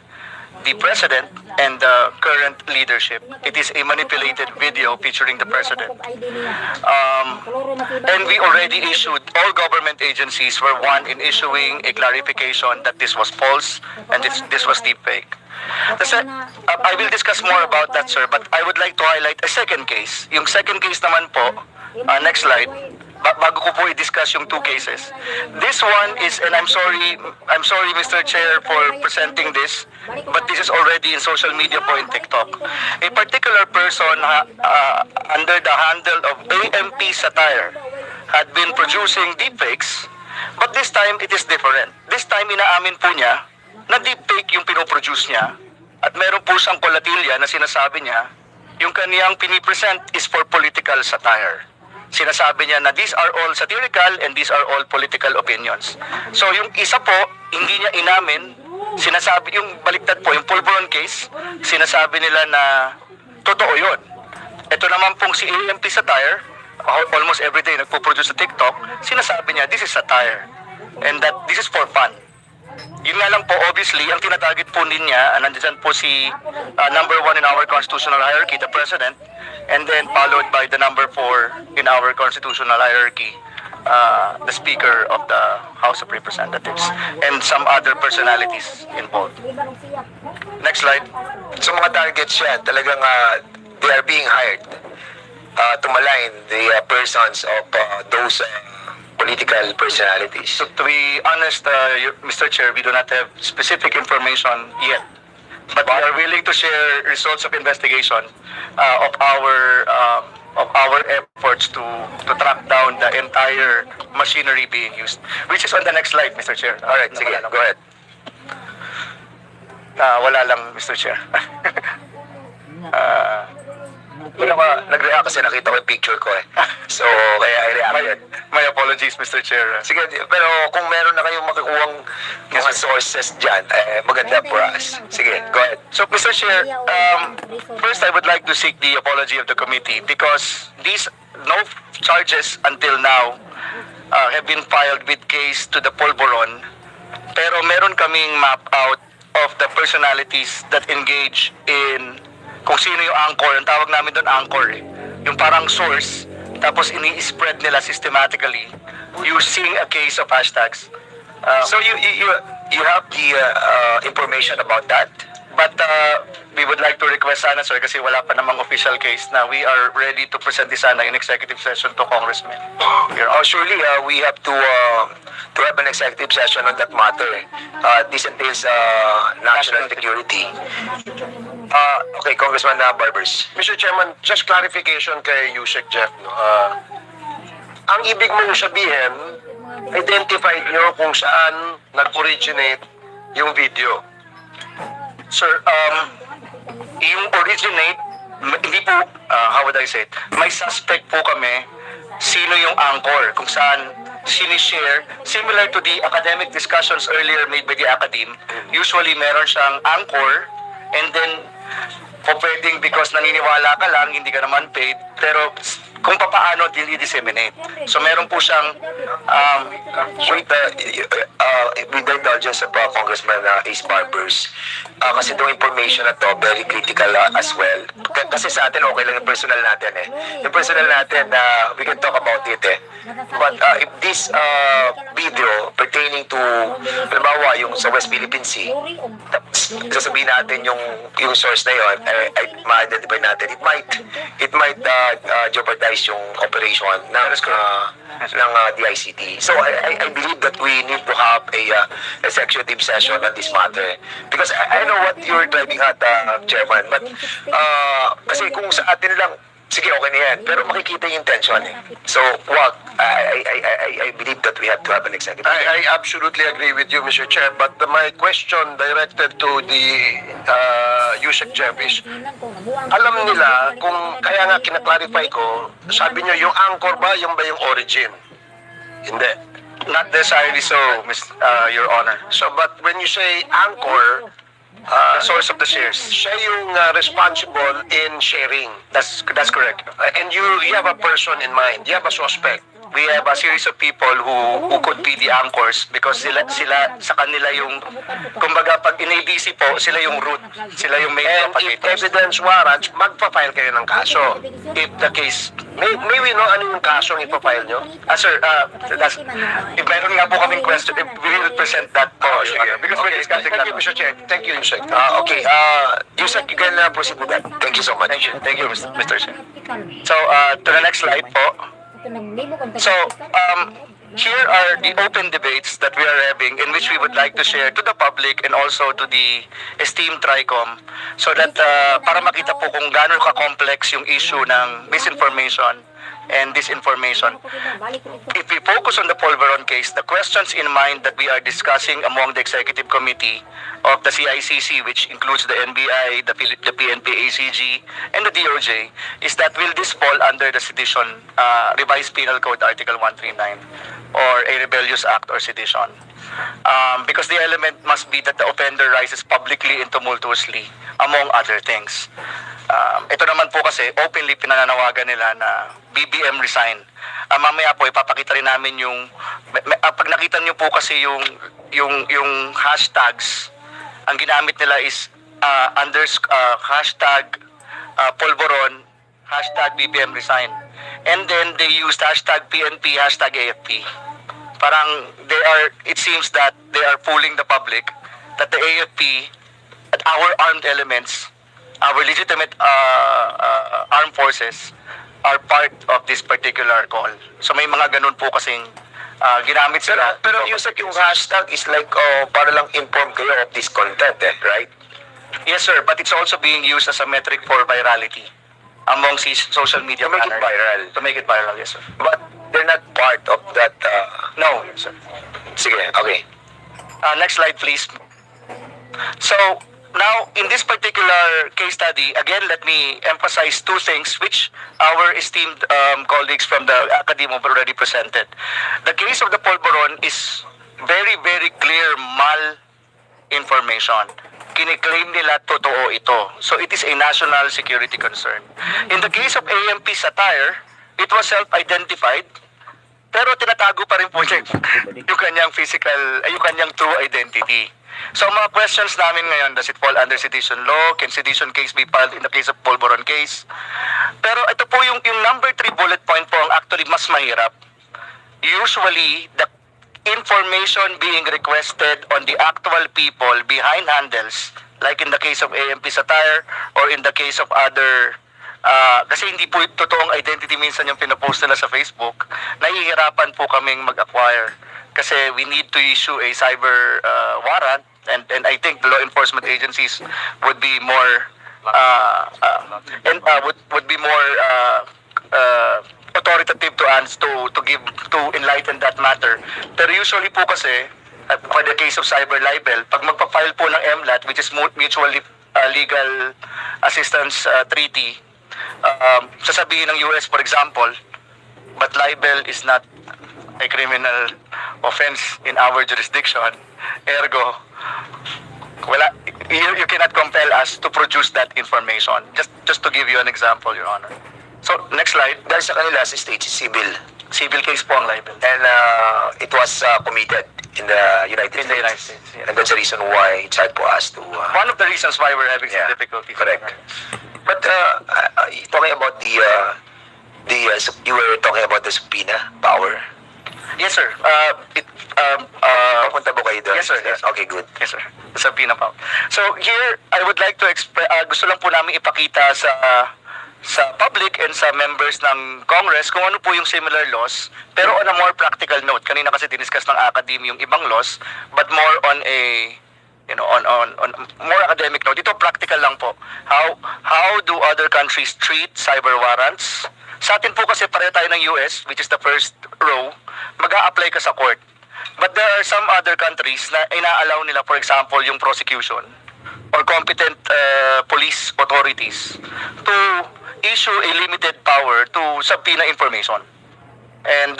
the president and the current leadership. It is a manipulated video featuring the president. And we already issued, all government agencies were one in issuing a clarification that this was false and this was deep fake. I will discuss more about that, sir, but I would like to highlight a second case. Yung second case naman po, next slide, bago ko po i-discuss yung two cases. This one is, and I'm sorry Mr. Chair for presenting this, but this is already in social media po in TikTok. A particular person under the handle of AMP Satire had been producing deepfakes, but this time it is different. This time inaamin po niya na deepfake yung pinoproduce niya at meron po siyang kolatilya na sinasabi niya yung kaniyang pinipresent is for political satire. Sinasabi niya na these are all satirical and these are all political opinions. So yung isa po, hindi niya inamin, sinasabi yung baliktad po, yung Pulburon case, sinasabi nila na totoo yun. Ito naman pong si AMP Satire, almost every day nagpo-produce sa TikTok, sinasabi niya this is satire and that this is for fun. Yun nga lang po, obviously, ang tinatarget po niya, nandiyan po si number 1 in our constitutional hierarchy, the President, and then followed by the number 4 in our constitutional hierarchy, the Speaker of the House of Representatives, and some other personalities involved. Next slide. So mga targets yan, talagang they are being hired to malign the persons of those political personalities. So to be honest, Mr. Chair, we do not have specific information yet. But we are willing to share results of investigation of our efforts to track down the entire machinery being used. Which is on the next slide, Mr. Chair. All right, sige, go ahead. Wala lang, Mr. Chair. Nag-react kasi nakita ko yung picture ko eh. So, kaya I-reacted. My apologies, Mr. Chair. Sige, pero kung meron na kayong makukuhang mga sources dyan, maganda for us. Sige, go ahead. So, Mr. Chair, first I would like to seek the apology of the committee because no charges until now have been filed with case to the Pulburon, pero meron kaming map out of the personalities that engage in kung sino yung anchor. Ang tawag namin doon anchor eh. Yung parang source tapos ini-spread nila systematically using a case of hashtags. So you have the information about that? But we would like to request sana, sir, kasi wala pa namang official case na we are ready to present this sana in executive session to Congressman. Surely we have to have an executive session on that matter. This entails national security. Okay, Congressman Barbers. Mr. Chairman, just clarification kay Yusek Jeff. No? Ang ibig mong sabihin, identified nyo kung saan nag-originate yung video. Sir, yung originate, hindi po, how would I say it, may suspect po kami sino yung anchor, kung saan sinishare, similar to the academic discussions earlier made by the academe. Usually meron siyang anchor, and then po pwedeng because naniniwala ka lang, hindi ka naman paid, pero kung paano disseminate. So meron po siyang with the indulgence of Congressman Ace Barbers, kasi itong information na to very critical as well. Kasi sa atin okay lang yung personal natin eh. Yung personal natin, we can talk about it eh. But if this video pertaining to, halimbawa yung sa West Philippine Sea, sasabihin natin yung source na yun, ma-identify natin, it might jeopardize yung operation ng DICT. So I believe that we need to have a executive session on this matter. Because I know what you're driving at, Chairman, but kasi kung sa atin lang, sige, okay na yan, pero makikita yung intention eh. So, I believe that we have to have an executive. I absolutely agree with you, Mr. Chair, but my question directed to the Yusek Jeff is, alam nila kung kaya nga kinaklarify ko, sabi nyo yung anchor ba, yung origin? Hindi. not necessarily so, Your Honor. So, but when you say anchor, the source of the shares. siya yung responsible in sharing. That's correct. And you have a person in mind. You have a suspect. We have a series of people who could be the anchors because sila sa kanila yung, kumbaga pag in-ABC po, sila yung root, sila yung main And if propagators. evidence warrants, magpa-file kayo ng kaso. If the case, May we know ano yung kaso ang ipapile nyo? sir, if meron nga po kaming question, if we will present that po, Your Honor, because we're discussing Thank that. you, Mr. Chair. Thank you, Yusek. Okay, Yusek, you can proceed with that. Thank you so much. Thank you, Mr. Chair. So, to the next slide po. So, here are the open debates that we are having in which we would like to share to the public and also to the esteemed TRICOM so that para makita po kung gaano ka-complex yung issue ng misinformation and disinformation. If we focus on the Polveron case, the questions in mind that we are discussing among the Executive Committee of the CICC, which includes the NBI, the PNP, ACG, and the DOJ, is that will this fall under the sedition, revised penal code article 139, or a rebellious act or sedition? Because the element must be that the offender rises publicly and tumultuously, among other things. Ito naman po kasi openly pinananawagan nila na BBM resign. Mamaya po ipapakita rin namin yung pag nakita niyo po kasi yung hashtags, ang ginamit nila is hashtag Polvoron, hashtag BBM resign. And then they used hashtag PNP, hashtag AFP. Parang it seems that they are fooling the public that the AFP at our armed elements, our legitimate armed forces are part of this particular call. So may mga ganun po kasing ginamit sila. Pero yung hashtag is like, para lang inform kayo of this content, right? Yes, sir, but it's also being used as a metric for virality among social media To make it planners. viral. To make it viral, yes, sir. But they're not part of that. No, sir. Sige, okay. Next slide, please. So, now, in this particular case study, again, let me emphasize two things which our esteemed colleagues from the academy have already presented. The case of the Polvoron is very, very clear mal-information. Kiniklaim nila totoo ito. So, it is a national security concern. In the case of AMP Satire, it was self-identified, pero tinatago pa rin po niya yung kanyang yung kanyang true identity. So ang mga questions namin ngayon, does it fall under sedition law? Can sedition case be filed in the case of Polvoron case? Pero ito po yung number 3 bullet point po ang actually mas mahirap. Usually, the information being requested on the actual people behind handles, like in the case of AMP Satire or in the case of other kasi hindi po totoong identity minsan yung pinapost nila sa Facebook, nahihirapan po kaming mag-acquire kasi we need to issue a cyber warrant and I think the law enforcement agencies would be more would be more authoritative to give to enlighten that matter. Pero usually po kasi for the case of cyber libel, pag magpa-file po ng MLAT, which is mutual legal assistance treaty, sasabihin ng US, for example, but libel is not a criminal offense in our jurisdiction. Ergo, wala, you cannot compel us to produce that information. Just to give you an example, Your Honor. So, next slide. Dahil sa kanila sa stage civil. Civil case po ang libel. And it was committed in the United States. Yeah. And that's the reason why it's hard for us to... One of the reasons why we're having some difficulty. Correct. But talking about you were talking about the subpoena power. Yes, sir. Papunta po kayo doon? Yes, sir. Yes. Okay, good. Yes, sir. Subpoena power. So here, I would like to gusto lang po namin ipakita sa public and sa members ng Congress kung ano po yung similar laws, pero on a more practical note. Kanina kasi diniscuss ng academy yung ibang laws, but more on a on more academic note. Ito practical lang po. How do other countries treat cyber warrants? Sa atin po kasi pareho tayo ng US, which is the first row, mag-a-apply ka sa court. But there are some other countries na ina-allow nila, for example, yung prosecution or competent police authorities to issue a limited power to subpoena information. And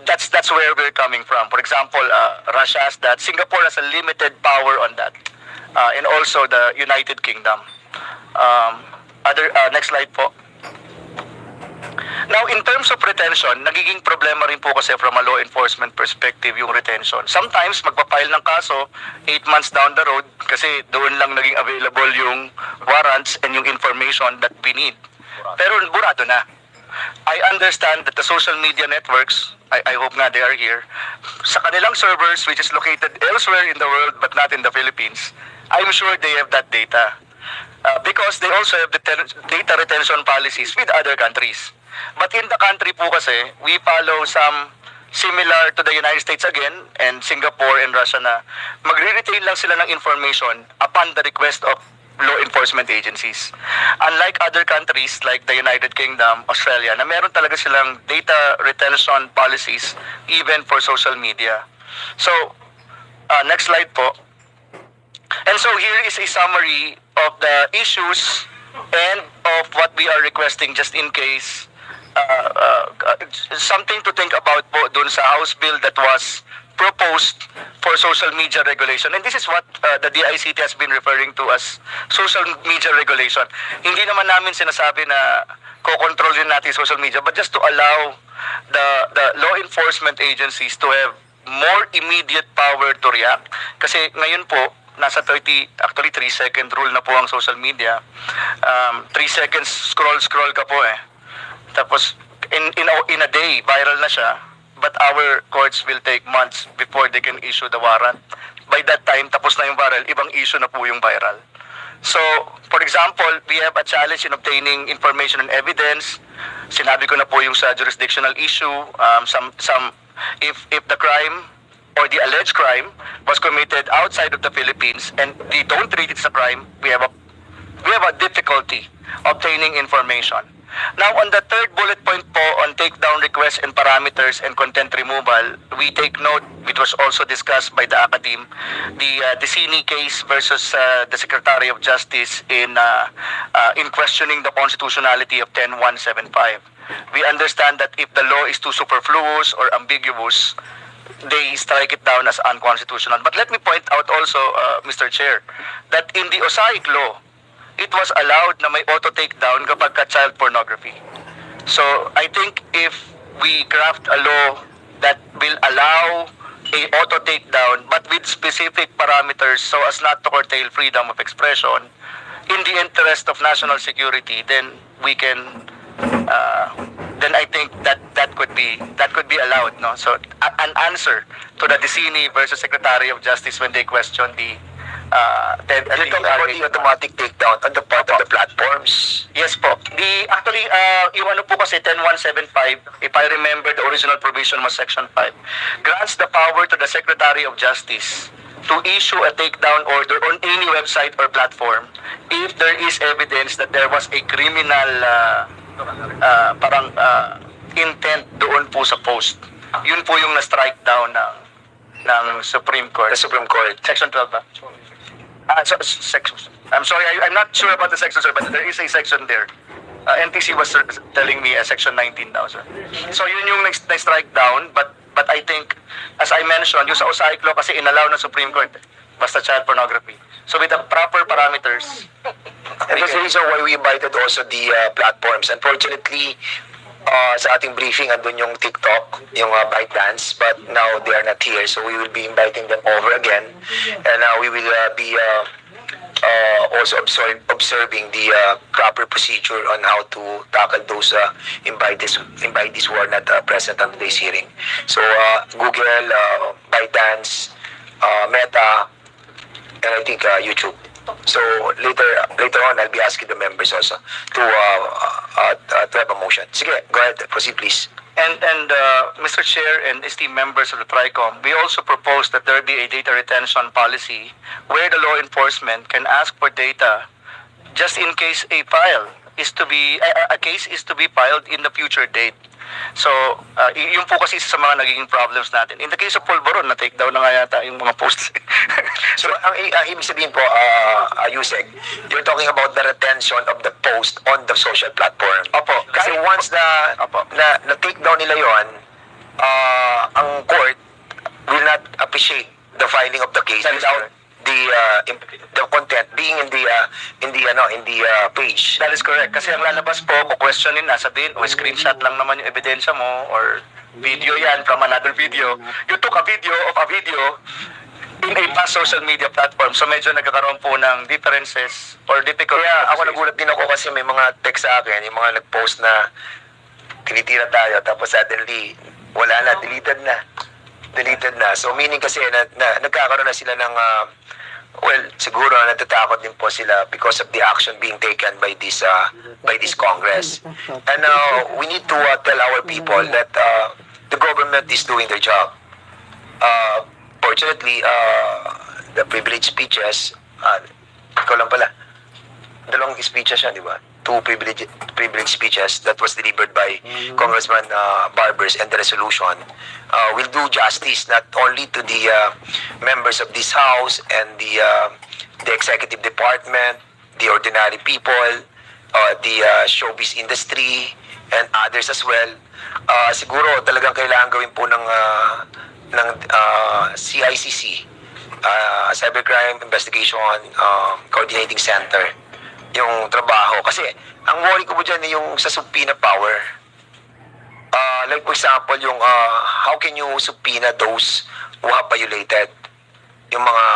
that's where we're coming from. For example, Russia has that. Singapore has a limited power on that. And also the United Kingdom. Next slide po. Now, in terms of retention, nagiging problema rin po kasi from a law enforcement perspective yung retention. Sometimes, magpapile ng kaso 8 months down the road kasi doon lang naging available yung warrants and yung information that we need. Pero burado na. I understand that the social media networks, I hope nga they are here, sa kanilang servers which is located elsewhere in the world but not in the Philippines, I'm sure they have that data. Because they also have the data retention policies with other countries. But in the country po kasi, we follow some similar to the United States again and Singapore and Russia na magre-retain lang sila ng information upon the request of law enforcement agencies. Unlike other countries like the United Kingdom, Australia, na meron talaga silang data retention policies even for social media. So, next slide po. And so here is a summary of the issues and of what we are requesting just in case. Something to think about po dun sa House Bill that was proposed for social media regulation. And this is what the DICT has been referring to as social media regulation. Hindi naman namin sinasabi na kokontrolin natin social media, but just to allow the law enforcement agencies to have more immediate power to react. Kasi ngayon po, nasa 3-second rule na po ang social media. 3 seconds scroll ka po eh. Tapos in a day viral na siya, but our courts will take months before they can issue the warrant. By that time, tapos na yung viral, ibang issue na po yung viral. So, for example, we have a challenge in obtaining information and evidence. Sinabi ko na po yung sa jurisdictional issue. If the crime or the alleged crime was committed outside of the Philippines and they don't treat it as a crime, we have a difficulty obtaining information. Now, on the third bullet point po on takedown requests and parameters and content removal, we take note, it was also discussed by the academe, the Decini case versus the Secretary of Justice in questioning the constitutionality of 10175. We understand that if the law is too superfluous or ambiguous, they strike it down as unconstitutional. But let me point out also, Mr. Chair, that in the OSAIC law, it was allowed na may auto-takedown kapag ka-child pornography. So, I think if we craft a law that will allow a auto takedown but with specific parameters so as not to curtail freedom of expression in the interest of national security, then we can then I think that could be allowed, no? So an answer to the Dicini versus Secretary of Justice when they question the You're talking about the automatic takedown on the part of the platforms. Yes po. Actually, yung ano po kasi 10175, if I remember, the original provision was Section 5, grants the power to the Secretary of Justice to issue a takedown order on any website or platform if there is evidence that there was a criminal intent doon po sa post. Yun po yung na-strike down ng Supreme Court. The Supreme Court. Section 12 ba? I'm sorry, I'm not sure about the section, sir, but there is a section there. NTC was telling me section 19 now, sir. So yun yung na-strike down, but I think, as I mentioned, yung sa OSAIC law kasi inallow ng Supreme Court, basta child pornography. So with the proper parameters. And that's the reason why we invited also the platforms. Unfortunately, sa ating briefing, andun yung TikTok, yung ByteDance, but now they are not here, so we will be inviting them over again. And we will be also observing the proper procedure on how to tackle those invitees who are not present on today's hearing. So Google, ByteDance, Meta, and I think YouTube. So later on, I'll be asking the members also to have a motion. Sige, go ahead, proceed please. And Mr. Chair and esteemed members of the TRICOM, we also propose that there be a data retention policy where the law enforcement can ask for data just in case a case is to be filed in the future date. So, yung po kasi sa mga nagiging problems natin. In the case of Polvoron, na-take down na nga yata yung mga posts. So, ang ibig sabihin po, Yusek, you're talking about the retention of the post on the social platform. Opo. Kasi once na-take down nila yon, ang court will not appreciate the filing of the case without the content being in the page. That is correct. Kasi ang lalabas po, questionin na, sabihin, screenshot lang naman yung ebidensya mo, or video yan from another video. You took a video of a video in a past social media platform. So medyo nagkakaroon po ng differences or difficult. Kaya ako nagulat din ako kasi may mga text sa akin, yung mga nag-post na tinitira tayo, tapos suddenly, wala na, deleted na. So meaning kasi nagkakaroon na sila ng siguro natatakot din po sila because of the action being taken by this Congress. And we need to tell our people that the government is doing their job. Fortunately, the privilege speeches, ikaw lang pala, dalawang speeches yan, di ba? Two privilege speeches that was delivered by Congressman Barbers, and the resolution will do justice not only to the members of this House and the executive department, the ordinary people, the showbiz industry, and others as well. Siguro talagang kailangan gawin po ng CICC, Cybercrime Investigation Coordinating Center, yung trabaho. Kasi ang worry ko po dyan yung sa subpoena power. Like for example, yung how can you subpoena those who have violated yung mga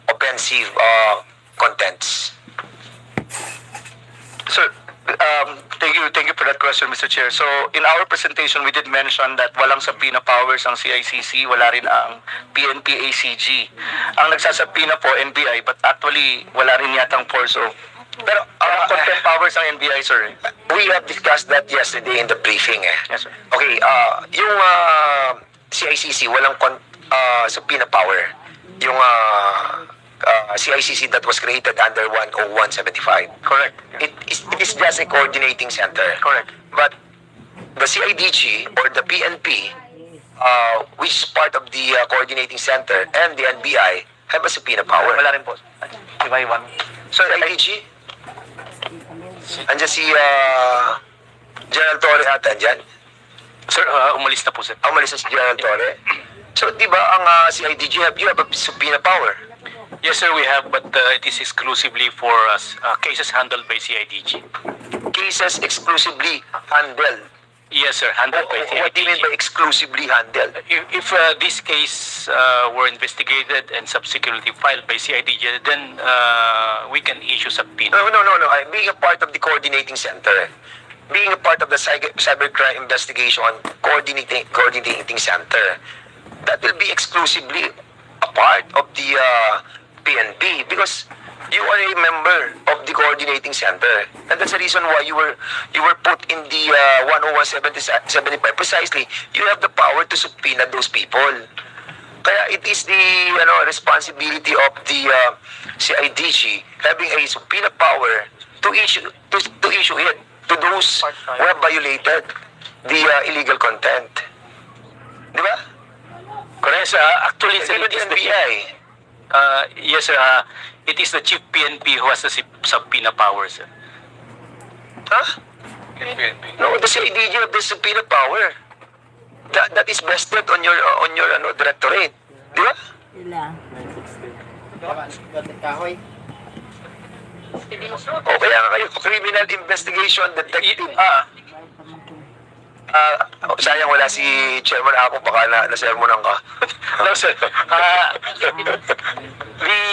offensive contents? Sir, thank you for that question, Mr. Chair. So, in our presentation, we did mention that walang subpoena powers ang CICC, wala rin ang PNP-ACG. Ang nagsasubpoena po, NBI, but actually, wala rin yatang force. So, pero content powers ang NBI, sir. We have discussed that yesterday in the briefing. Yes, sir. Okay, yung CICC, walang subpoena power. Yung CICC that was created under 10175. Correct. It is just a coordinating center. Correct. But the CIDG or the PNP, which is part of the coordinating center, and the NBI have a subpoena power. Wala rin po. Iba-iwan. So, CIDG, andyan si General Torre ata dyan. Sir, umalis na po, sir. Umalis na si General Torre. So, di ba ang CIDG you have a subpoena power? Yes, sir, we have, but it is exclusively for cases handled by CIDG. Cases exclusively handled Yes, sir. Handled by What do you mean by CIDG. exclusively handled? If this case were investigated and subsequently filed by CIDG, then we can issue subpoena. No. Being a part of the coordinating center, being a part of the cybercrime investigation coordinating center, that will be exclusively a part of the PNP because you are a member of the coordinating center, and that's the reason why you were put in the 101-75. Precisely, you have the power to subpoena those people. Kaya it is the responsibility of the CIDG having a subpoena power to issue it to those who have violated the illegal content. Di ba? Correct, sir. Actually, sir, Even it is the the NBI. yes, sir. It is the chief PNP who has the subpoena power, sir. Huh? No, the CIDG have the subpoena power. That is vested on your directorate. Di ba? O kaya nga kayo, criminal investigation detective. Sayang wala si Chairman ako, baka nasermonan ka. No, sir.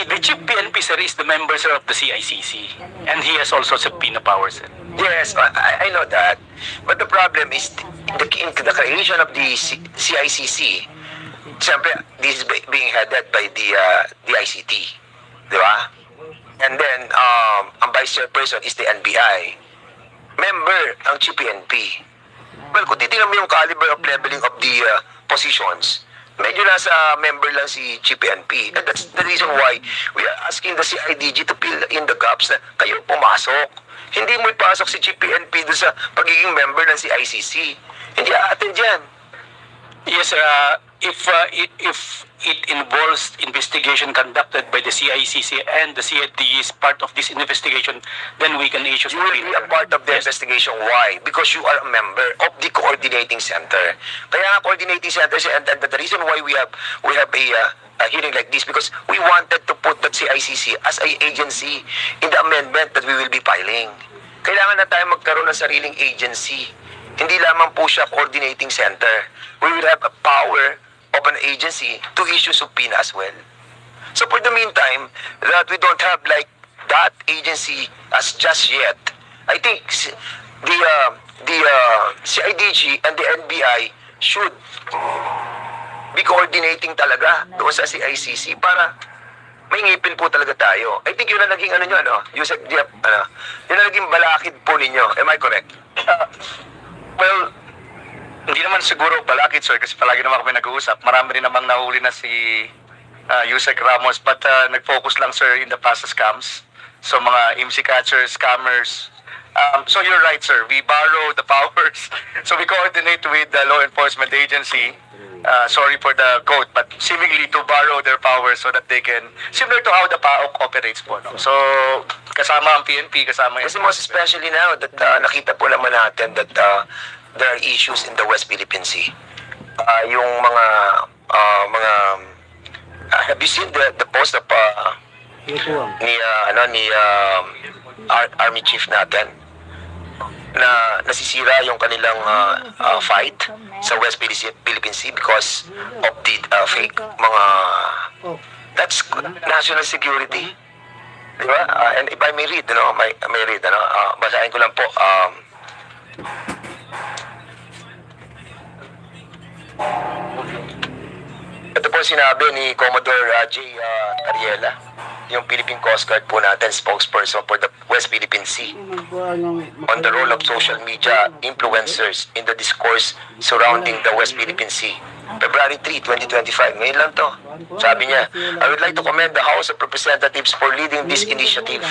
The chief PNP, sir, is the member, sir, of the CICC. And he has also subpoena power, sir. Yes, I know that. But the problem is the creation of the CICC. Siyempre, this is being headed by the ICT. Di ba? And then, ang vice chairperson is the NBI. Member ang chief PNP. Well, kung titingnan mo yung caliber of leveling of the positions, medyo nasa member lang si chief PNP. And that's the reason why we are asking the CIDG to fill in the gaps na kayo pumasok. Hindi mo ipasok si chief PNP doon sa pagiging member ng CICC. Hindi aatin dyan. Yes, sir. If it involves investigation conducted by the CICC and the CIDG is part of this investigation, then we can issue You will be a part of the investigation. Why? Because you are a member of the coordinating center. Kaya nga coordinating center, and the reason why we have a hearing like this, because we wanted to put that CICC as a agency in the amendment that we will be filing. Kailangan na tayo magkaroon ng sariling agency. Hindi lamang po siya coordinating center. We will have a power of an agency to issue subpoena as well. So for the meantime, that we don't have like that agency as just yet, I think the CIDG and the NBI should be coordinating talaga doon sa CICC para may ngipin po talaga tayo. I think yun na naging Yusek Jeff, yun na naging balakid po ninyo. Am I correct? Well, hindi naman siguro balakid, sir, kasi palagi naman kami nag-uusap. Marami rin namang nahuli na si Yusek Ramos, but nag-focus lang, sir, in the past scams. So, mga MC catchers, scammers. So, you're right, sir. We borrow the powers. So, we coordinate with the law enforcement agency. Sorry for the quote, but seemingly to borrow their powers so that they can, similar to how the PAOK operates po. No? So, kasama ang PNP, kasama yung... Kasi most especially now that nakita po naman natin that there are issues in the West Philippine Sea. Yung mga have you seen the post of ni Army Chief natin na nasisira yung kanilang fight sa West Philippine Sea because of the fake mga that's national security. Diba? And if I may read, may read, basahin ko lang po. Ito po sinabi ni Commodore J. Ariela, yung Philippine Coast Guard po natin, spokesperson for the West Philippine Sea, on the role of social media influencers in the discourse surrounding the West Philippine Sea. February 3, 2025. Ngayon lang to. Sabi niya, I would like to commend the House of Representatives for leading this initiative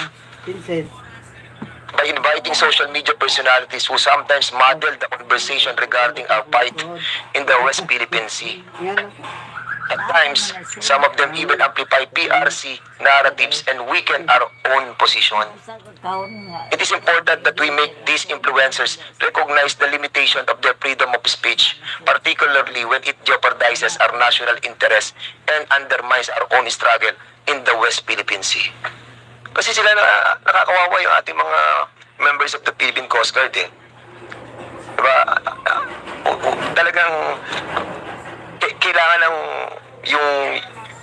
by inviting social media personalities who sometimes model the conversation regarding our fight in the West Philippine Sea. At times, some of them even amplify PRC narratives and weaken our own position. It is important that we make these influencers recognize the limitation of their freedom of speech, particularly when it jeopardizes our national interest and undermines our own struggle in the West Philippine Sea. Kasi sila nakakawawa yung ating mga members of the Philippine Coast Guard eh. Diba? talagang kailangan ng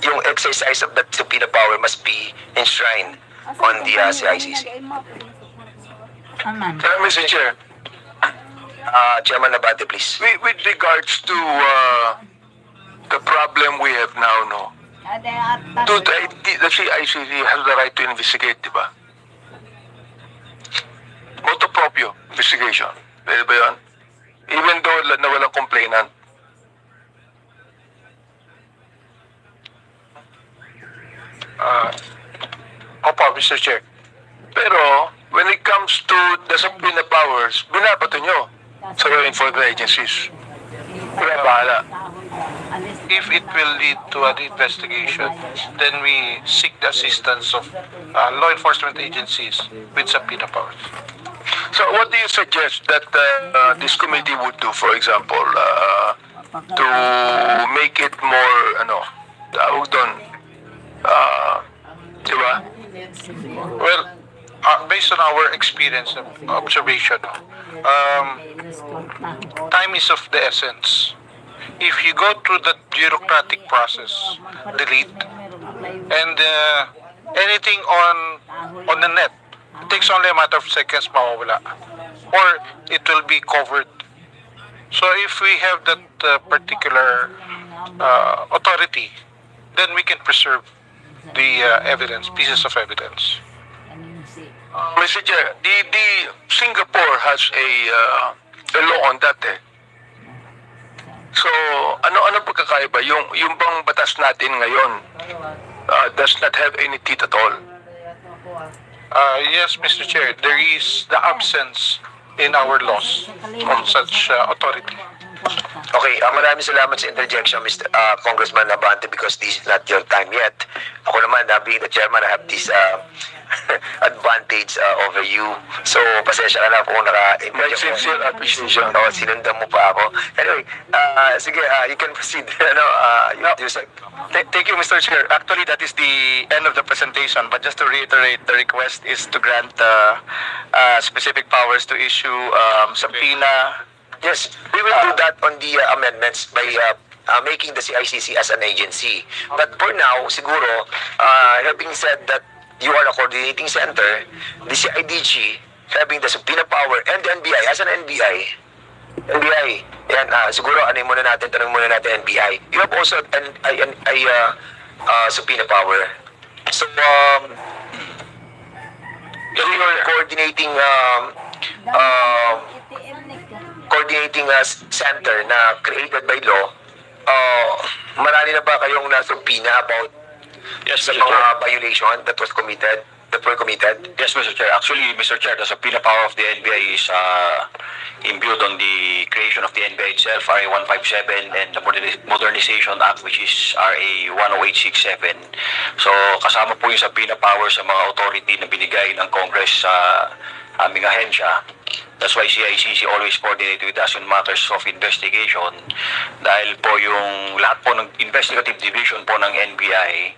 yung exercise of that subpoena power must be enshrined on the CICC. Mr. Chair, Chairman Abante, please. with regards to the problem we have now, no? The CICC has the right to investigate, di ba? Motu proprio investigation. Pwede ba yun? Even though na walang complainant. Opo, Mr. Chair. Pero, when it comes to the subpoena powers, binabato nyo sa law enforcement agencies. Kaya bahala. If it will lead to an investigation, then we seek the assistance of law enforcement agencies with subpoena powers. So what do you suggest that this committee would do, for example, to make it more, tawag doon, di ba? Well, based on our experience and observation, time is of the essence. If you go through the bureaucratic process, delete, and anything on the net, it takes only a matter of seconds mawawala. Or it will be covered. So if we have that particular authority, then we can preserve the evidence, pieces of evidence. Mr. Chair, the Singapore has a law on that So, ano pagkakaiba? Yung bang batas natin ngayon does not have any teeth at all. Yes, Mr. Chair, there is the absence in our laws of such authority. Okay, maraming salamat sa interjection, Mr. Congressman Abante, because this is not your time yet. Ako naman, being the chairman, I have this advantage over you. So, pasensya ka na kung My sincere appreciation. Sinundan mo pa ako. Anyway, sige, you can proceed. Thank you, Mr. Chair. Actually, that is the end of the presentation. But just to reiterate, the request is to grant specific powers to issue subpoena. Yes, we will do that on the amendments by making the CICC as an agency. But for now, siguro, having said that you are a coordinating center, the CIDG having the subpoena power and the NBI as an NBI, yan, siguro tanong muna natin NBI. You have also a subpoena power. So, you're coordinating center na created by law, marami na ba kayong nasubpina about sa mga violation that were committed? Yes, Mr. Chair. Actually, Mr. Chair, the subpoena power of the NBI is imbued on the creation of the NBI itself, RA 157, and the Modernization Act, which is RA 10867. So, kasama po yung subpoena power sa mga authority na binigay ng Congress sa aming ahensya. That's why CICC always coordinate with us in matters of investigation. Dahil po yung lahat po ng investigative division po ng NBI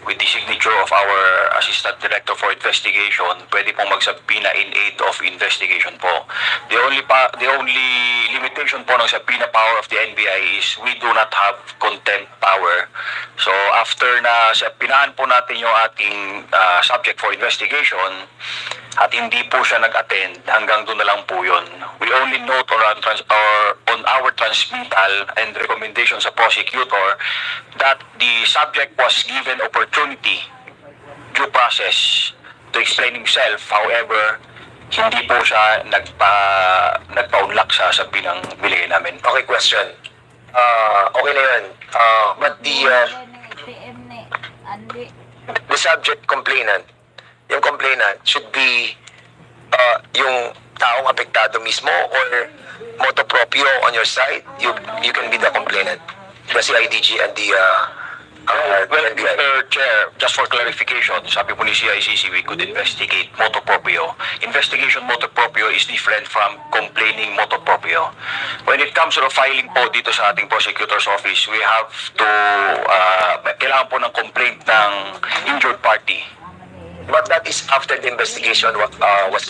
with the signature of our Assistant Director for Investigation, pwede pong magsubpoena in aid of investigation po. The only limitation po ng subpoena power of the NBI is we do not have contempt power. So after na subpoenahan po natin yung ating subject for investigation, at hindi po siya nag-attend, hanggang doon na lang po yun. We only note on our transmittal and recommendation sa prosecutor that the subject was given opportunity, due process, to explain himself. However, hindi po siya nagpa-unlock sa binang binigay namin. Okay, question. Okay na yun. But the subject complainant, yung complainant should be yung taong apektado mismo or motu proprio on your side. You can be the complainant, the CIDG and the NBI. Mr. Chair, just for clarification, sabi po ni CICC, we could investigate motu proprio. Investigation motu proprio is different from complaining motu proprio. When it comes to the filing po dito sa ating prosecutor's office, we have to, kailangan po ng complaint ng injured party. But that is after the investigation was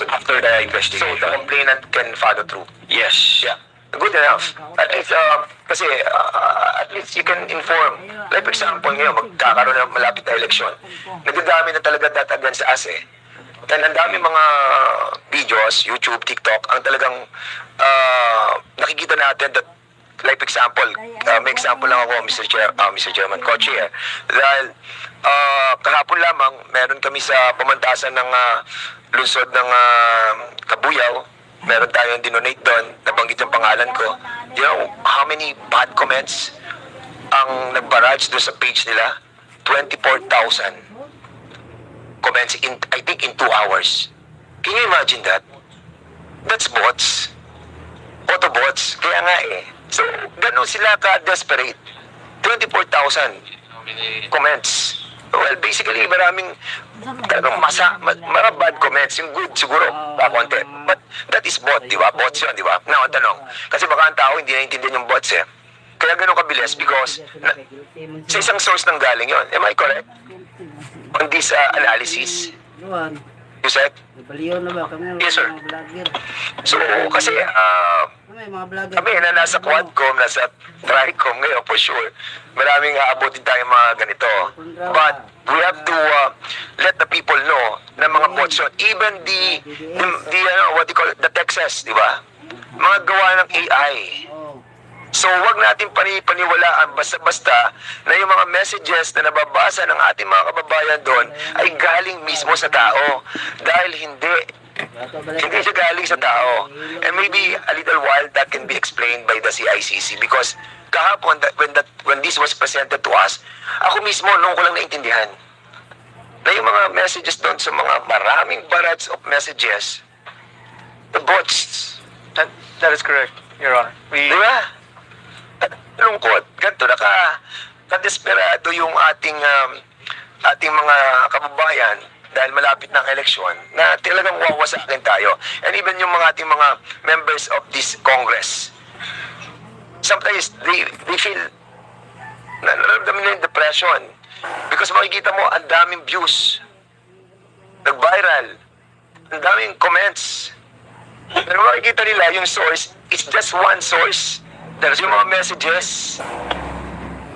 After the investigation. So the complainant can follow through. Yes. Yeah. good enough. At least, kasi at least you can inform. Like for example, ngayon, magkakaroon ng malapit na eleksyon. Nagdadami na talaga that against us eh. And ang dami mga videos, YouTube, TikTok, ang talagang nakikita natin that, like for example, may example lang ako, Mr. Chairman, Co-Chair. Dahil kahapon lamang, meron kami sa pamantasan ng lungsod ng Kabuyaw. Meron tayong dinonate doon, nabanggit yung pangalan ko. You know how many bad comments ang nagbarrage doon sa page nila? 24,000 comments in, I think, in 2 hours. Can you imagine that? That's bots. Autobots. Kaya nga eh. So, ganun sila ka-desperate. 24,000 comments. Well, basically, maraming talagang marang bad comments. Yung good, siguro, kakonti. But that is bot, di ba? Bots yun, di ba? Now, ang tanong, kasi baka ang tao hindi naiintindihan yung bots eh. Kaya ganun kabilis because sa isang source nang galing yun. Am I correct? On this analysis? Yusek? Yes, sir. So, kasi, kami na nasa Quadcomm, nasa Tricom ngayon, for sure. Maraming aabutin tayo mga ganito. But, we have to let the people know na mga bots yun. Even the what you call it, the Texas, di ba? Mga gawa ng AI. So, wag natin paniwalaan basta-basta na yung mga messages na nababasa ng ating mga kababayan doon ay galing mismo sa tao. Dahil hindi siya galing sa tao. And maybe a little while that can be explained by the CICC because kahapon when this was presented to us, ako mismo noon ko lang naintindihan na yung mga messages doon sa mga maraming barrage of messages, the bots. That is correct, Your Honor. Diba? Lungkot. Ganito ka-desperado yung ating mga kababayan dahil malapit ng eleksyon na talagang wawasakin tayo. And even yung mga ating mga members of this Congress, sometimes they feel nararamdaman nila yung depression because makikita mo ang daming views, nag-viral, ang daming comments. Pero makikita nila yung source, it's just one source. There's yung mga messages,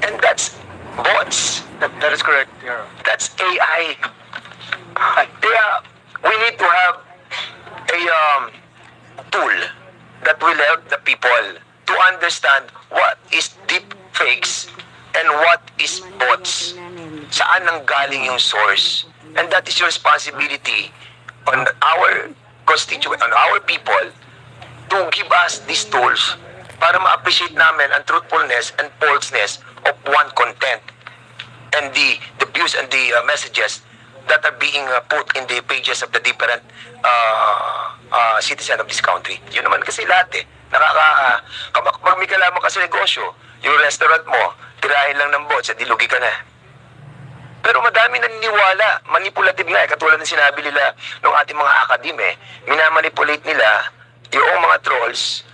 and that's bots. That is correct, Your Honor. That's AI. Kaya we need to have a tool that will help the people to understand what is deep fakes and what is bots. Saan nang galing yung source? And that is your responsibility on our constituent, on our people to give us these tools para ma-appreciate namin ang truthfulness and falseness of one content and the views and the messages that are being put in the pages of the different citizen of this country. Yun naman kasi lahat eh. Pag may kalaman ka sa negosyo, yung restaurant mo, tirahin lang ng bots, di lugi ka na. Pero madami naniniwala, manipulative nga eh, katulad ng sinabi nila ng ating mga akademe, minamanipulate nila yung mga trolls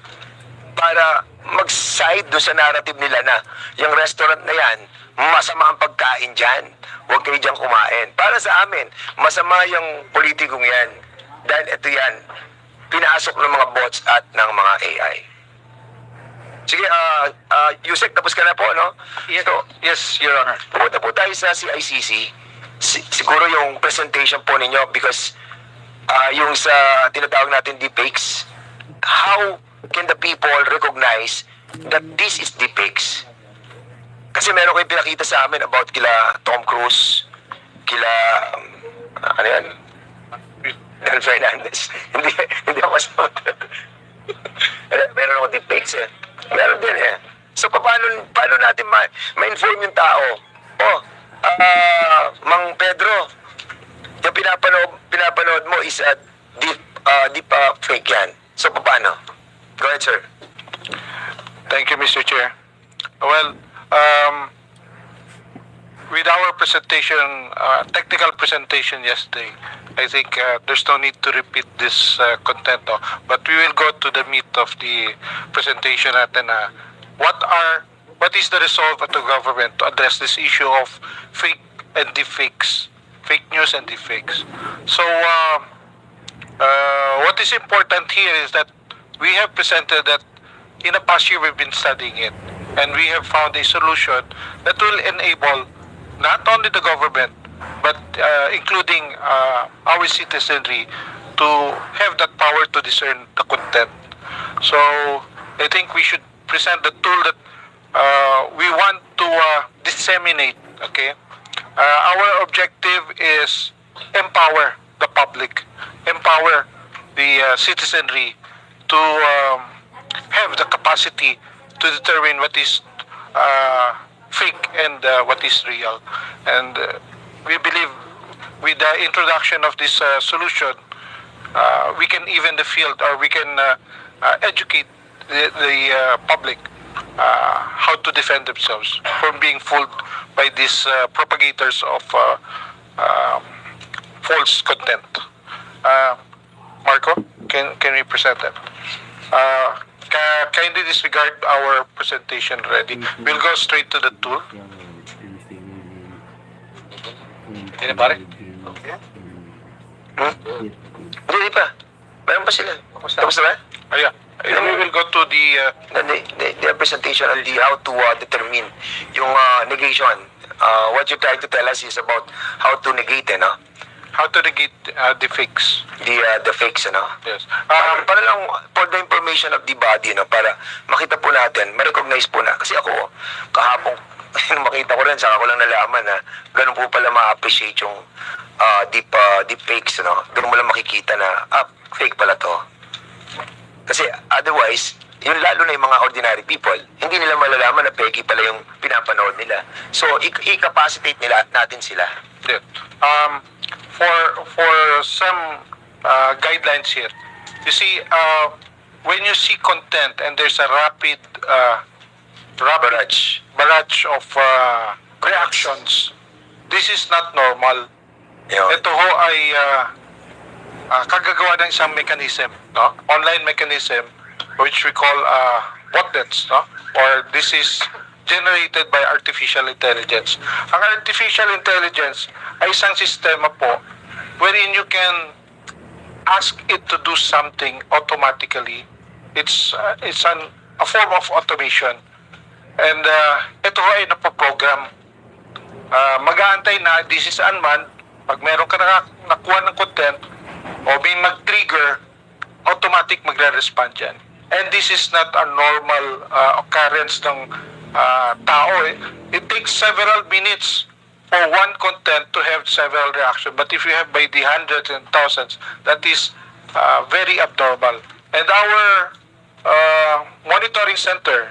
para mag-side doon sa narrative nila na yung restaurant na yan, masama ang pagkain dyan. Huwag kayo dyan kumain. Para sa amin, masama yung politikong yan. Dahil ito yan, pinasok ng mga bots at ng mga AI. Sige, Yusek, tapos ka na po, no? Yes, Your Honor. Pupunta po tayo sa CICC. Siguro yung presentation po ninyo because yung sa tinatawag natin deepfakes, how can the people recognize that this is deepfakes? Kasi meron kayong pinakita sa amin about kila Tom Cruise, kila, ano yan? Dan Fernandez. Hindi ako masunod. Meron ako deepfakes eh. Meron din eh. So paano natin ma-inform yung tao? Mang Pedro, yung pinapanood mo is a deep fake yan. So paano? Go ahead, sir. Thank you, Mr. Chair. Well, with our presentation, technical presentation yesterday, I think there's no need to repeat this content. But we will go to the meat of the presentation natin. What is the resolve of the government to address this issue of fake and deepfakes, fake news and deepfakes? So, what is important here is that we have presented that in the past year we've been studying it, and we have found a solution that will enable not only the government but including our citizenry to have that power to discern the content. So I think we should present the tool that we want to disseminate. Okay, our objective is empower the public, empower the citizenry to have the capacity to determine what is fake and what is real. And we believe with the introduction of this solution, we can even the field, or we can educate the public how to defend themselves from being fooled by these propagators of false content. Marco, can we present that? Kindly disregard our presentation already. We'll go straight to the tool. Hindi pare? Hindi pa. Meron pa sila. Tapos na ba? Yeah. Then we will go to the presentation on the how to determine yung negation. What you're trying to tell us is about how to negate, no? How to negate the fakes. The fakes, no? Yes. Para lang for the information of the body, no? Para makita po natin, ma-recognize po na. Kasi ako, kahapon, makita ko rin, saka ko lang nalaman na ganun po pala ma-appreciate yung deep fakes, no? Doon mo lang makikita na, fake pala to. Kasi otherwise, yung lalo na yung mga ordinary people, hindi nila malalaman na peki pala yung pinapanood nila. So, i-capacitate natin sila. Yeah. For some guidelines here, you see, when you see content and there's a rapid barrage of reactions, this is not normal. Ito ho ay kagagawa ng isang mechanism, no? Online mechanism, which we call botnets, no? Or this is generated by artificial intelligence. Ang artificial intelligence ay isang sistema po wherein you can ask it to do something automatically. It's a form of automation. And ito ay napoprogram. Mag-aantay na this is unmanned. Pag meron ka nakuha ng content o may mag-trigger, automatic magre-respond yan. And this is not a normal occurrence ng tao. It takes several minutes for one content to have several reactions. But if you have by the hundreds and thousands, that is very abnormal. And our monitoring center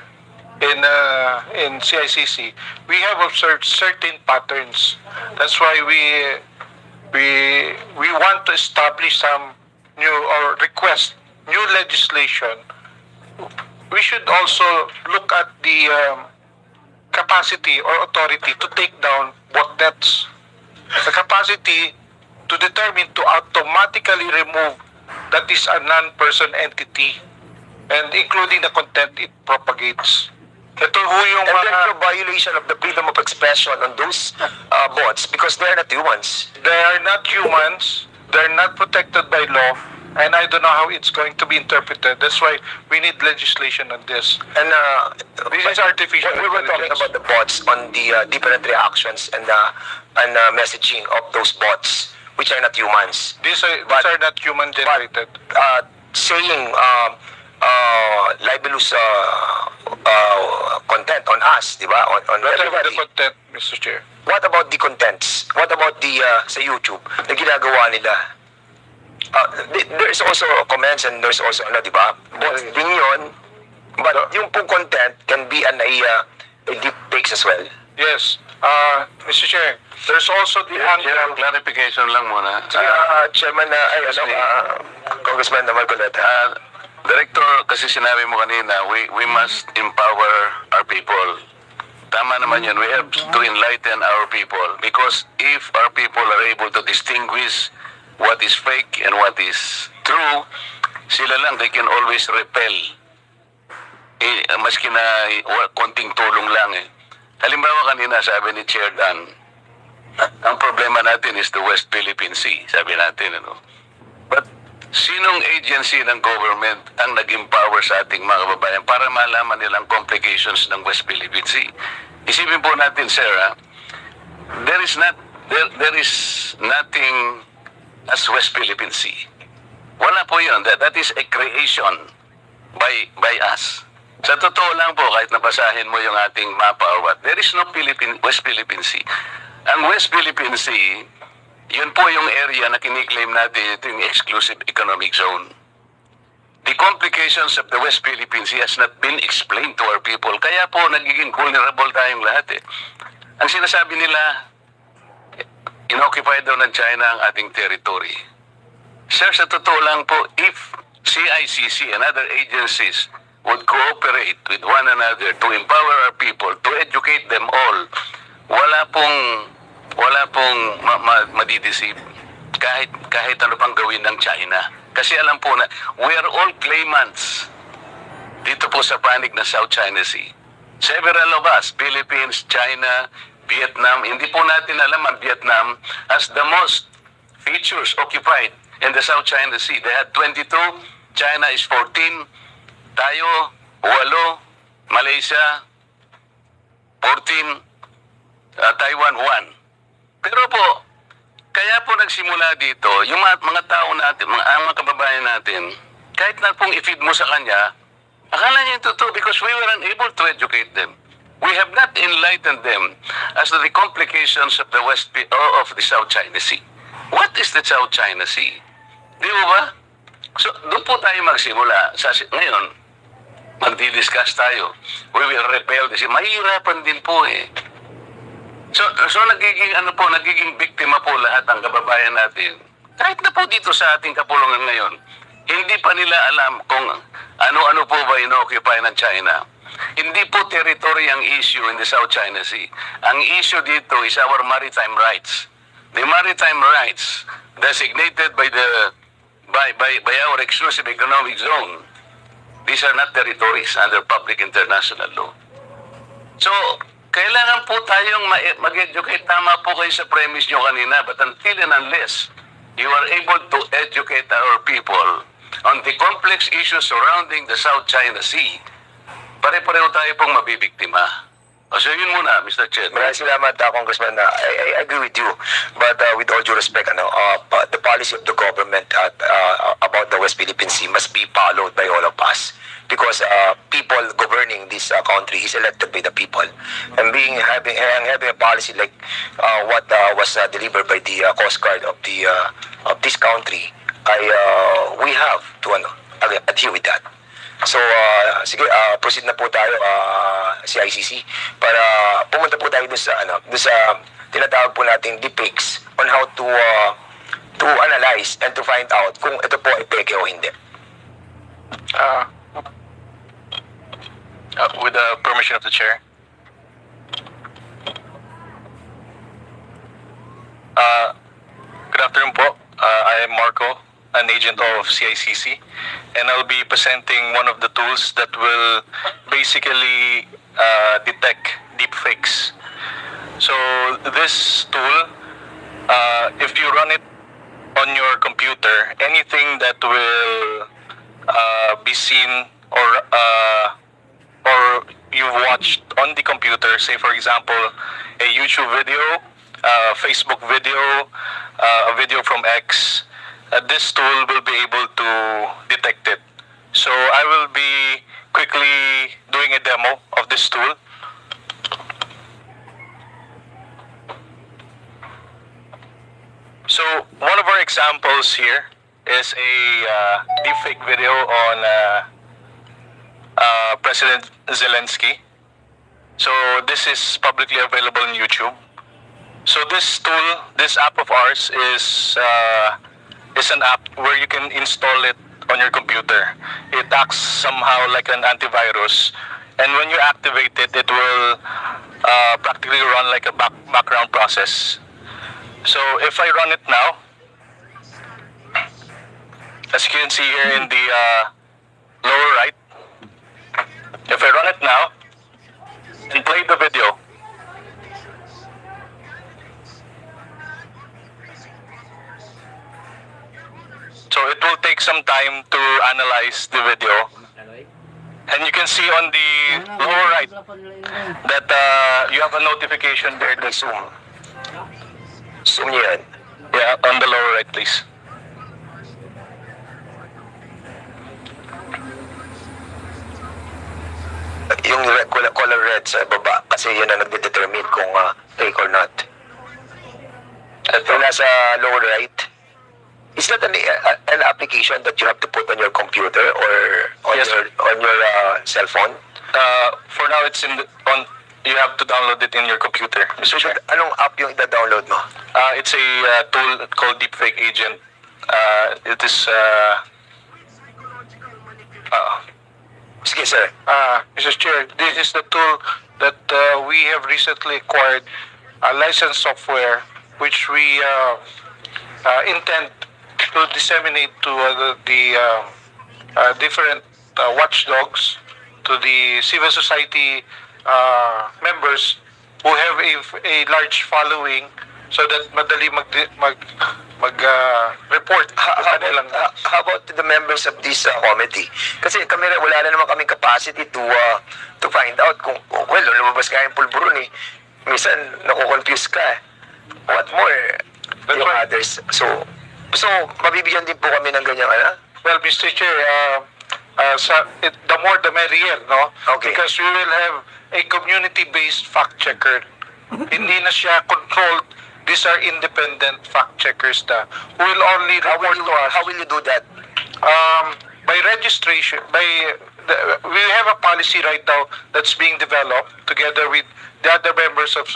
in CICC, we have observed certain patterns. That's why we want to establish some new or request new legislation. We should also look at the capacity or authority to take down botnets. The capacity to determine to automatically remove that is a non-person entity, and including the content it propagates. Ito ho yung and there's no violation of the freedom of expression on those bots because they're not humans. They are not humans. They're not protected by law. And I don't know how it's going to be interpreted. That's why we need legislation on this. And this is artificial we were talking about the bots on the different reactions and messaging of those bots, which are not humans. These are not human generated. Saying libelous content on us, di ba? On everybody. The content, Mr. Chair. What about the contents? What about the sa YouTube na ginagawa nila? There's also comments and there's also di ba? Bots din yun. But yung pong content can be a deep fakes as well. Yes. Mr. Chair, there's also the angle. Clarification lang muna. Chairman Congressman Marcoleta. Director, kasi sinabi mo kanina, we must empower our people. Tama naman yun. We have to enlighten our people. Because if our people are able to distinguish what is fake and what is true, sila lang, they can always repel. Maski na konting tulong lang. Halimbawa kanina, sabi ni Chair Dan, ang problema natin is the West Philippine Sea, sabi natin. But Sinong agency ng government ang nag-empower sa ating mga kababayan para malaman nilang complications ng West Philippine Sea? Isipin po natin, Sarah, there is nothing as West Philippine Sea. Wala po yun. That is a creation by us. Sa totoo lang po, kahit nabasahin mo yung ating mapa or what, there is no West Philippine Sea. Ang West Philippine Sea, yun po yung area na kiniklaim natin, ito yung exclusive economic zone. The complications of the West Philippine Sea has not been explained to our people. Kaya po nagiging vulnerable tayong lahat eh. Ang sinasabi nila, inoccupy daw ng China ang ating territory. Sir, sa totoo lang po, if CICC and other agencies would cooperate with one another to empower our people, to educate them all, wala pong madideceive kahit ano pang gawin ng China. Kasi alam po na we are all claimants dito po sa panig ng South China Sea. Several of us, Philippines, China, Vietnam, hindi po natin alam ang Vietnam as the most features occupied in the South China Sea. They had 22, China is 14, tayo 8, Malaysia 14, Taiwan 1. Pero po, kaya po nagsimula dito, yung mga tao natin, mga kababayan natin, kahit na pong i-feed mo sa kanya, akala niya yung totoo because we were unable to educate them. We have not enlightened them as to the complications of the South China Sea. What is the South China Sea? Di ba? So, doon po tayo magsimula. Ngayon, magdi-discuss tayo. We will repel this. Mahirapan din po eh. So nagiging biktima po lahat ang kababayan natin. Kahit na po dito sa ating kapulungan ngayon, hindi pa nila alam kung ano-ano po ba ino-occupy ng China. Hindi po territory ang issue in the South China Sea. Ang issue dito is our maritime rights. The maritime rights designated by our exclusive economic zone. These are not territories under public international law. So, kailangan po tayong mag-educate. Tama po kayo sa premise nyo kanina, but until and unless you are able to educate our people on the complex issues surrounding the South China Sea, pare-pareho tayo pong mabibiktima. So yun muna, Mr. Chair. Maraming salamat, Congressman. I agree with you. But with all due respect, the policy of the government about the West Philippine Sea must be followed by all of us. Because people governing this country is elected by the people. And having a policy like what was delivered by the Coast Guard of this country, we have to adhere with that. So, sige, proceed na po tayo si ICC para pumunta po tayo doon sa tinatawag po nating deepfakes on how to analyze and to find out kung ito po ay peke o hindi. With the permission of the chair. Good afternoon po. I am Marco, an agent of CICC, and I'll be presenting one of the tools that will basically detect deepfakes. So this tool, if you run it on your computer, anything that will be seen or you've watched on the computer, say for example, a YouTube video, Facebook video, a video from X, this tool will be able to detect it. So I will be quickly doing a demo of this tool. So one of our examples here is a deepfake video on President Zelensky. So this is publicly available on YouTube. So this tool, this app of ours is an app where you can install it on your computer. It acts somehow like an antivirus, and when you activate it, it will practically run like a background process. So if I run it now, as you can see here in the lower right, if I run it now and play the video, so it will take take some time to analyze the video. And you can see on the lower right that you have a notification there to Zoom. Zoom niyo yan. Yeah, on the lower right, please. Yung color red sa baba, kasi yun ang nagdedetermine kung fake or not. At yung nasa lower right, is that an application that you have to put on your computer or on Yes, your cell phone? For now, it's on. You have to download it in your computer. So, anong app yung ida-download mo? It's a tool called Deepfake Agent. It is. Sige, sir. Mr. Chair, this is the tool that we have recently acquired, a licensed software, which we intend to disseminate to the different watchdogs, to the civil society members who have a large following, so that madali mag-report How about the members of this committee? Kasi kami wala na naman kaming capacity to find out kung, well, lumabas ka yung pulburon eh. Minsan, nakukonfuse ka eh. What more, yung others. So, mabibigyan din po kami ng ganyang, Well, Mr. Chair, the more the merrier, no? Okay. Because we will have a community-based fact checker. Hindi na siya controlled. These are independent fact checkers who will only report to us. How will you do that? By registration, we have a policy right now that's being developed together with the other members of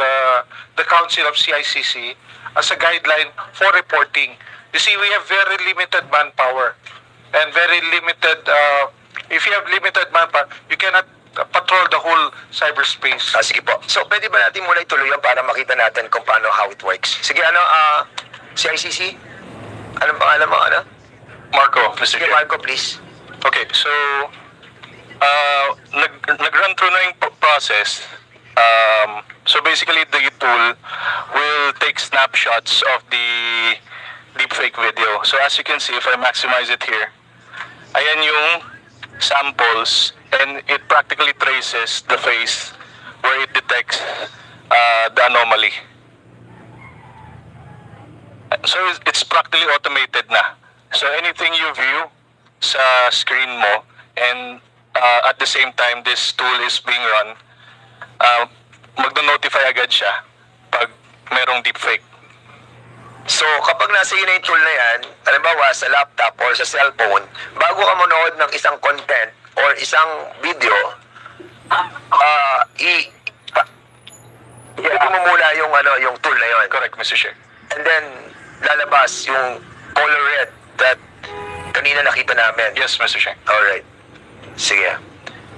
the Council of CICC as a guideline for reporting. You see, we have very limited manpower and very limited. If you have limited manpower, you cannot patrol the whole cyberspace. Sige po. So, pwede ba natin muna ituloy yan para makita natin kung paano, how it works? Sige, CICC? Anong pangalan mo, Marco, Mr. Sige, Chair. Marco, please. Okay, so nag-run through na yung process. So basically, the tool will take snapshots of the deepfake video. So as you can see, if I maximize it here, ayan yung samples, and it practically traces the face where it detects the anomaly. So it's practically automated na. So anything you view sa screen mo, and at the same time this tool is being run, magno-notify agad siya pag merong deepfake. So, kapag nasa iyo na yung tool na yan, halimbawa sa laptop or sa cellphone, bago ka manood ng isang content or isang video, i-click mo muna yung tool na yon. Correct, Mr. Chair. And then, lalabas yung color red that kanina nakita namin. Yes, Mr. Chair. Alright. Sige.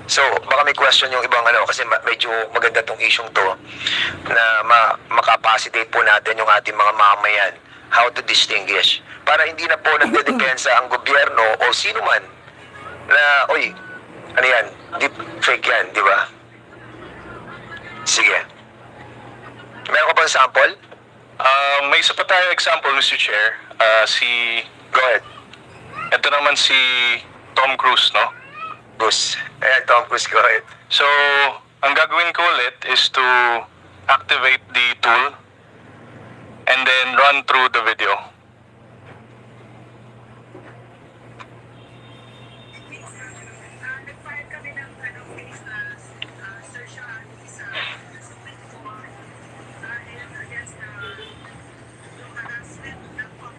So, baka may question yung ibang kasi medyo maganda tong isyong to na makapacitate po natin yung ating mga mamayan how to distinguish. Para hindi na po nagdedepensa ang gobyerno o sino man na, oy, ano yan, deep fake yan, di ba? Sige. Meron ka bang sample? May isa pa tayo example, Mr. Chair. Go ahead. Ito naman si Tom Cruise, no? Cruise. Ayan, Tom Cruise, go ahead. So, ang gagawin ko ulit is to activate the tool and then run through the video.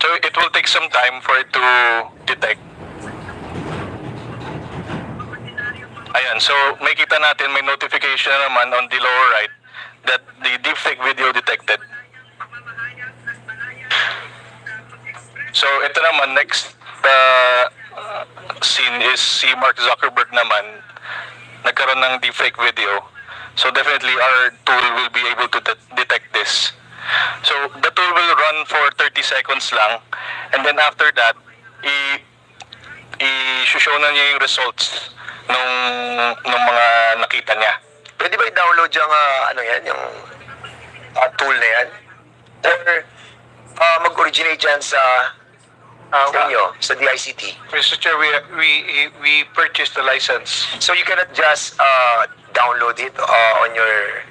So, it will take some time for it to detect. Ayan, so makita natin may notification na naman on the lower right that the deepfake video detected. So ito naman, next scene is si Mark Zuckerberg naman nagkaroon ng deepfake video. So definitely our tool will be able to detect this. So the tool will run for 30 seconds lang, and then after that, i-show na niya yung results nung mga nakita niya. Pwede ba i-download yung yung tool na yan? Or mag-originate yan sa Sa inyo, sa DICT. Mr. Chair, we purchased the license. So you cannot just download it on your,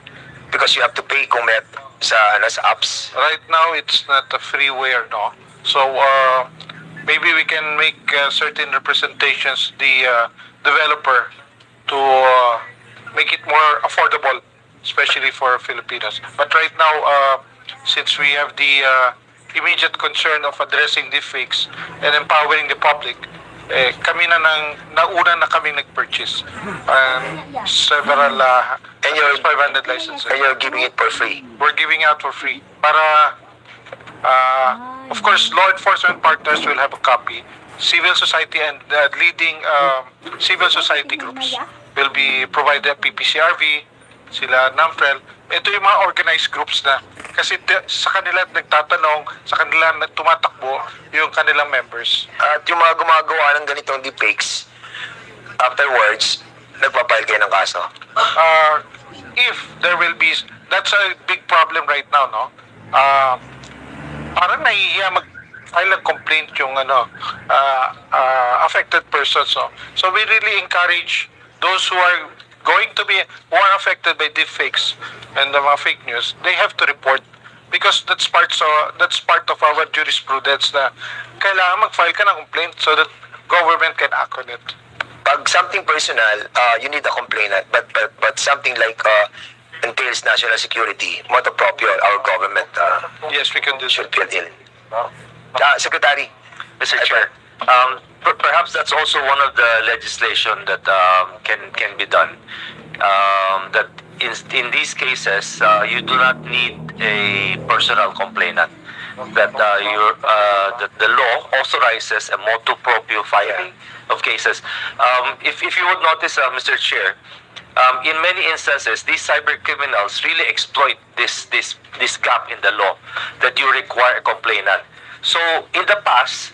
because you have to pay Kumet sa apps. Right now, it's not a freeware, no? So, maybe we can make certain representations to the developer to make it more affordable, especially for Filipinos. But right now, since we have the immediate concern of addressing deepfakes and empowering the public, kami nauna na kami nag-purchase several And you're 500 licenses. And you're giving it for free. We're giving out for free. Para, of course, law enforcement partners will have a copy. Civil society and leading civil society groups will be provided PPCRV, sila NAMFREL. Ito yung mga organized groups na. Kasi sa kanila nagtatanong, sa kanila tumatakbo yung kanilang members. At yung mga gumagawa ng ganitong deepfakes, afterwards, nagpapile kayo ng kaso. If there will be, that's a big problem right now, no? Parang nahihiya mag-file ng complaint yung affected persons, no? So we really encourage those who are affected by deepfakes and the mga fake news, they have to report because that's part of our jurisprudence na kailangan mag-file ka ng complaint so that government can act on it. Pag something personal, you need a complainant, but something like entails national security, motu proprio, our government yes, we can do should fill in. Secretary, Mr. Chair, perhaps that's also one of the legislation that can be done. That in these cases, you do not need a personal complainant. That the law authorizes a motu proprio filing of cases. If you would notice, Mr. Chair, in many instances, these cyber criminals really exploit this gap in the law that you require a complainant. So in the past,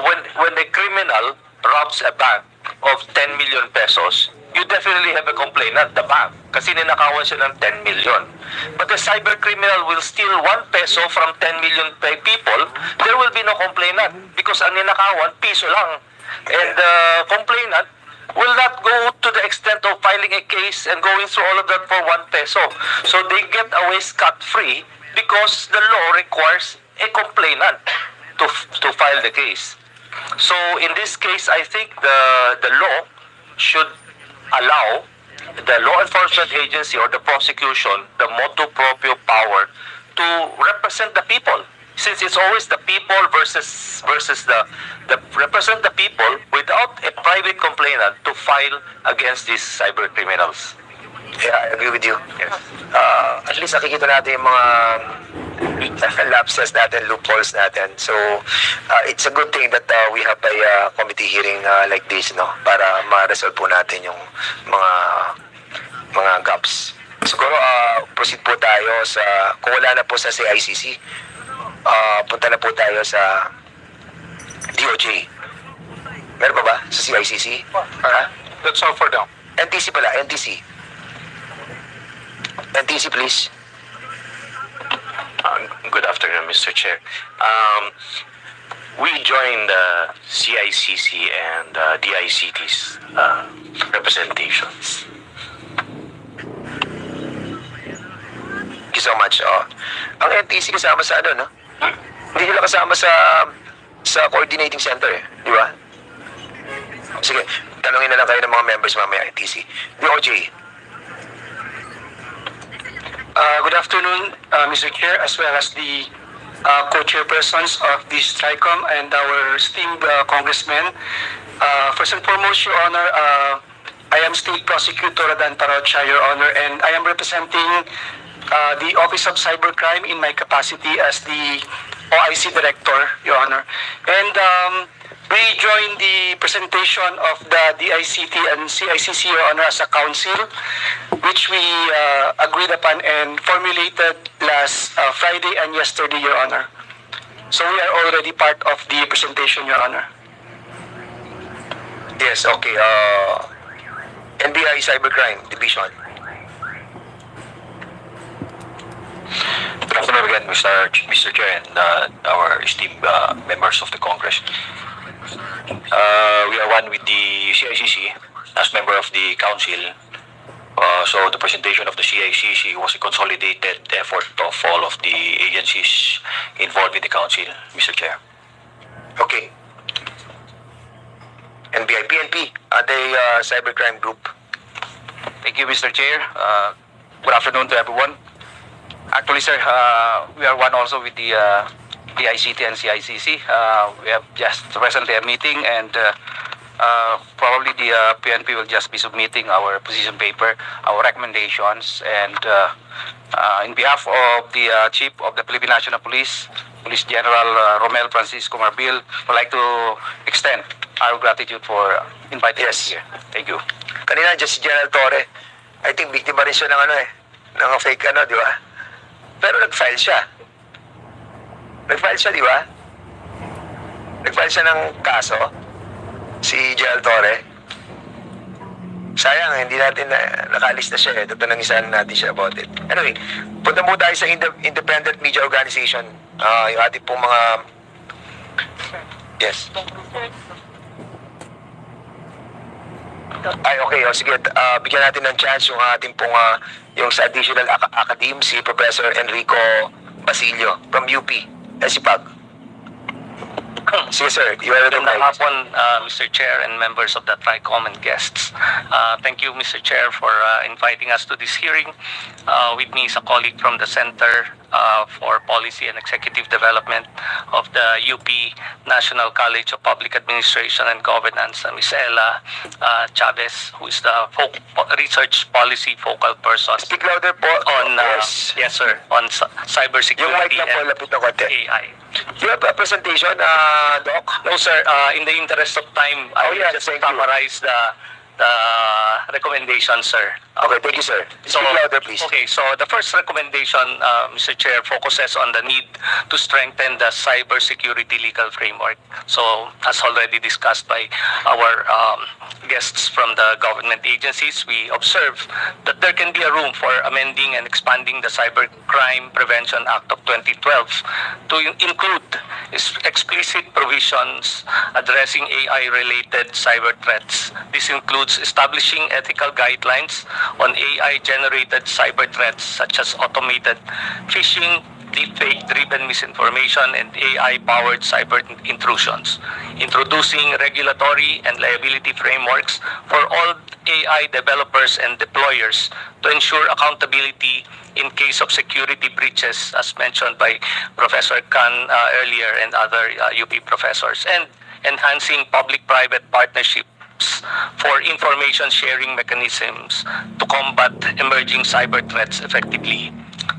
when a criminal robs a bank of 10 million pesos, you definitely have a complainant, the bank, kasi ninakawan siya ng 10 million. But the cyber criminal will steal 1 peso from 10 million people, there will be no complainant because ang ninakawan, piso lang. And the complainant will not go to the extent of filing a case and going through all of that for 1 peso. So they get away scot-free because the law requires a complainant to file the case. So in this case, I think the law should allow the law enforcement agency or the prosecution the motu proprio power to represent the people. Since it's always the people versus the represent the people without a private complainant to file against these cyber criminals. Yeah, I agree with you. Yes. At least nakikita natin yung mga lapses natin, loopholes natin. So, it's a good thing that we have a committee hearing like this, no? Para ma-resolve po natin yung mga gaps. Siguro, proceed po tayo sa, kung wala na po sa CICC, punta na po tayo sa DOJ. Meron pa ba sa CICC? That's all for now. NTC pala, NTC. NTC, please. Good afternoon, Mr. Chair. We joined CICC and DICT's representations. Thank you so much. Ang NTC kasama sa no? Hindi nila kasama sa coordinating center, di ba? Sige, tanungin na lang kayo ng mga members mamaya NTC. DOJ. Good afternoon, Mr. Chair, as well as the co-chairpersons of this TRICOM and our esteemed congressmen. First and foremost, Your Honor, I am State Prosecutor Radan Parocha, Your Honor, and I am representing the Office of Cybercrime in my capacity as the OIC Director, Your Honor. And we joined the presentation of the DICT and CICC, Your Honor, as a council, which we agreed upon and formulated last Friday and yesterday, Your Honor. So we are already part of the presentation, Your Honor. Yes, okay. NBI Cybercrime Division. Good afternoon again, Mr. Chair, and our esteemed members of the Congress. We are one with the CICC as member of the Council. So the presentation of the CICC was a consolidated effort of all of the agencies involved in the Council, Mr. Chair. Okay. NBI, PNP, the cybercrime group. Thank you, Mr. Chair. Good afternoon to everyone. Actually, sir, we are one also with the ICT and CICC. We have just recently a meeting, and probably the PNP will just be submitting our position paper, our recommendations, and in behalf of the Chief of the Philippine National Police, Police General Romel Francisco Marbil, would like to extend our gratitude for inviting us here. Thank you. Kanina, just si General Torre, I think biktima rin siya ng ng fake di ba? Pero nag-file siya. Nag-file siya, di ba? Nag-file siya ng kaso, si General Torre. Sayang, hindi natin nakalista siya Tatanangisan natin siya about it. Anyway, punta mo tayo sa independent media organization. Yung ating pong mga... Yes. Ay, okay. Sige, bigyan natin ng chance yung ating pong yung sa additional academe, si Professor Enrico Basilio from UP. SIPAG. Sige, sir. You have the Good afternoon, Mr. Chair and members of the TRICOM and guests. Thank you, Mr. Chair, for inviting us to this hearing. With me is a colleague from the Center for Policy and Executive Development of the UP National College of Public Administration and Governance, Ms. Ella Chavez, who is the research policy focal person. Speak louder po. On, yes, sir, on cybersecurity and AI. Do you have a presentation, Doc? No, sir. In the interest of time, I will just summarize the recommendation, sir. Okay, thank you, sir. Speak louder, please. Okay, so the first recommendation, Mr. Chair, focuses on the need to strengthen the cybersecurity legal framework. So, as already discussed by our guests from the government agencies, we observe that there can be a room for amending and expanding the Cybercrime Prevention Act of 2012 to include explicit provisions addressing AI-related cyber threats. This includes establishing ethical guidelines on AI-generated cyber threats such as automated phishing, deepfake-driven misinformation, and AI-powered cyber intrusions, introducing regulatory and liability frameworks for all AI developers and deployers to ensure accountability in case of security breaches, as mentioned by Professor Khan earlier and other UP professors, and enhancing public-private partnerships for information sharing mechanisms to combat emerging cyber threats effectively.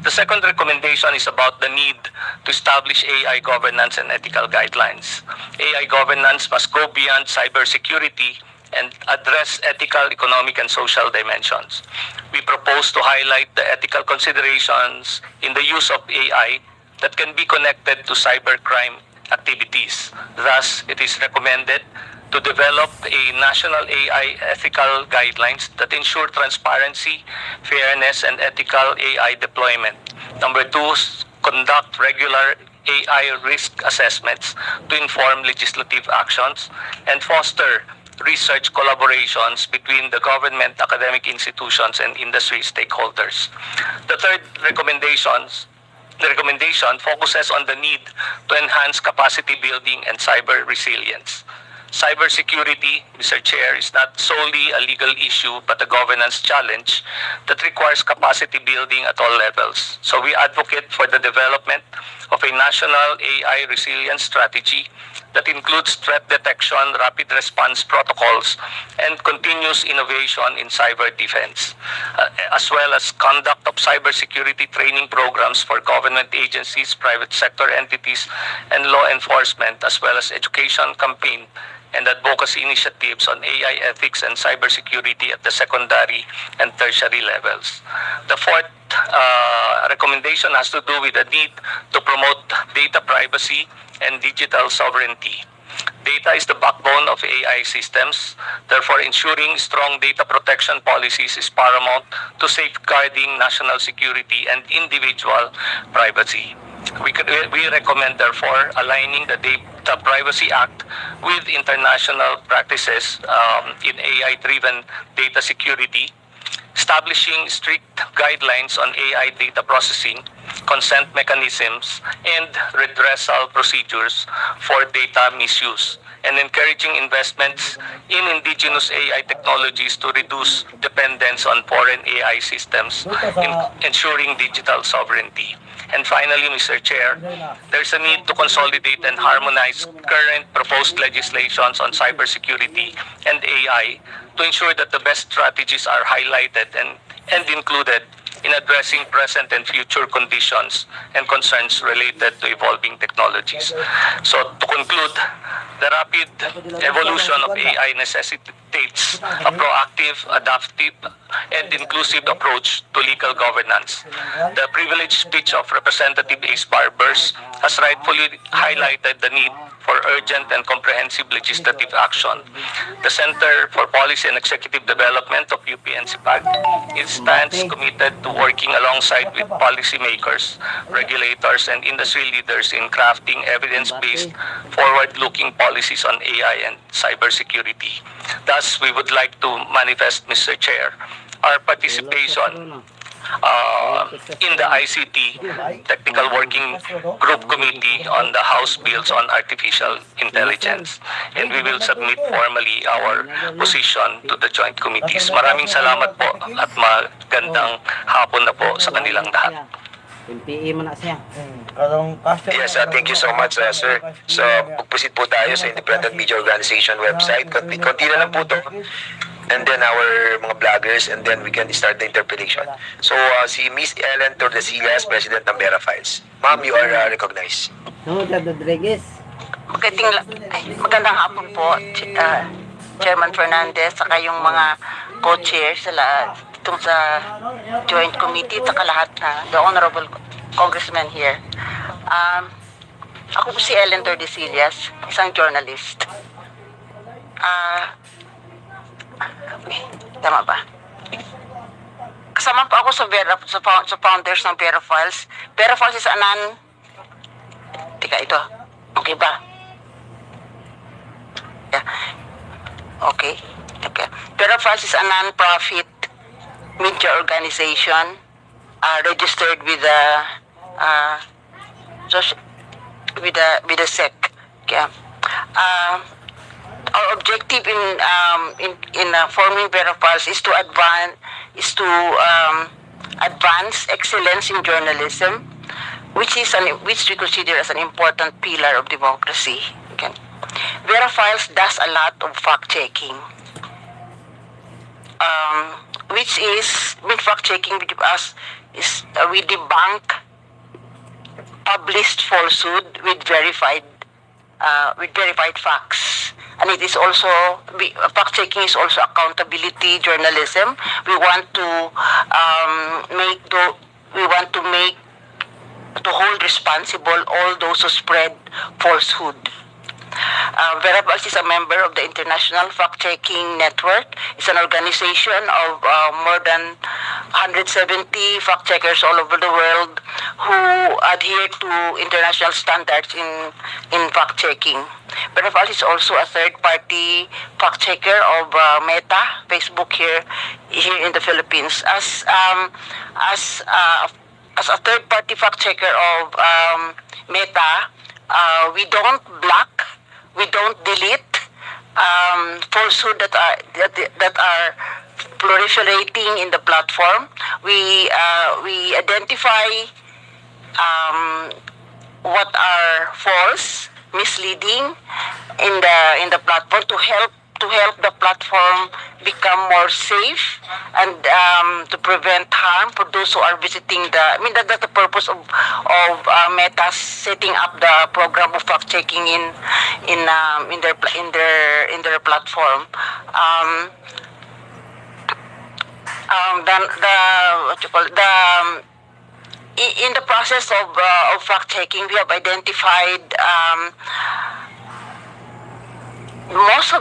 The second recommendation is about the need to establish AI governance and ethical guidelines. AI governance must go beyond cybersecurity and address ethical, economic, and social dimensions. We propose to highlight the ethical considerations in the use of AI that can be connected to cybercrime activities. Thus, it is recommended to develop a national AI ethical guidelines that ensure transparency, fairness, and ethical AI deployment. Number two, conduct regular AI risk assessments to inform legislative actions and foster research collaborations between the government, academic institutions, and industry stakeholders. The third recommendation focuses on the need to enhance capacity building and cyber resilience. Cybersecurity, Mr. Chair, is not solely a legal issue but a governance challenge that requires capacity building at all levels. So we advocate for the development of a national AI resilience strategy that includes threat detection, rapid response protocols, and continuous innovation in cyber defense, as well as conduct of cybersecurity training programs for government agencies, private sector entities, and law enforcement, as well as education campaign and advocacy initiatives on AI ethics and cybersecurity at the secondary and tertiary levels. The fourth recommendation has to do with the need to promote data privacy and digital sovereignty. Data is the backbone of AI systems. Therefore, ensuring strong data protection policies is paramount to safeguarding national security and individual privacy. We recommend, therefore, aligning the Data Privacy Act with international practices in AI-driven data security, establishing strict guidelines on AI data processing, consent mechanisms, and redressal procedures for data misuse, and encouraging investments in indigenous AI technologies to reduce dependence on foreign AI systems, ensuring digital sovereignty. And finally, Mr. Chair, there's a need to consolidate and harmonize current proposed legislations on cybersecurity and AI to ensure that the best strategies are highlighted and included in addressing present and future conditions and concerns related to evolving technologies. So to conclude, the rapid evolution of AI necessitates a proactive, adaptive, and inclusive approach to legal governance. The privileged speech of Representative Ace Barbers has rightfully highlighted the need for urgent and comprehensive legislative action. The Center for Policy and Executive Development of UP and CIPAG stands committed to working alongside with policymakers, regulators, and industry leaders in crafting evidence-based, forward-looking policies on AI and cybersecurity. Thus, we would like to manifest, Mr. Chair, our participation in the ICT Technical Working Group Committee on the House Bills on Artificial Intelligence, and we will submit formally our position to the joint committees. Maraming salamat po at magandang hapon na po sa kanilang lahat. Yes, thank you so much, sir. So, pagpusit po tayo sa Independent Media Organization website. Konti na lang po to. And then our mga vloggers, and then we can start the interpellation. So, si Miss Ellen Tordesillas, President ng Kamera Files. Ma'am, you are recognized. Magandang hapon po, Chairman Fernandez, saka yung mga co-chairs itong sa joint committee, saka lahat na, the honorable congressman here. Ako po si Ellen Tordesillas, isang journalist. Tama ba? Kasama po ako sa founders ng Vera Files. Vera Files is ito. Okay ba? Yeah. Okay. Vera Files is a non-profit media organization registered with the SEC. Yeah. Our objective in forming Vera Files is to advance excellence in journalism, which we consider as an important pillar of democracy. Okay. Vera Files does a lot of fact checking, which is fact checking with us is we debunk published falsehood with verified facts. And it is also, fact-checking is also accountability journalism. We want to hold responsible all those who spread falsehood. Vera Files is a member of the International Fact-Checking Network. It's an organization of more than 170 fact-checkers all over the world who adhere to international standards in fact-checking. Vera Files is also a third-party fact-checker of Meta, Facebook here in the Philippines. As a third-party fact-checker of Meta, we don't block, we don't delete falsehood that are proliferating in the platform. We identify what are false, misleading in the platform to help the platform become more safe and to prevent harm for those who are visiting that's the purpose of Meta setting up the program of fact checking in their platform. In the process of fact checking, we have identified most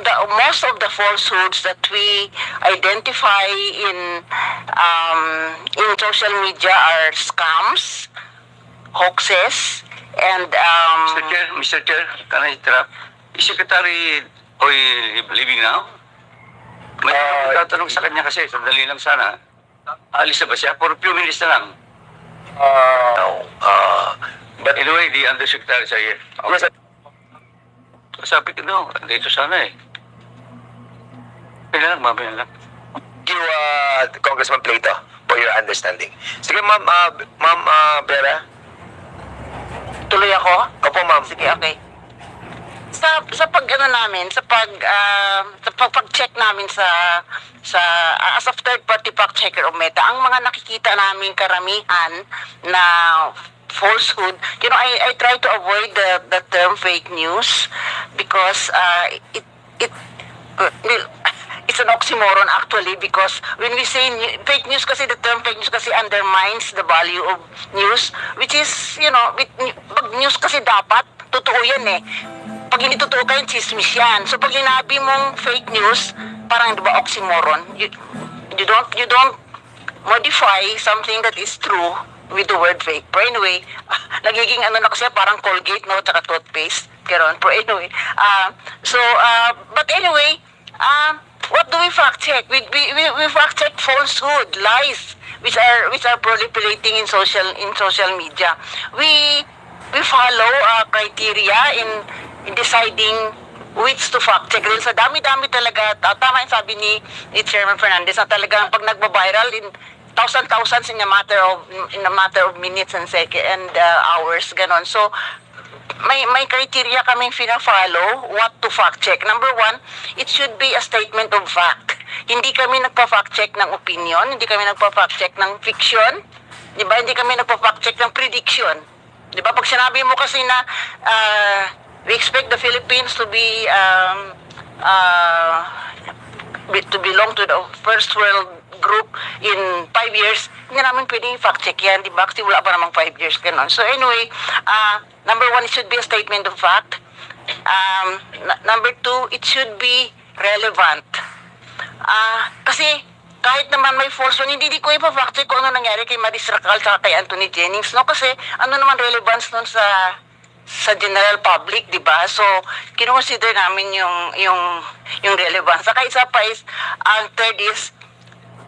of the falsehoods that we identify in social media are scams, hoaxes, and Mr. Chair, can I interrupt? Is Secretary Oy leaving now? May tatanong sa kanya kasi, sandali lang sana. Alis na ba siya? For a few minutes na lang. But anyway, the Undersecretary is here. Okay. Sabi ko, no, dito sana eh. Kaya lang, mamaya lang. Thank you, Congressman Plato, for your understanding. Sige, Ma'am Vera. tuloy ako. Opo, ma'am. Sige, okay. Sa pag-check namin as a third party fact checker of Meta, ang mga nakikita namin karamihan na falsehood, I try to avoid the term fake news because it's an oxymoron actually, because when we say fake news kasi, the term fake news kasi undermines the value of news, which is, pag news kasi dapat totoo yan eh. Pag hindi totoo kayo, chismis yan. So pag sinabi mong fake news, parang diba oxymoron? You don't modify something that is true with the word fake. Pero anyway, nagiging na kasi parang Colgate, no, tsaka toothpaste. Pero anyway, but anyway, what do we fact check? We fact check falsehood, lies, which are proliferating in social media. We follow criteria in deciding which to fact check. Dahil sa dami-dami talaga, tama yung sabi ni Chairman Fernandez, na talagang pag nagba-viral in thousands in a matter of minutes and hours, ganon. So may criteria kaming fina-follow what to fact check. Number one, it should be a statement of fact. Hindi kami nagpa-fact check ng opinion, hindi kami nagpa-fact check ng fiction, di ba? Hindi kami nagpa-fact check ng prediction. Di ba? Pag sinabi mo kasi na we expect the Philippines to belong to the first world group in 5 years, hindi namin pwedeng fact check yan, di ba? Kasi wala pa namang 5 years, ganon. So anyway, number one, it should be a statement of fact. Number two, it should be relevant. Kasi kahit naman may false one, hindi ko ipa-fact check kung ano nangyari kay Maris Racal at kay Anthony Jennings, no? Kasi ano naman relevance nun sa general public, di ba? So, kino-consider namin yung relevance. Saka isa pa is, ang third is,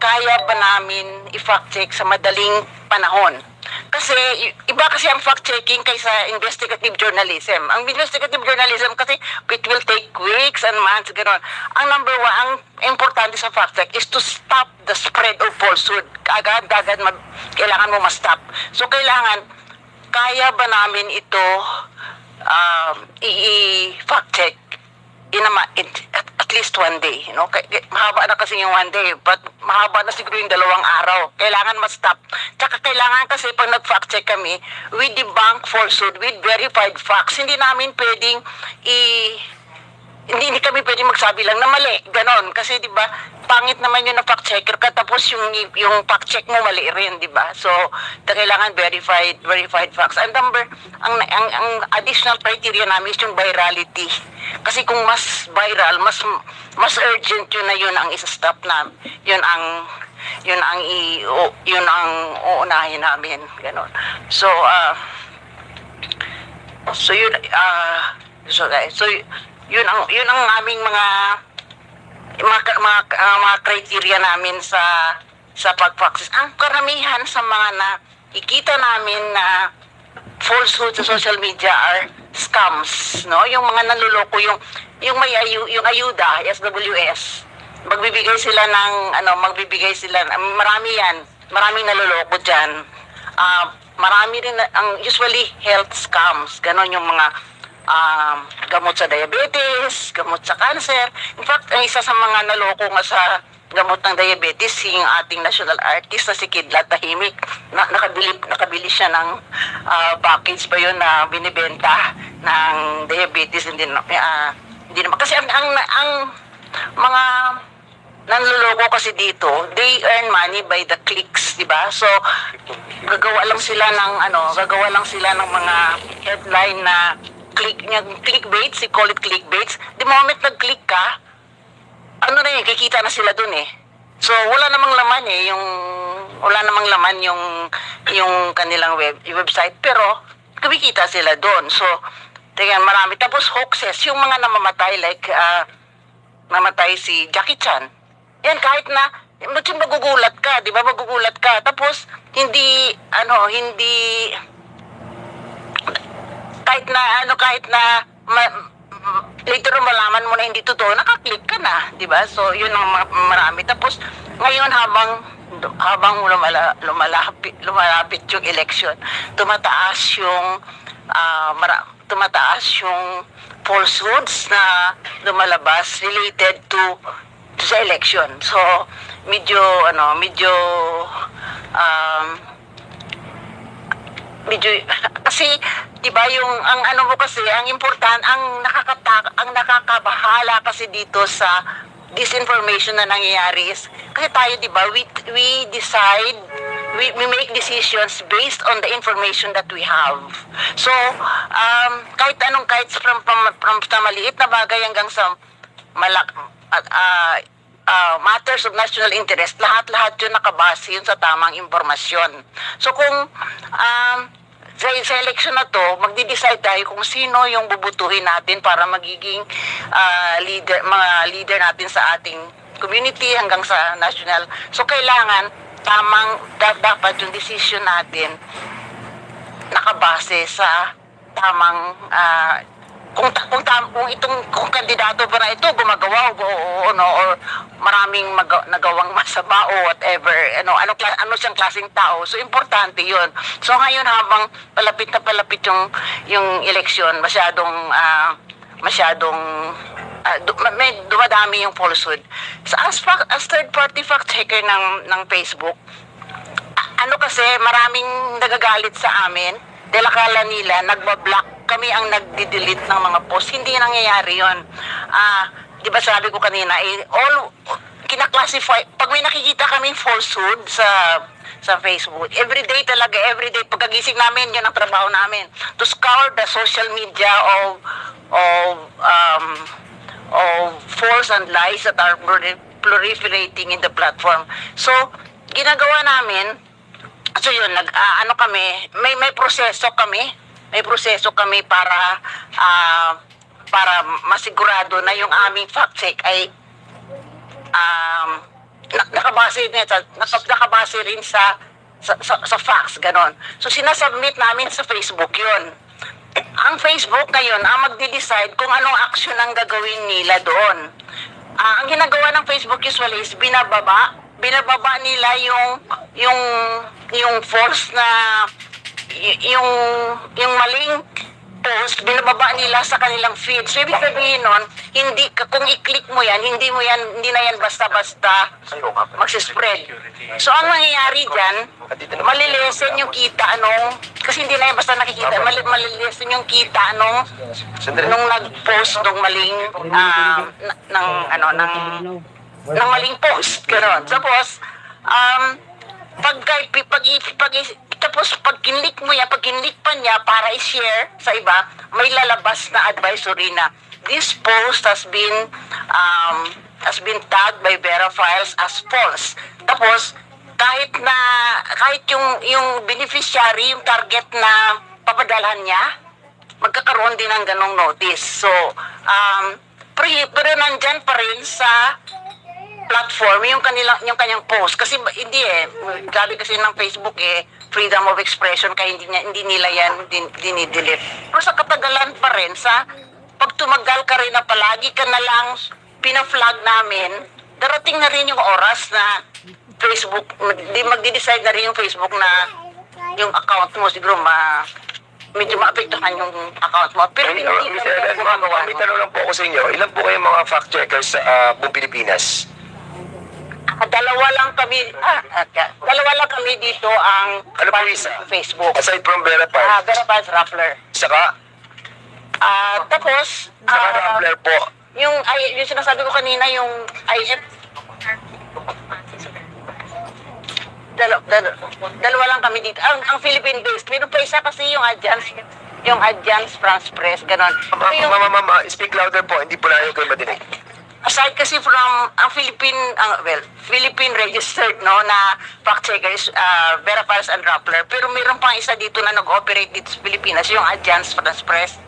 kaya ba namin i-fact check sa madaling panahon? Kasi, iba kasi ang fact-checking kaysa investigative journalism. Ang investigative journalism kasi, it will take weeks and months, gano'n. Ang number one, ang importante sa fact-check is to stop the spread of falsehood. Agad-agad, kailangan mo ma-stop. So, kailangan, kaya ba namin ito i-fact-check at least one day, mahaba na kasi yung one day, but mahaba na siguro yung 2 araw. Kailangan ma-stop. Tsaka kailangan kasi pag nag-fact check kami, we debunk falsehood with verified facts. Hindi namin pwedeng hindi kami pwedeng magsabi lang na mali, ganon. Kasi di ba, pangit naman yun na fact checker ka, tapos yung fact check mo mali rin, di ba? So, kailangan verified facts. And number, ang additional criteria namin is yung virality. Kasi kung mas viral, mas urgent yun na yun ang isa-stop na, yun ang uunahin namin, ganon. So yun ang aming mga criteria namin sa pag-practice. Ang karamihan sa mga nakikita namin na falsehood sa social media are scams, no? Yung mga nanloloko, yung ayuda, SWS. Magbibigay sila marami yan. Maraming naloloko diyan. Marami rin usually health scams, ganon yung mga gamot sa diabetes, gamot sa cancer. In fact, ang isa sa mga naloko nga sa gamot ng diabetes, yung ating national artist na si Kidlat Tahimik. Nakabili siya ng package pa yun na binibenta ng diabetes. Hindi naman. Kasi ang mga nanloloko kasi dito, they earn money by the clicks, di ba? So, gagawa lang sila ng mga headline na clickbaits, you call it clickbaits. The moment nag-click ka, ano na yun, kikita na sila dun eh. So, wala namang laman eh, yung kanilang website, pero kumikita sila doon. So, tingnan, marami. Tapos hoaxes, yung mga namamatay, like, namatay si Jackie Chan. Yan, kahit na, magugulat ka, di ba, magugulat ka. Tapos, kahit na, later malaman mo na hindi totoo, nakaklik ka na, di ba? So, yun ang marami. Tapos, ngayon habang lumalapit yung election, tumataas yung falsehoods na lumalabas related to sa election. So, medyo kasi 'di ba yung ang nakakabahala kasi dito sa disinformation na nangyayari is kasi tayo 'di ba we make decisions based on the information that we have. So kahit from maliit na bagay hanggang sa matters of national interest, lahat yun nakabase yun sa tamang impormasyon. So kung sa election na to, magdi-decide tayo kung sino yung bubutuhin natin para magiging mga leader natin sa ating community hanggang sa national. So kailangan dapat yung decision natin nakabase sa tamang kung itong kandidato ba na ito gumagawa or maraming nagawang masama o whatever, ano siyang klaseng tao. So importante 'yun. So ngayon habang palapit yung eleksyon, masyadong may dumadami yung falsehood. So as third party fact checker ng Facebook, kasi maraming nagagalit sa amin dahil akala nila nagbablock kami ang nagdi-delete ng mga post. Hindi nangyayari yun. Di ba sabi ko kanina, kinaklasify, pag may nakikita kaming falsehood sa Facebook, everyday, pagkagising namin, yun ang trabaho namin, to scour the social media of false and lies that are proliferating in the platform. So, ginagawa namin, so yun, may proseso kami para masigurado na yung aming fact check ay nakabase rin sa facts, ganon. So sinasubmit namin sa Facebook yun. Ang Facebook ngayon ang magde-decide kung anong action ang gagawin nila doon. Ang ginagawa ng Facebook usually is binababa nila yung false na yung maling post, binababa nila sa kanilang feed. So, ibig sabihin nun, kung i-click mo yan, hindi na yan basta-basta magsispread. So, ang nangyayari dyan, malilesen yung kita kasi hindi na yan basta nakikita, malilesen yung kita nung nag-post nung maling ng maling post. Ganon. Tapos, tapos pag kinlik pa niya para i-share sa iba, may lalabas na advisory na this post has been tagged by Vera Files as false. Tapos kahit yung beneficiary, yung target na papadalhan niya, magkakaroon din ng ganong notice. So pero nandyan pa rin sa platform yung kanyang post kasi hindi gabi kasi ng Facebook freedom of expression kaya hindi nila yan dinidelete. Pero sa katagalan pa rin pag tumagal ka rin na palagi ka na lang pina-flag namin, darating na rin yung oras na Facebook magdi-decide na rin yung Facebook na yung account mo siguro medyo maapektuhan yung account mo. Pero hindi may tanong lang po ako sa inyo. Ilan po kayong mga fact checkers sa buong Pilipinas? Dalawa lang kami dito ang Facebook. Aside from Vera Files? Vera Files Rappler. Saka? Tapos, Rappler po. Yung sinasabi ko kanina, yung IF, dalawa lang kami dito. Ang Philippine-based. Meron pa isa kasi yung Agence. yung Agence France Press, ganon. Ma'am, speak louder po. Hindi po namin kayo madinig. Aside kasi from ang Philippine registered no na fact checker is Vera Paz and Rappler, pero mayroon pang isa dito na nag-operate dito sa Pilipinas, yung Agence France Press,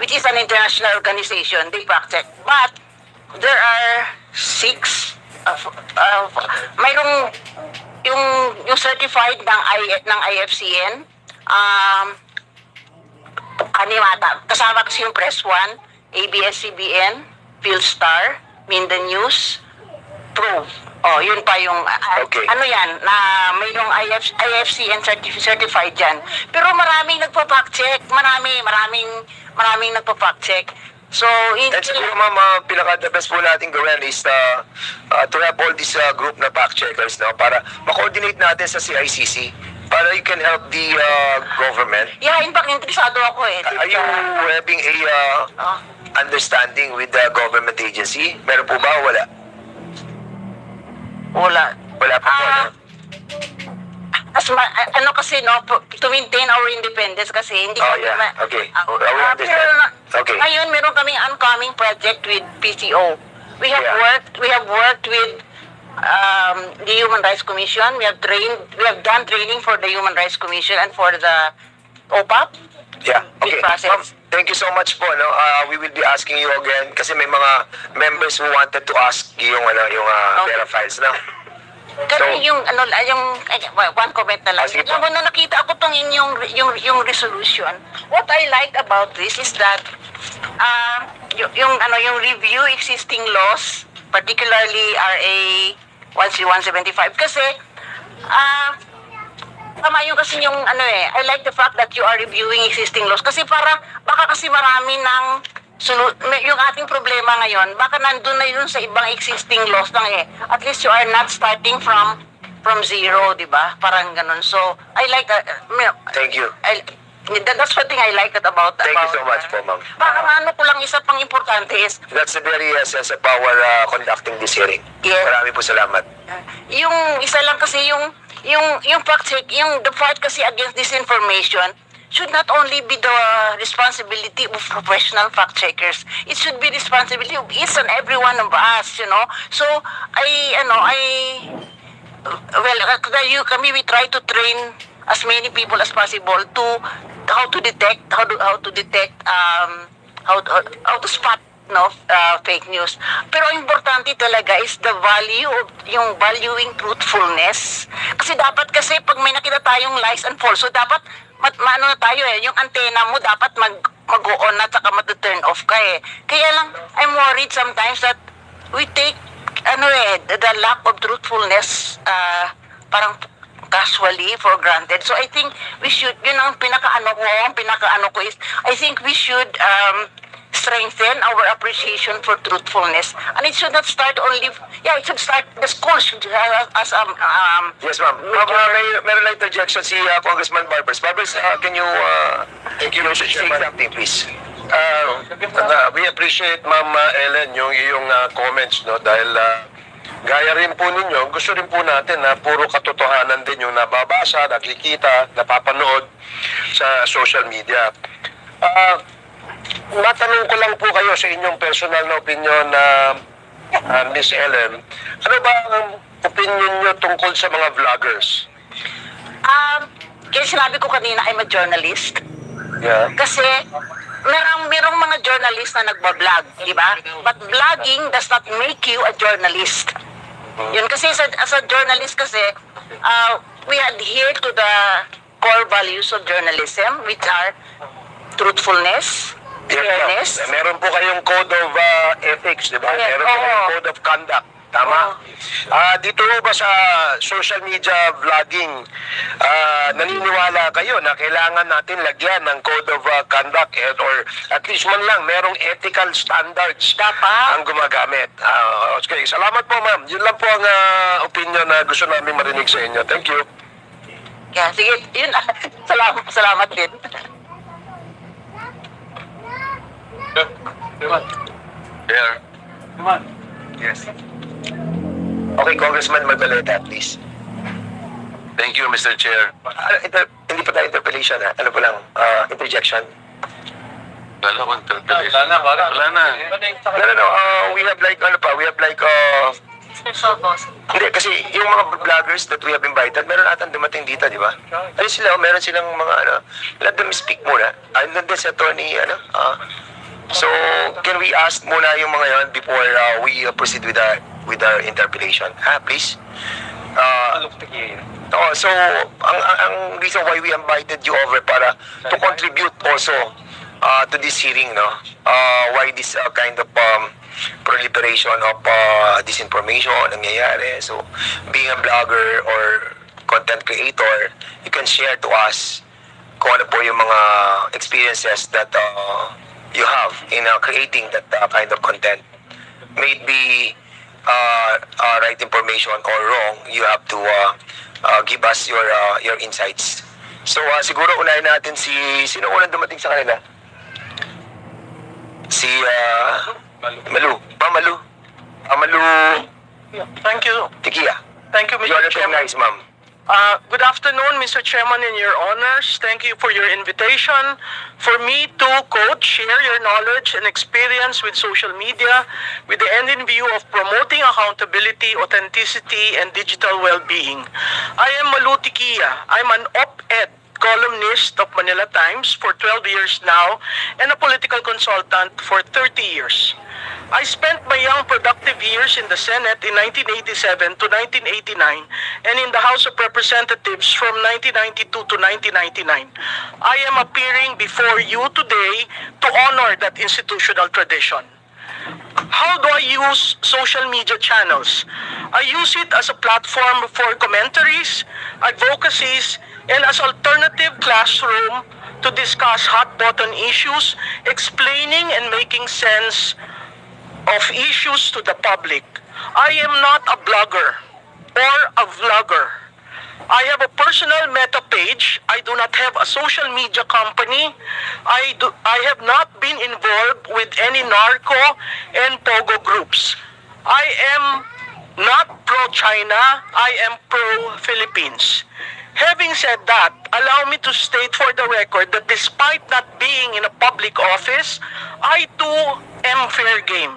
which is an international organization. They fact check, but there are 6 mayroong yung certified ng IFCN, animata kasama kasi yung Press 1, ABS-CBN, Philstar, Mindan News, Prove. Oh, yun pa yung ano yan, na mayroong IFCN certified yan. Pero maraming nagpa-fact check, maraming nagpa-fact check. So, And siguro ma'am, pinaka-the best po natin gawin is to have all this group na fact checkers, no, para ma-coordinate natin sa CICC para you can help the government. Yeah, in fact, interesado ako eh. Are you having a understanding with the government agency? Meron po ba o wala? Wala pa po, no? Ano kasi, no, to maintain our independence kasi, hindi kami... Okay. Okay. Ngayon, meron kaming oncoming project with PCO. We have worked with the Human Rights Commission. We have done training for the Human Rights Commission and for the OPAP. Yeah, okay. Ma'am, thank you so much po, no. We will be asking you again kasi may mga members who wanted to ask yung Vera files na. Kasi yung one comment na lang. Alam mo, na nakita ko tong yung resolution. What I like about this is that yung review existing laws, particularly RA 13175 kasi tama yung kasi yung I like the fact that you are reviewing existing laws kasi baka kasi marami ng yung ating problema ngayon, baka nandun na yun sa ibang existing laws lang At least you are not starting from zero, di ba? Parang ganun. So, I like that. Thank you. That's one thing I like about... Thank you so much po, ma'am. Baka ano ko lang isa pang importante is... That's the very essence of our conducting this hearing. Yes. Marami po salamat. Yung isa lang kasi yung fact check, yung the fight kasi against disinformation should not only be the responsibility of professional fact checkers. It should be responsibility of each and every one of us, you know. So we try to train as many people as possible to how to spot fake news. Pero ang importante talaga is the value of yung valuing truthfulness. Kasi dapat pag may nakita tayong lies and falsehood, dapat maano na tayo yung antena mo dapat mag-go-on at saka mag-turn off ka Kaya lang, I'm worried sometimes that we take the lack of truthfulness parang casually for granted. So I think we should, yun ang pinakaano ko is, I think we should strengthen our appreciation for truthfulness. And it should not start only, it should start, the school should as Yes, ma'am. Meron lang interjection si Congressman Barbers. Barbers, can you say something, please? We appreciate Ma'am Ellen yung iyong comments, no, dahil gaya rin po ninyo, gusto rin po natin na puro katotohanan din yung nababasa, nakikita, napapanood sa social media. Matanong ko lang po kayo sa inyong personal na opinion na Miss Ellen, ano ba ang opinion nyo tungkol sa mga vloggers? Kaya sinabi ko kanina, I'm a journalist. Yeah. Kasi merong mga journalist na nagbablog, di ba? But vlogging does not make you a journalist. Yun kasi as a journalist kasi, we adhere to the core values of journalism, which are truthfulness, fairness. Meron po kayong code of ethics, di ba? Meron po kayong code of conduct. Tama? Dito ba sa social media vlogging, naniniwala kayo na kailangan natin lagyan ng code of conduct or at least man lang merong ethical standards ang gumagamit? Okay, salamat po ma'am. Yun lang po ang opinion na gusto namin marinig sa inyo. Thank you. Yeah, sige, yun. Salamat din. Yeah. Yes. Okay, Congressman Magbaleta, please. Thank you, Mr. Chair. Hindi pa tayo interpellation ha. Ano po lang, interjection. Wala ko interpellation. Wala na. No. We have like, hindi, kasi yung mga vloggers that we have invited, meron atang dumating dito, di ba? Ano sila, meron silang mga, let them speak muna. Andun din sa Tony, so, can we ask muna yung mga yon before we proceed with our interpellation? Please? So, ang reason why we invited you over para to contribute also to this hearing, no? Why this kind of proliferation of disinformation nangyayari. So, being a blogger or content creator, you can share to us kung ano po yung mga experiences that you have in creating that kind of content. May it be right information or wrong, you have to give us your insights. So, siguro unahin natin sino unang dumating sa kanila? Si Malu. Malu. Thank you. Tikia. Thank you, You Mr. are Chairman. recognized, ma'am. Good afternoon, Mr. Chairman and your honors. Thank you for your invitation for me to, quote, share your knowledge and experience with social media with the end in view of promoting accountability, authenticity, and digital well-being. I am Malu Tikia. I'm an op-ed columnist of Manila Times for 12 years now and a political consultant for 30 years. I spent my young productive years in the Senate in 1987 to 1989 and in the House of Representatives from 1992 to 1999. I am appearing before you today to honor that institutional tradition. How do I use social media channels? I use it as a platform for commentaries, advocacies, and as alternative classroom to discuss hot-button issues, explaining and making sense of issues to the public. I am not a blogger or a vlogger. I have a personal meta page. I do not have a social media company. I have not been involved with any narco and pogo groups. I am not pro-China. I am pro-Philippines. Having said that, allow me to state for the record that despite not being in a public office, I too am fair game.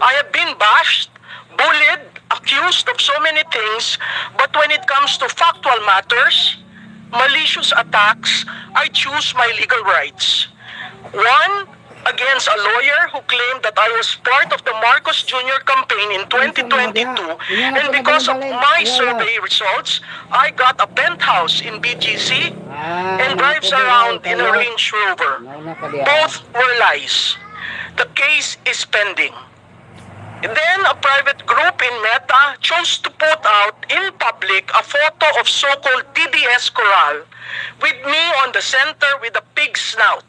I have been bashed, bullied, accused of so many things, but when it comes to factual matters, malicious attacks, I choose my legal rights. One, against a lawyer who claimed that I was part of the Marcos Jr. campaign in 2022, and because of my survey results, I got a penthouse in BGC and drives around in a Range Rover. Both were lies. The case is pending. Then a private group in Meta chose to put out in public a photo of so-called DDS Coral with me on the center with a pig snout.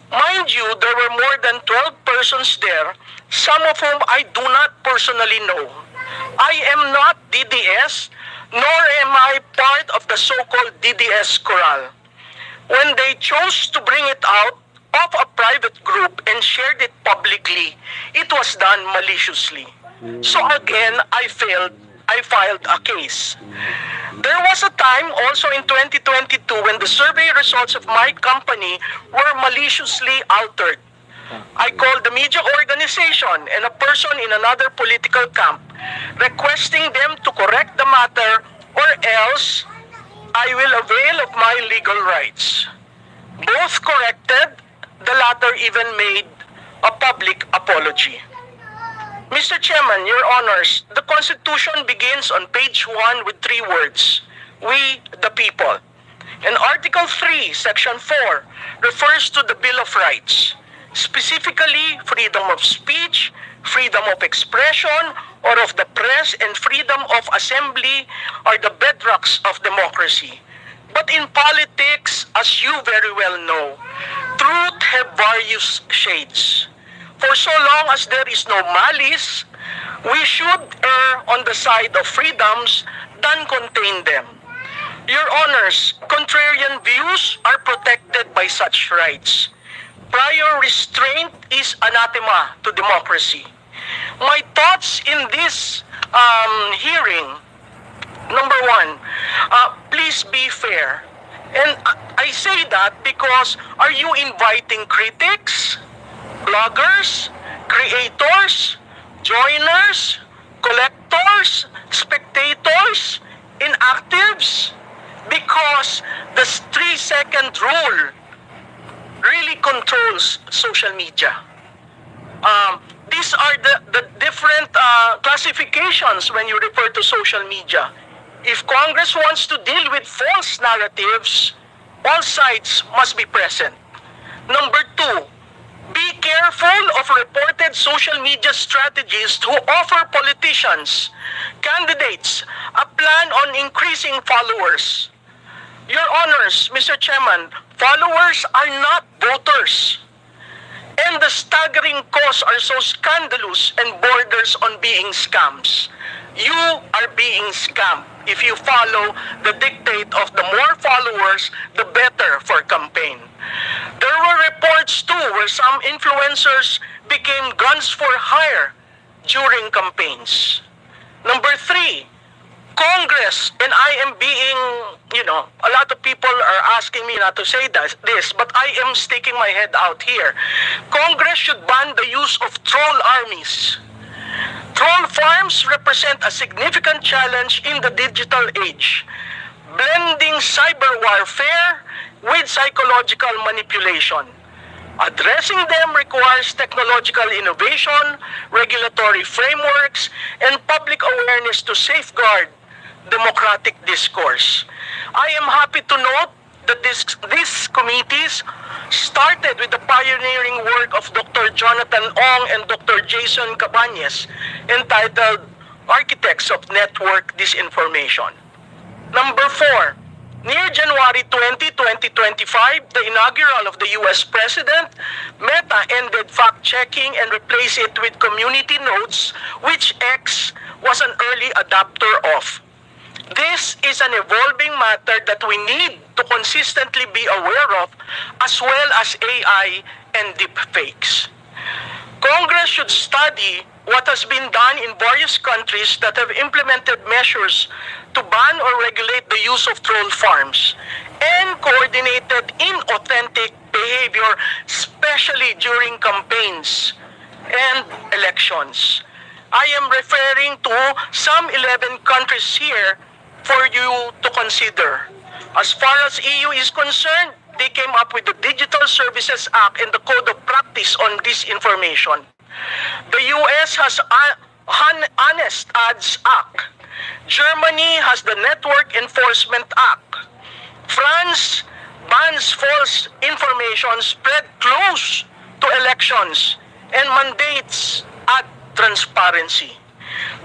Mind you, there were more than 12 persons there, some of whom I do not personally know. I am not DDS, nor am I part of the so-called DDS Coral. When they chose to bring it out of a private group and shared it publicly, it was done maliciously. So again, I filed a case. There was a time also in 2022 when the survey results of my company were maliciously altered. I called the media organization and a person in another political camp, requesting them to correct the matter or else I will avail of my legal rights. Both corrected, the latter even made a public apology. Mr. Chairman, Your Honors, the Constitution begins on page 1 with 3 words, "We the people." And Article 3, Section 4 refers to the Bill of Rights, specifically freedom of speech, freedom of expression or of the press, and freedom of assembly are the bedrocks of democracy. But in politics, as you very well know, truth have various shades. For so long as there is no malice, we should err on the side of freedoms than contain them. Your Honors, contrarian views are protected by such rights. Prior restraint is anathema to democracy. My thoughts in this hearing, number one, please be fair And I say that because are you inviting critics, bloggers, creators, joiners, collectors, spectators, inactives? Because the 3-second rule really controls social media. These are the different classifications when you refer to social media. If Congress wants to deal with false narratives, all sides must be present. Number 2, be careful of reported social media strategists who offer politicians, candidates, a plan on increasing followers. Your Honors, Mr. Chairman, followers are not voters. And the staggering costs are so scandalous and borders on being scams. You are being scammed if you follow the dictate of the more followers, the better for campaign. There were reports too where some influencers became guns for hire during campaigns. Number 3, Congress, and I am being, a lot of people are asking me not to say this, but I am sticking my head out here. Congress should ban the use of troll armies. Troll farms represent a significant challenge in the digital age, blending cyber warfare with psychological manipulation. Addressing them requires technological innovation, regulatory frameworks, and public awareness to safeguard democratic discourse. I am happy to note that these committees started with the pioneering work of Dr. Jonathan Ong and Dr. Jason Cabañez, entitled Architects of Network Disinformation. Number 4, near January 20, 2025, the inaugural of the US President, Meta ended fact-checking and replaced it with community notes, which X was an early adopter of. This is an evolving matter that we need to consistently be aware of, as well as AI and deepfakes. Congress should study what has been done in various countries that have implemented measures to ban or regulate the use of troll farms and coordinated inauthentic behavior, especially during campaigns and elections. I am referring to some 11 countries here for you to consider. As far as EU is concerned, they came up with the Digital Services Act and the Code of Practice on Disinformation. The US has Honest Ads Act. Germany has the Network Enforcement Act. France bans false information spread close to elections and mandates ad transparency.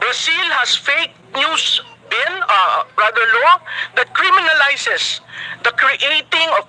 Brazil has fake news law that criminalizes the creating of